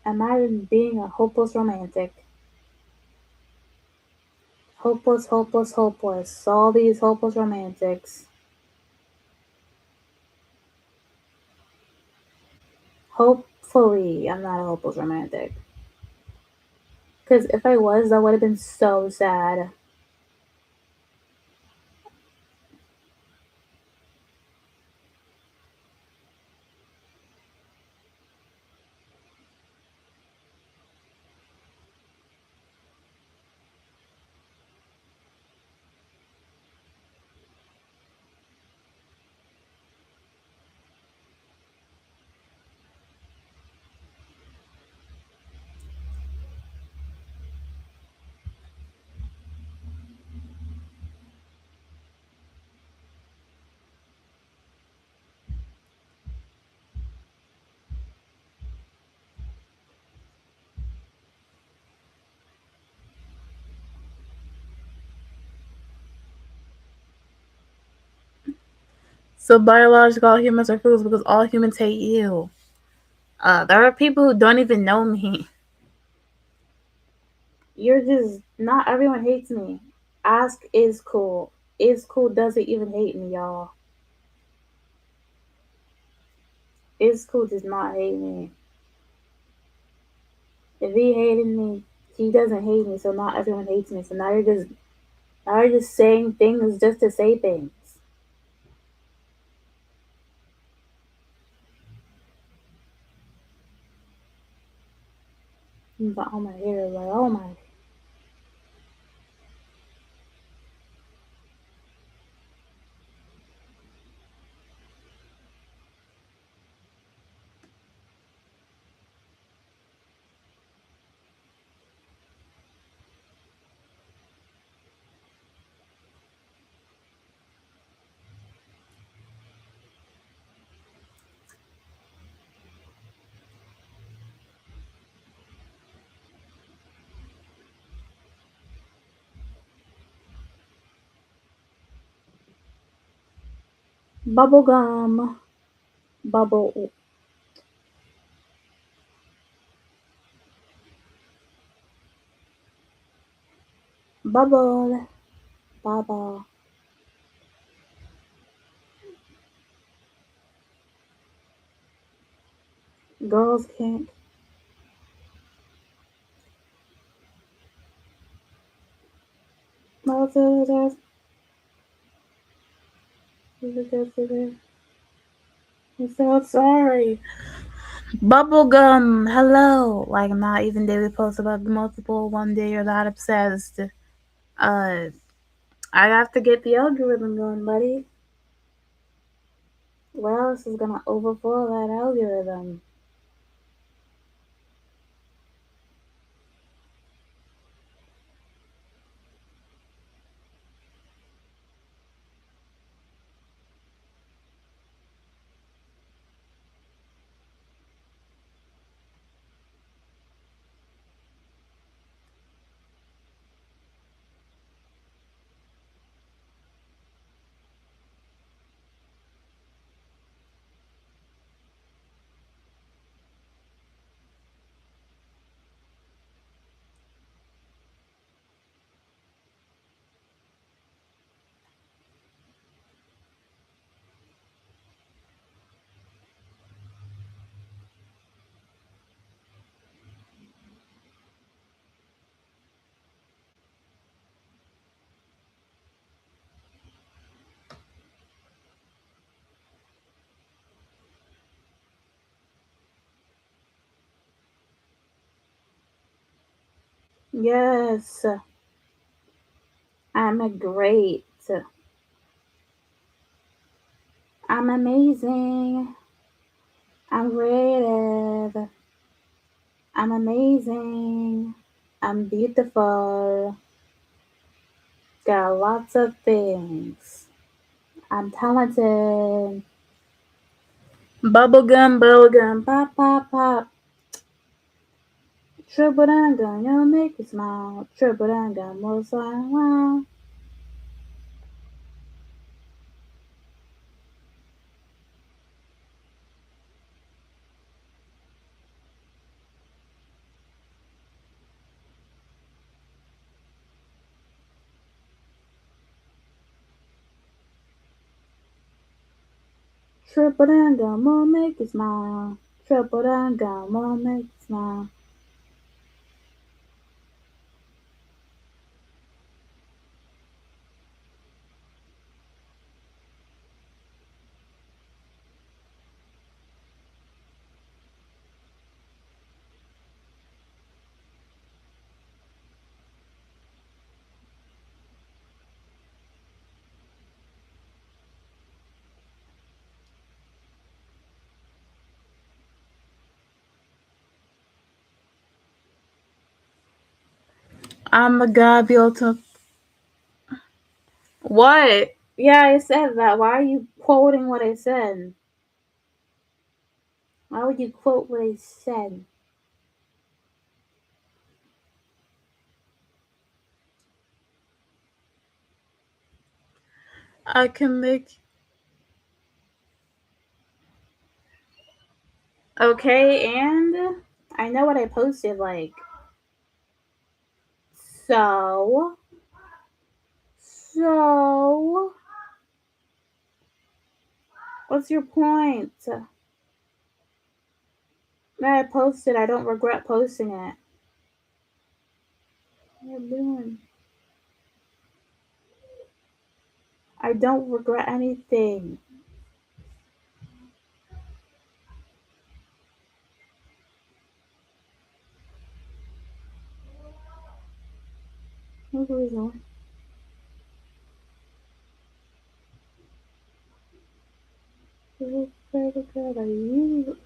Imagine being a hopeless romantic. Hopeless, hopeless, hopeless. All these hopeless romantics. Hopefully, I'm not a hopeless romantic. Because if I was, that would have been so sad. So biological all humans are fools because all humans hate you. There are people who don't even know me. You're just not everyone hates me. Ask is cool. Is cool doesn't even hate me, y'all. Is cool does not hate me. If he hated me, he doesn't hate me, so not everyone hates me. So now you're just saying things just to say things. But oh my hair, like oh my. Bubble gum. Bubble. Bubble. Bubble. Girls can't. No, I'm so sorry. Bubblegum, hello. Like, I'm not even daily post about the multiple. One day you're that obsessed. Uh, I have to get the algorithm going, buddy. What else is gonna overflow that algorithm? Yes, I'm a great. I'm amazing. I'm creative. I'm amazing. I'm beautiful. got lots of things. I'm talented. Bubblegum, pop, pop, pop. Triple down gun, you'll make me smile. Triple down gun, more slime, wow. Triple down gun, more make you smile. Triple down gun, more make you smile. I'm the god built to. What? Yeah, I said that. Why are you quoting what I said? Why would you quote what I said? I can make. Okay, and I know what I posted, like. So. So. What's your point? That I posted, I don't regret posting it. What are you doing? I don't regret anything. No reason. You.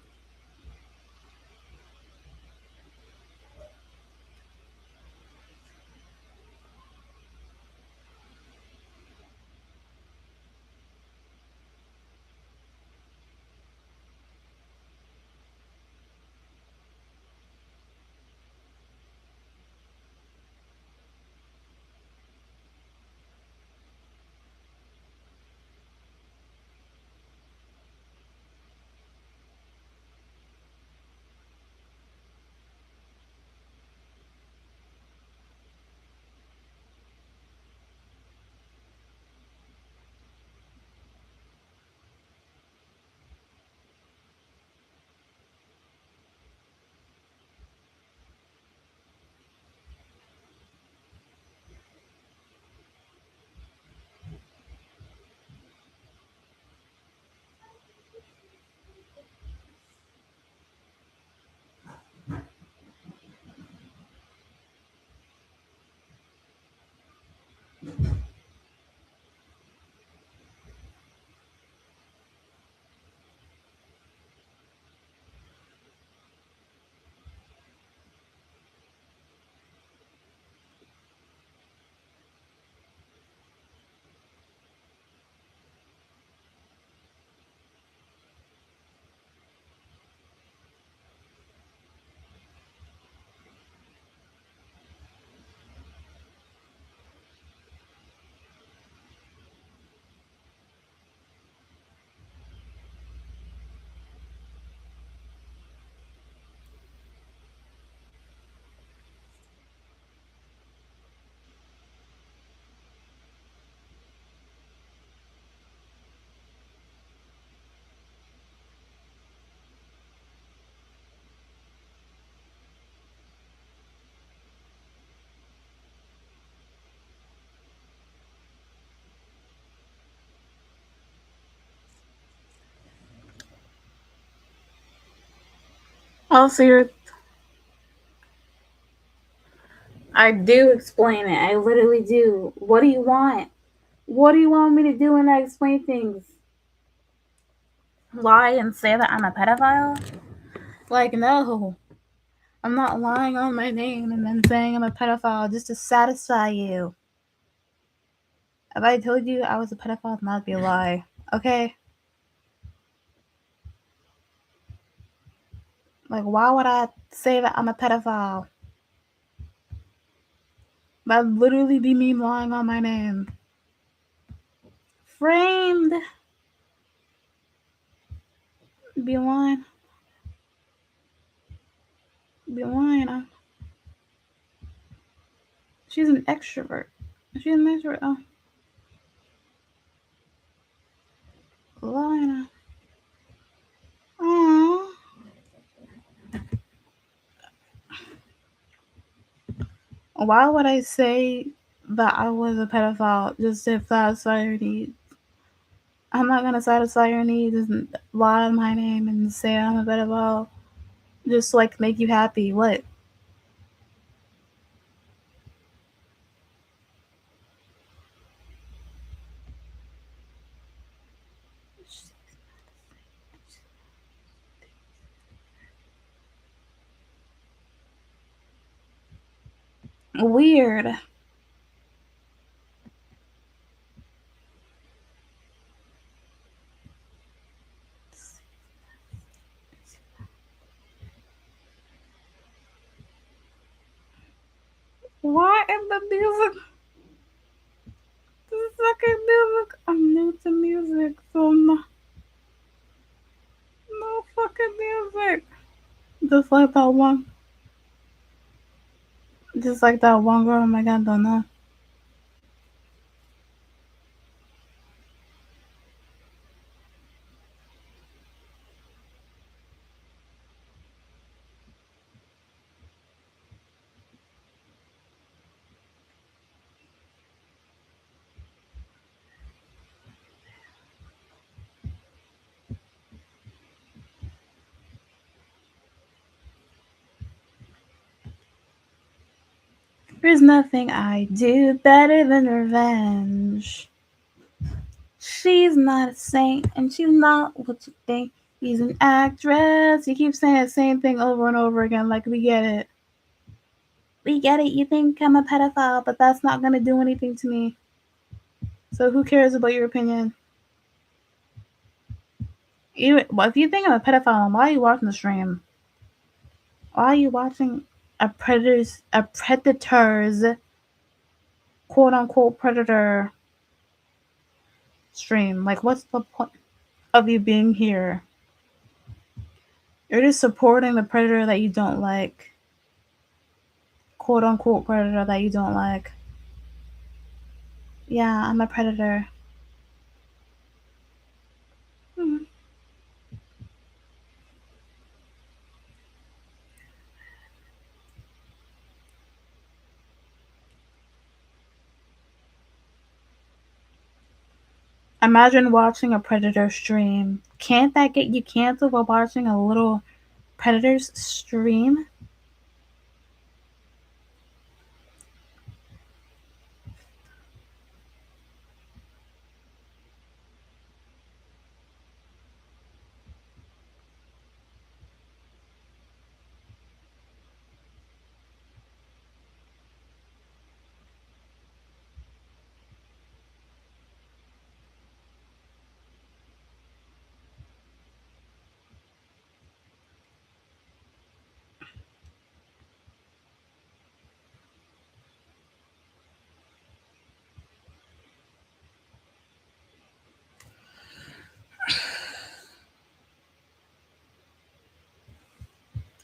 Also, I do explain it. I literally do. What do you want? What do you want me to do when I explain things? Lie and say that I'm a pedophile? Like, no. I'm not lying on my name and then saying I'm a pedophile just to satisfy you. If I told you I was a pedophile, that'd be a lie. Okay? Like, why would I say that I'm a pedophile? That'd literally be me lying on my name. Framed. Be lying. Be lying. She's an extrovert. She's an extrovert. Oh. Lying. Aww. Why would I say that I was a pedophile just to satisfy your needs? I'm not gonna satisfy your needs and lie on my name and say I'm a pedophile just to like make you happy. What? Weird. Why is the music? This fucking music. I'm new to music, so no fucking music. Just like that one. Just like that one girl. Oh my god, don't know. There's nothing I do better than revenge. She's not a saint, and she's not what you think. She's an actress. You keep saying the same thing over and over again, like we get it. We get it. You think I'm a pedophile, but that's not gonna do anything to me. So who cares about your opinion? Well, if you think I'm a pedophile, why are you watching the stream? Why are you watching a predator's quote unquote predator stream? Like, what's the point of you being here? You're just supporting the predator that you don't like. Quote unquote predator that you don't like. Yeah, I'm a predator. Hmm. Imagine watching a predator stream. Can't that get you canceled while watching a little predator's stream?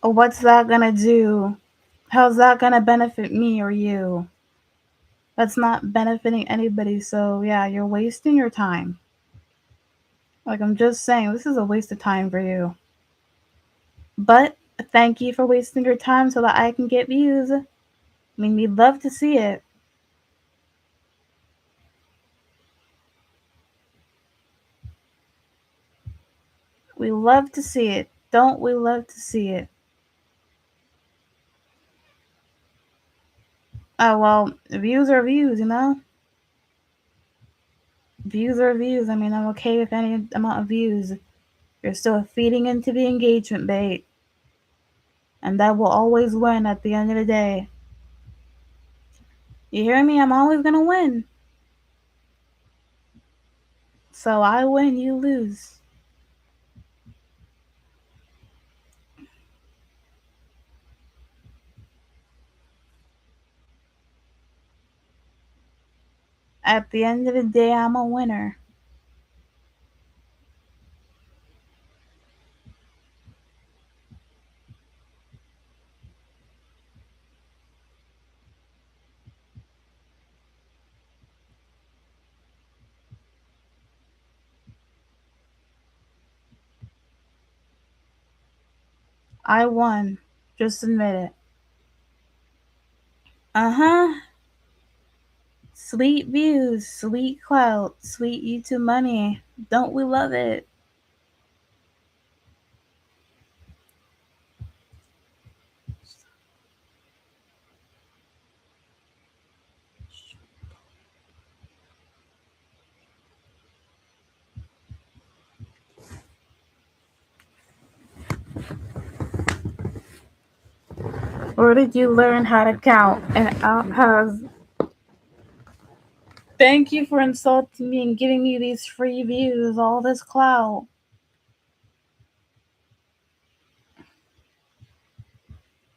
What's that gonna do? How's that gonna benefit me or you? That's not benefiting anybody, so yeah, you're wasting your time. Like, I'm just saying, this is a waste of time for you. But thank you for wasting your time so that I can get views. I mean, we'd love to see it. We love to see it. Don't we love to see it? Oh, well, views are views, you know? Views are views. I mean, I'm okay with any amount of views. You're still feeding into the engagement bait. And that will always win at the end of the day. You hear me? I'm always gonna win. So I win, you lose. At the end of the day, I'm a winner. I won. Just admit it. Uh huh. Sweet views, sweet clout, sweet YouTube money. Don't we love it? Where did you learn how to count and has? Thank you for insulting me and giving me these free views, all this clout.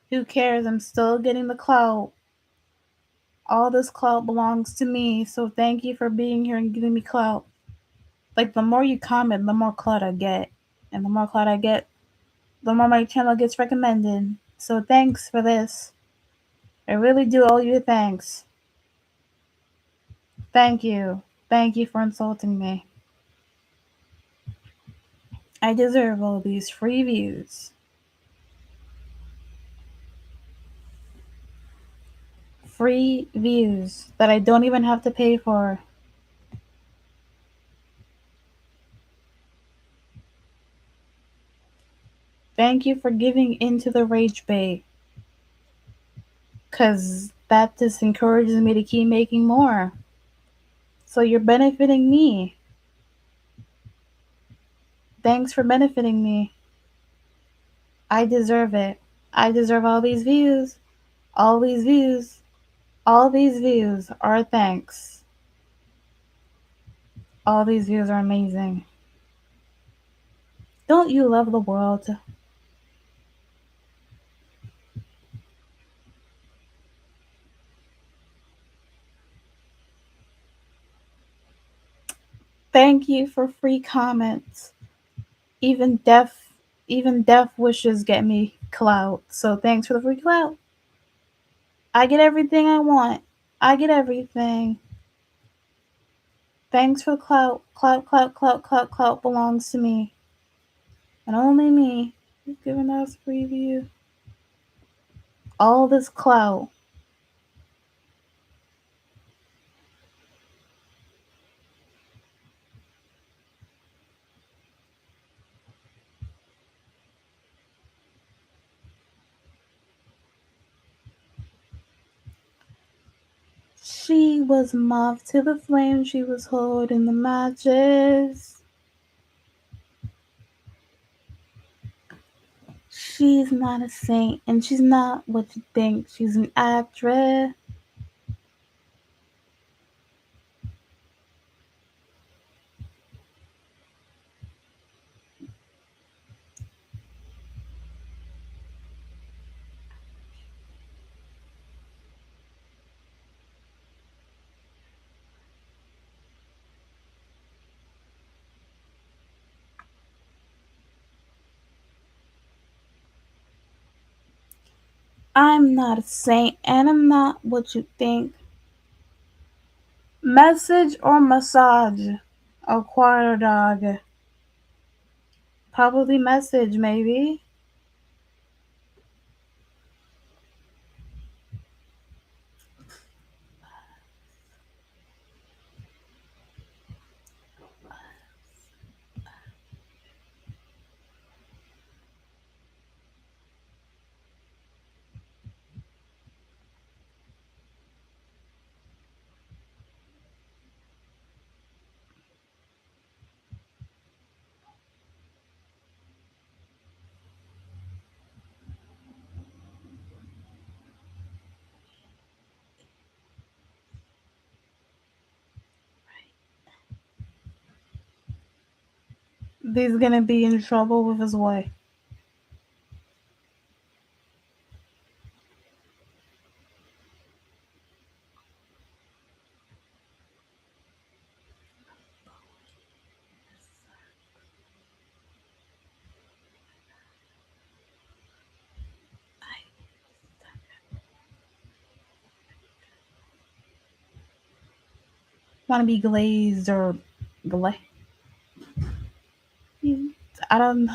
Who cares? I'm still getting the clout. All this clout belongs to me, so thank you for being here and giving me clout. Like, the more you comment, the more clout I get. And the more clout I get, the more my channel gets recommended. So thanks for this. I really do owe you thanks. Thank you. Thank you for insulting me. I deserve all these free views. Free views that I don't even have to pay for. Thank you for giving into the rage bait. Because that just encourages me to keep making more. So you're benefiting me. Thanks for benefiting me. I deserve it. I deserve all these views. All these views. All these views are thanks. All these views are amazing. Don't you love the world? Thank you for free comments. Even deaf wishes get me clout. So thanks for the free clout. I get everything I want. I get everything. Thanks for clout. Clout belongs to me. And only me. You've given us preview. All this clout. She was moth to the flame. She was holding the matches. She's not a saint, and she's not what you think. She's an actress. I'm not a saint, and I'm not what you think. Message or massage? A quarter dog. Probably message, maybe. He's gonna be in trouble with his wife. Want to be glazed or gla? I don't.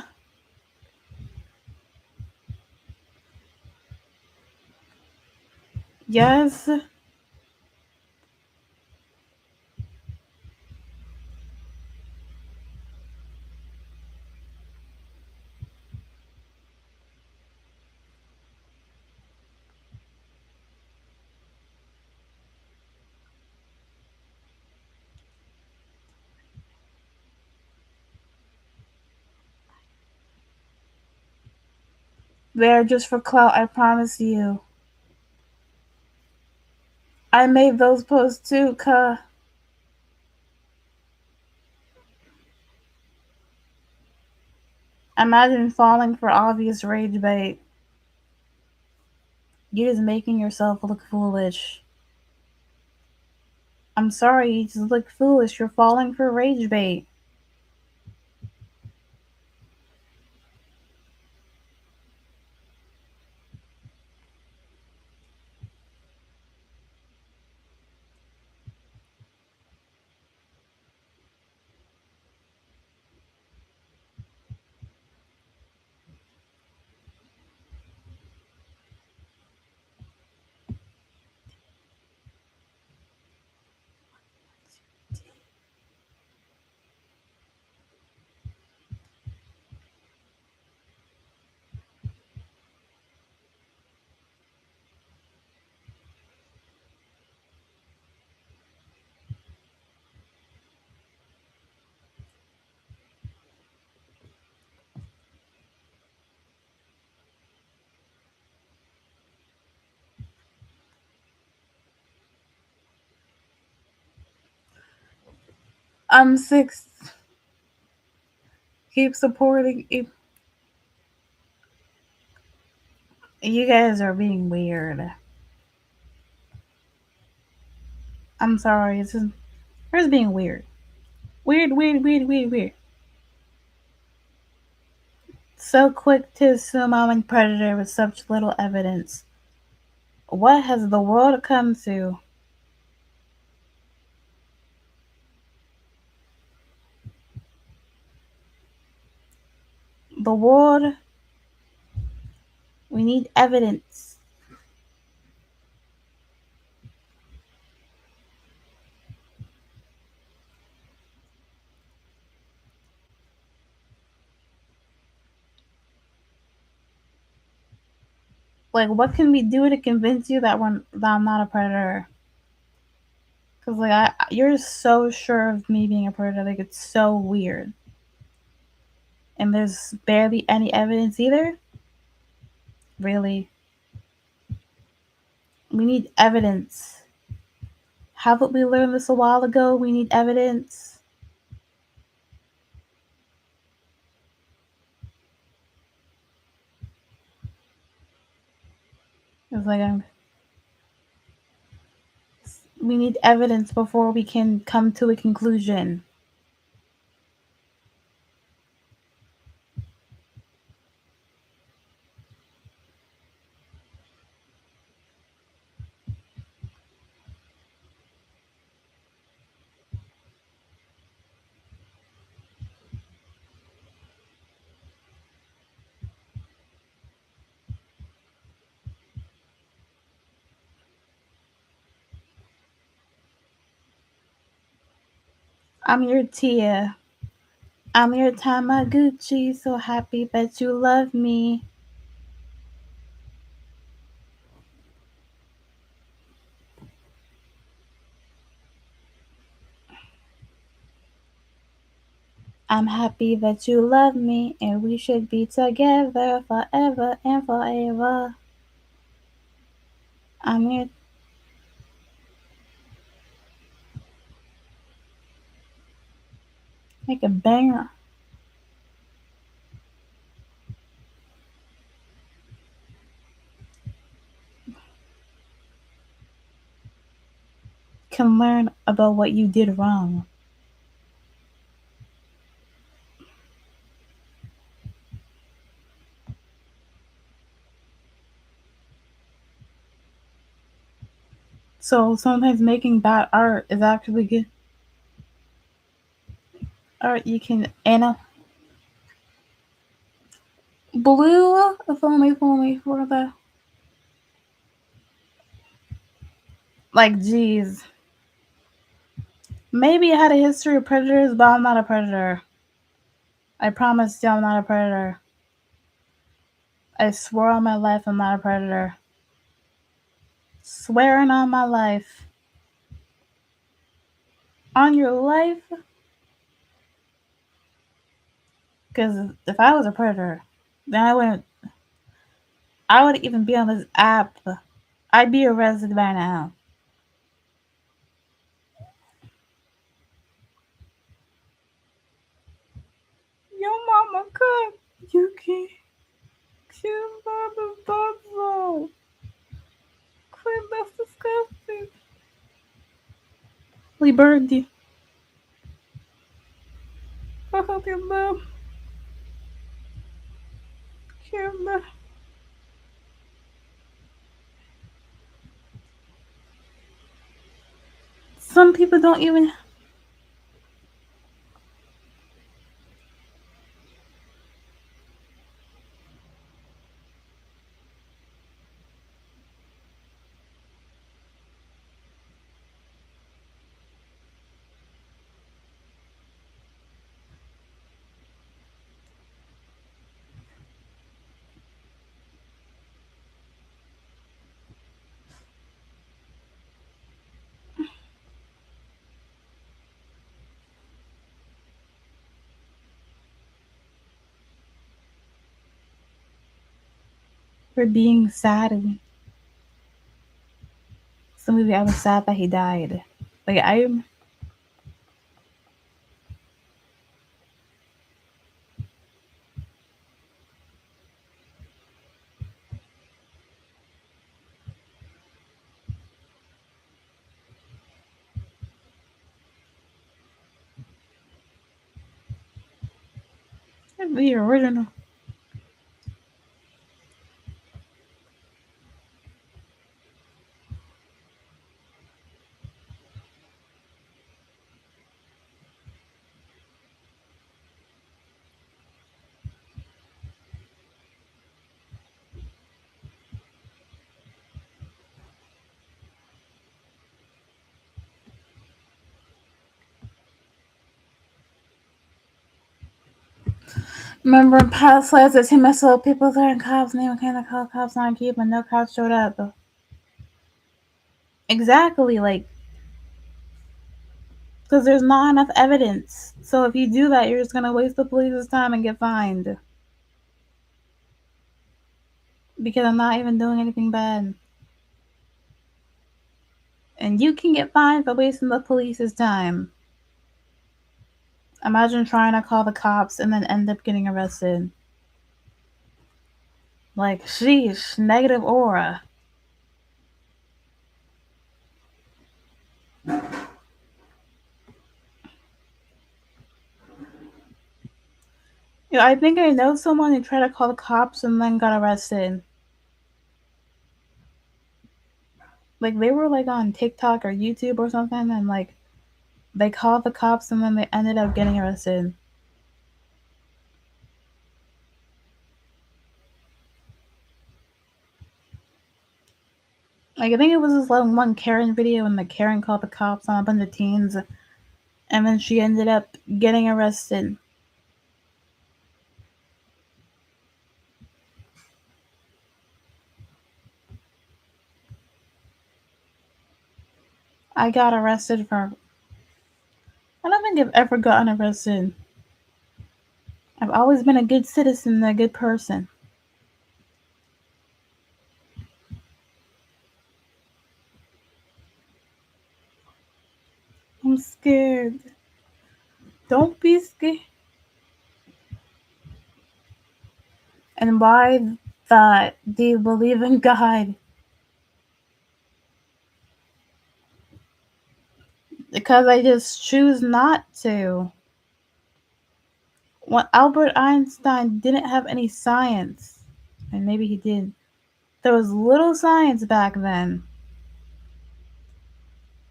Yes. They're just for clout, I promise you. I made those posts too, cuh. Imagine falling for obvious rage bait. You're just making yourself look foolish. I'm sorry, you just look foolish. You're falling for rage bait. I'm six. Keep supporting. You guys are being weird. I'm sorry. It's just, we're just being weird. Weird, weird, weird, weird, weird. So quick to assume I'm a predator with such little evidence. What has the world come to? The world. We need evidence. Like, what can we do to convince you that I'm not a predator? Cause like you're so sure of me being a predator, like it's so weird. And there's barely any evidence either. Really, we need evidence. Haven't we learned this a while ago? We need evidence. It's like we need evidence before we can come to a conclusion. I'm your Tia. I'm your Tamaguchi. So happy that you love me. I'm happy that you love me, and we should be together forever and forever. I'm your. Make a banger. can learn about what you did wrong. So sometimes making bad art is actually good art. You can blue, if only for the like. Geez, maybe I had a history of predators, but I'm not a predator. I promise you, I'm not a predator. I swear on my life, I'm not a predator. Swearing on my life. On your life? Because if I was a predator, then I wouldn't even be on this app. I'd be arrested by now. Your mama could. You can't kill the bubble. Quit, that's disgusting. We burned you. I hope your mom can't. Some people don't even. For being sad. Some movie I was sad that he died. Like I'm. The original. Remember in past lives, it's him. I saw people throwing cops, and they were kind of call cops on keep, and no cops showed up. Exactly, like, because there's not enough evidence. So if you do that, you're just gonna waste the police's time and get fined. Because I'm not even doing anything bad. And you can get fined for wasting the police's time. Imagine trying to call the cops and then end up getting arrested. Like, sheesh, negative aura. Yeah, I think I know someone who tried to call the cops and then got arrested. Like, they were like on TikTok or YouTube or something, and like they called the cops and then they ended up getting arrested. Like, I think it was this one Karen video, and the Karen called the cops on a bunch of teens, and then she ended up getting arrested. I got arrested for. I don't think I've ever gotten arrested. I've always been a good citizen and a good person. I'm scared. Don't be scared. And why that? Do you believe in God? Because I just choose not to. When Albert Einstein didn't have any science, and maybe he did, there was little science back then.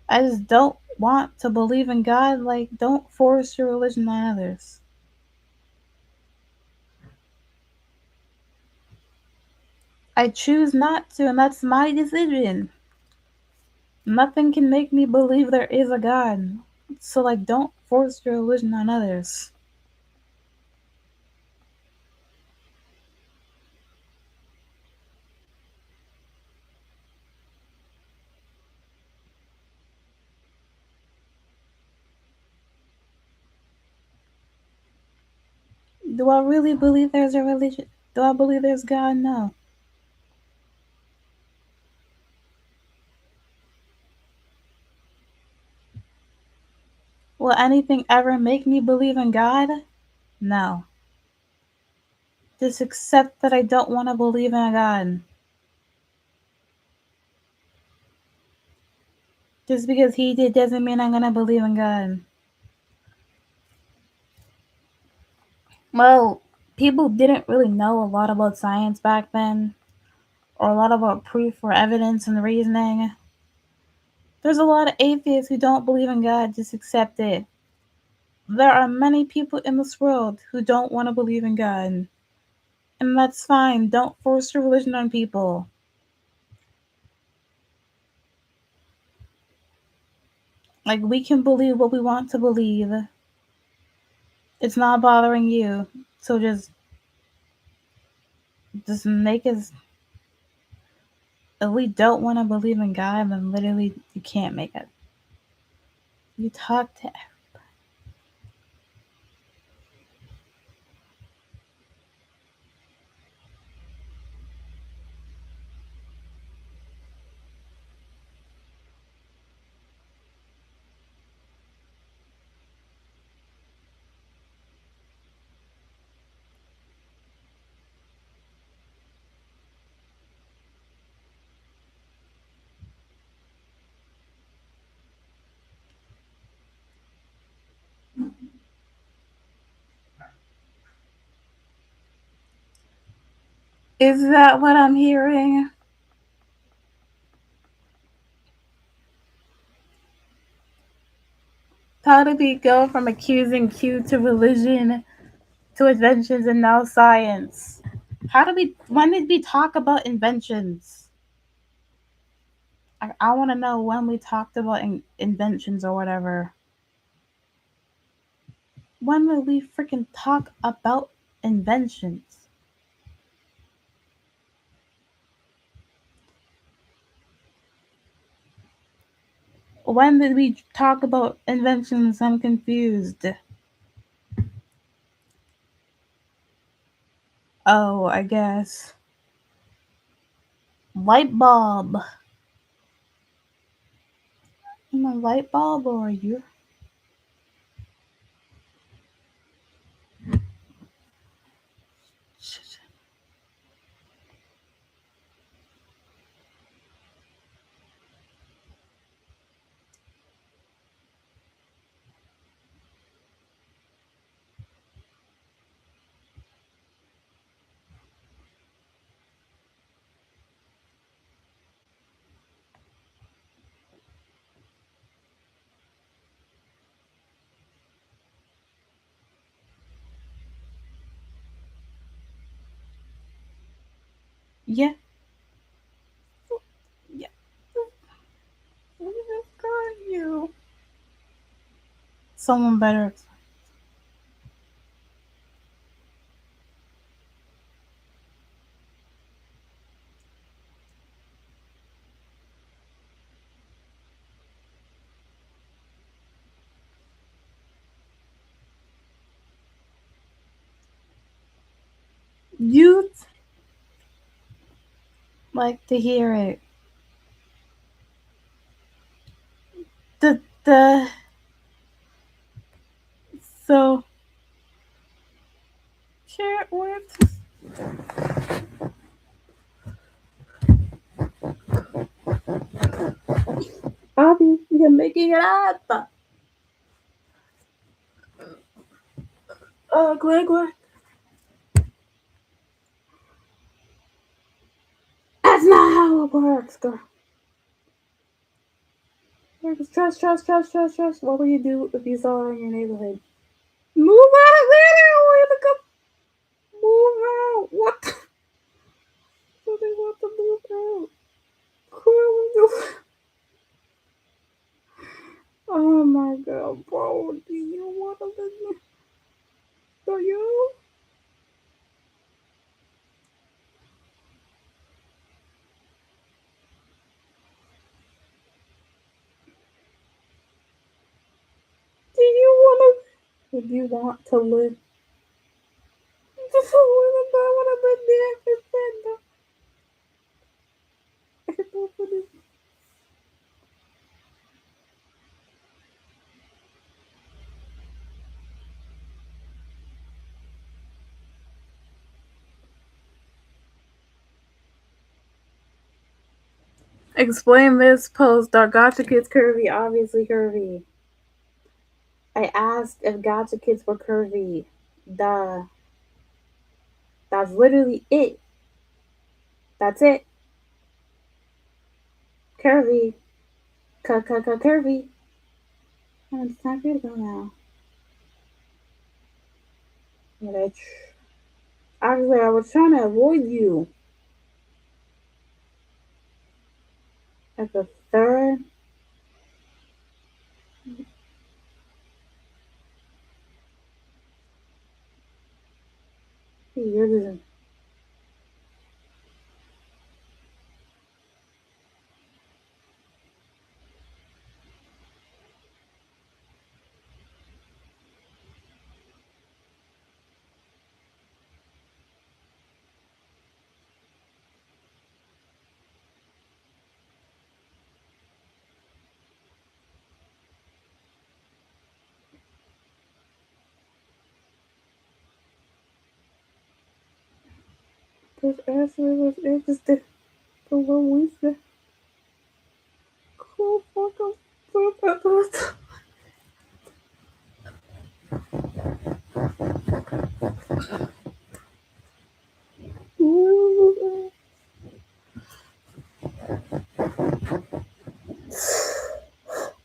I just don't want to believe in God. Like, don't force your religion on others. I choose not to, and that's my decision. Nothing can make me believe there is a God. So, like, don't force your religion on others. Do I really believe there's a religion? Do I believe there's God? No. Will anything ever make me believe in God? No. Just accept that I don't want to believe in a God. Just because he did doesn't mean I'm going to believe in God. Well, people didn't really know a lot about science back then, or a lot about proof or evidence and reasoning. There's a lot of atheists who don't believe in God, just accept it. There are many people in this world who don't want to believe in God. And that's fine. Don't force your religion on people. Like, we can believe what we want to believe. It's not bothering you. So just make us. If we don't want to believe in God, then literally you can't make it. You talk to. Is that what I'm hearing? How did we go from accusing Q to religion to inventions and now science? When did we talk about inventions? I want to know when we talked about inventions or whatever. When did we freaking talk about inventions? When did we talk about inventions? I'm confused. Oh, I guess. Light bulb. Am I a light bulb or are you? Yeah. Yeah. Who got you? Someone better. You'd like to hear it. The so share it with obviously I'm making it up. Glenn. That's not how it works, girl. Trust. What would you do if you saw her in your neighborhood? Move out of there! We're gonna come. Move out! What? So they want to move out. Cool. Oh my god, bro. Do you want to live there? Do you? Do you want to? Would you want to live? Just want to live there for Explain this post. Are Gotcha Kids curvy? Obviously curvy. I asked if Gotcha Kids were curvy. Duh. That's literally it. That's it. Curvy. Curvy. Oh, it's time for you to go now. Bitch. Obviously, I was trying to avoid you. At the third. You're losing. Because Ashley was interested for what we said. Cool fucking.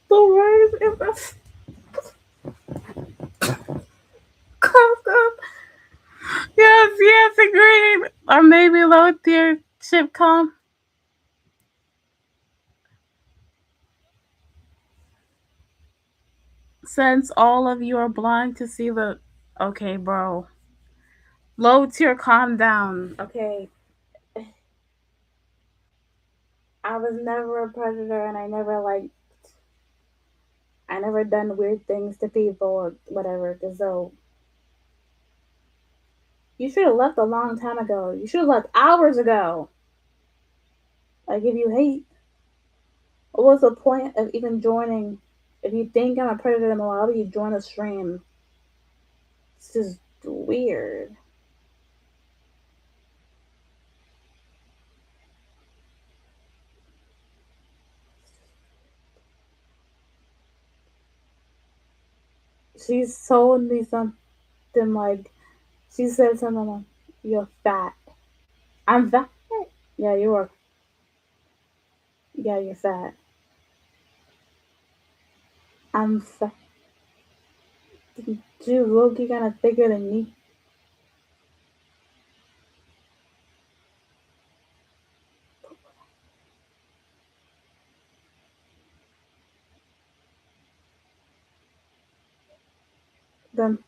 The words in the coughed up. Yes, agreed. Or maybe low tier shipcom. Since all of you are blind to see the. Okay, bro. Low tier, calm down. Okay. I was never a predator and I never done weird things to people or whatever. So you should have left a long time ago. You should have left hours ago. Like if you hate, what was the point of even joining? If you think I'm a predator, then why would you join a stream? It's just weird. She told me something like, she said something like, "You're fat." I'm fat. Yeah, you are. Yeah, you're fat. I'm fat. Dude, Loki kind of bigger than me. Then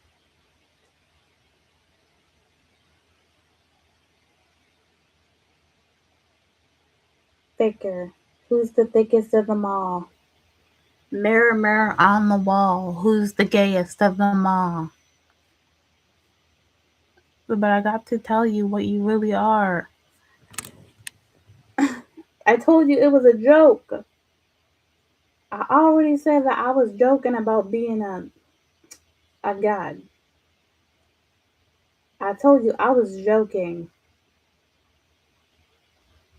thicker. Who's the thickest of them all? Mirror, mirror on the wall. Who's the gayest of them all? But I got to tell you what you really are. I told you it was a joke. I already said that I was joking about being a god. I told you I was joking.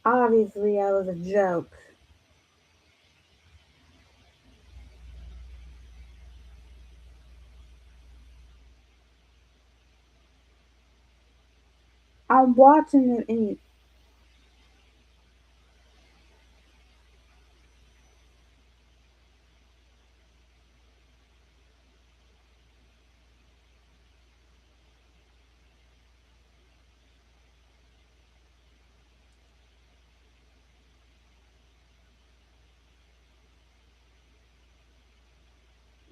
Obviously, I was a joke. I'm watching it and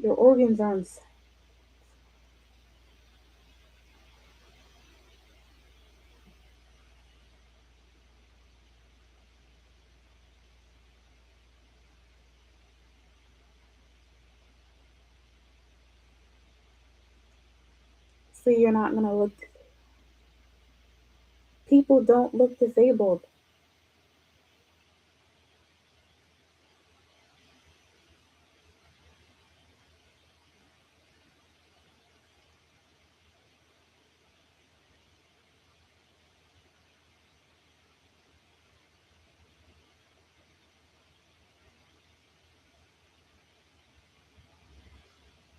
your organs aren't. So you're not gonna look. People don't look disabled.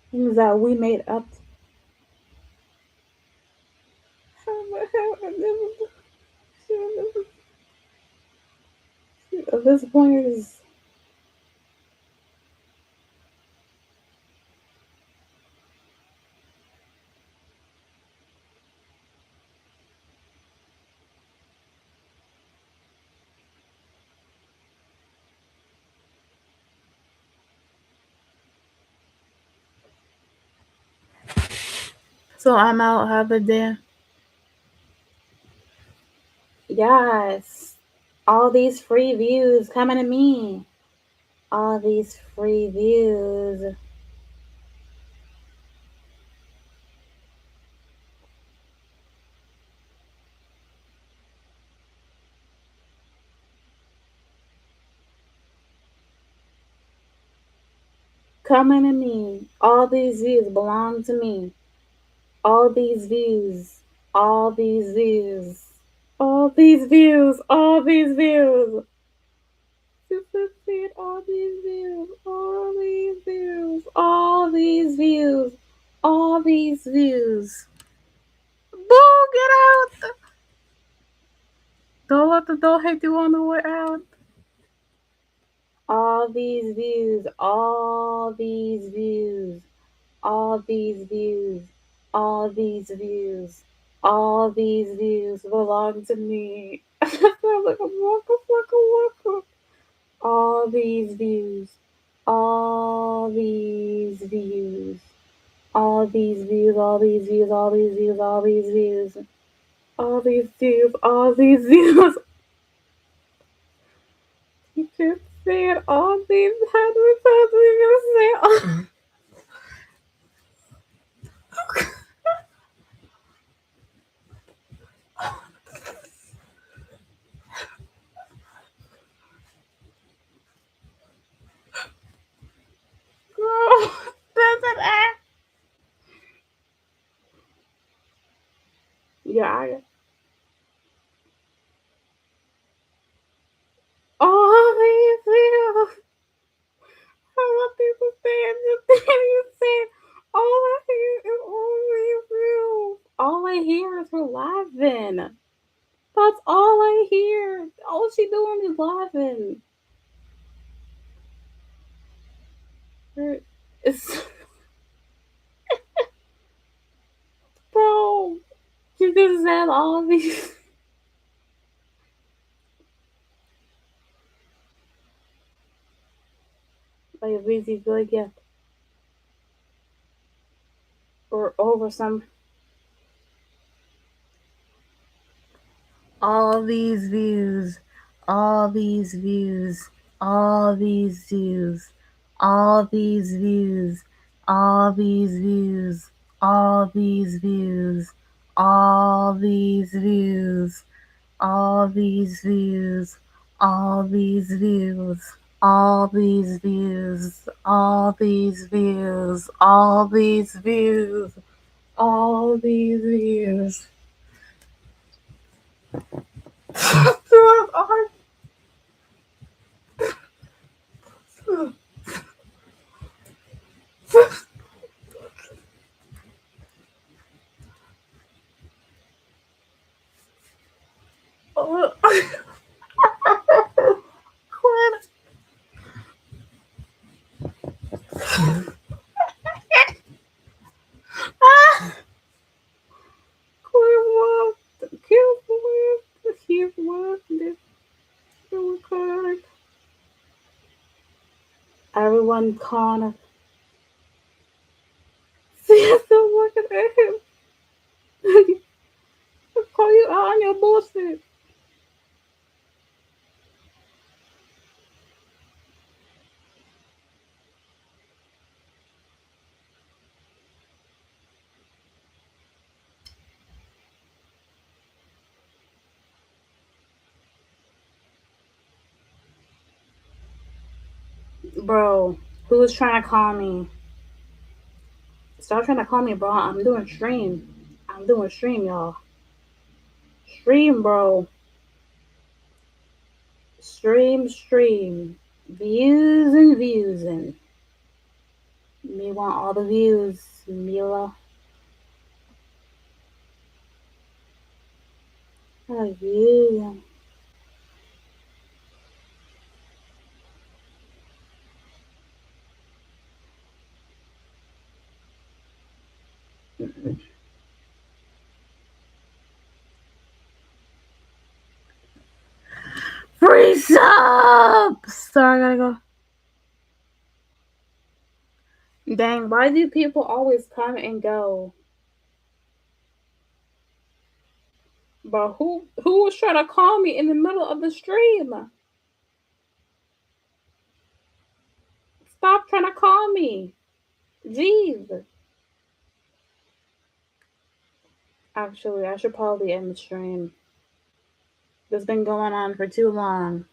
Things that we made up. At this point is so I'm out. Have a day. Yes. All these free views coming to me. All these free views. Coming to me. All these views belong to me. All these views. All these views. All these views. All these views. All these views. All these views. All these views. All these views. Boo, get out! Don't let the door hit you on the way out. All these views, all these views, all these views, all these views, all these views belong to me. I feel like a waka. All these views, all these views, all these views, all these views, all these views, all these views, all these views, all these views. You just said all these hundred times. You just said girl, doesn't act. Yeah, all these views. I want people saying the thing you said. All I hear is all these views. All I hear is her laughing. That's all I hear. All she doing is laughing. It's bro. She just said all these. Like a busy good gift or over some. All these views, all these views, all these views, all these views, all these views, all these views, all these views, all these views, all these views, all these views, all these views, all these views, all these views. Quit. Ah, quit what? Kill what? Here's what? This record. Everyone kind of see us still looking at him. Call you out on your bullshit. Bro, who was trying to call me? Stop trying to call me, bro. I'm doing stream. I'm doing stream, y'all. Stream, bro. Stream. Views and views and me want all the views, Mila. Oh, you. Free subs! Sorry, I gotta go. Dang, why do people always come and go? But who was trying to call me in the middle of the stream? Stop trying to call me. Jeez. Actually, I should probably end the stream. This has been going on for too long.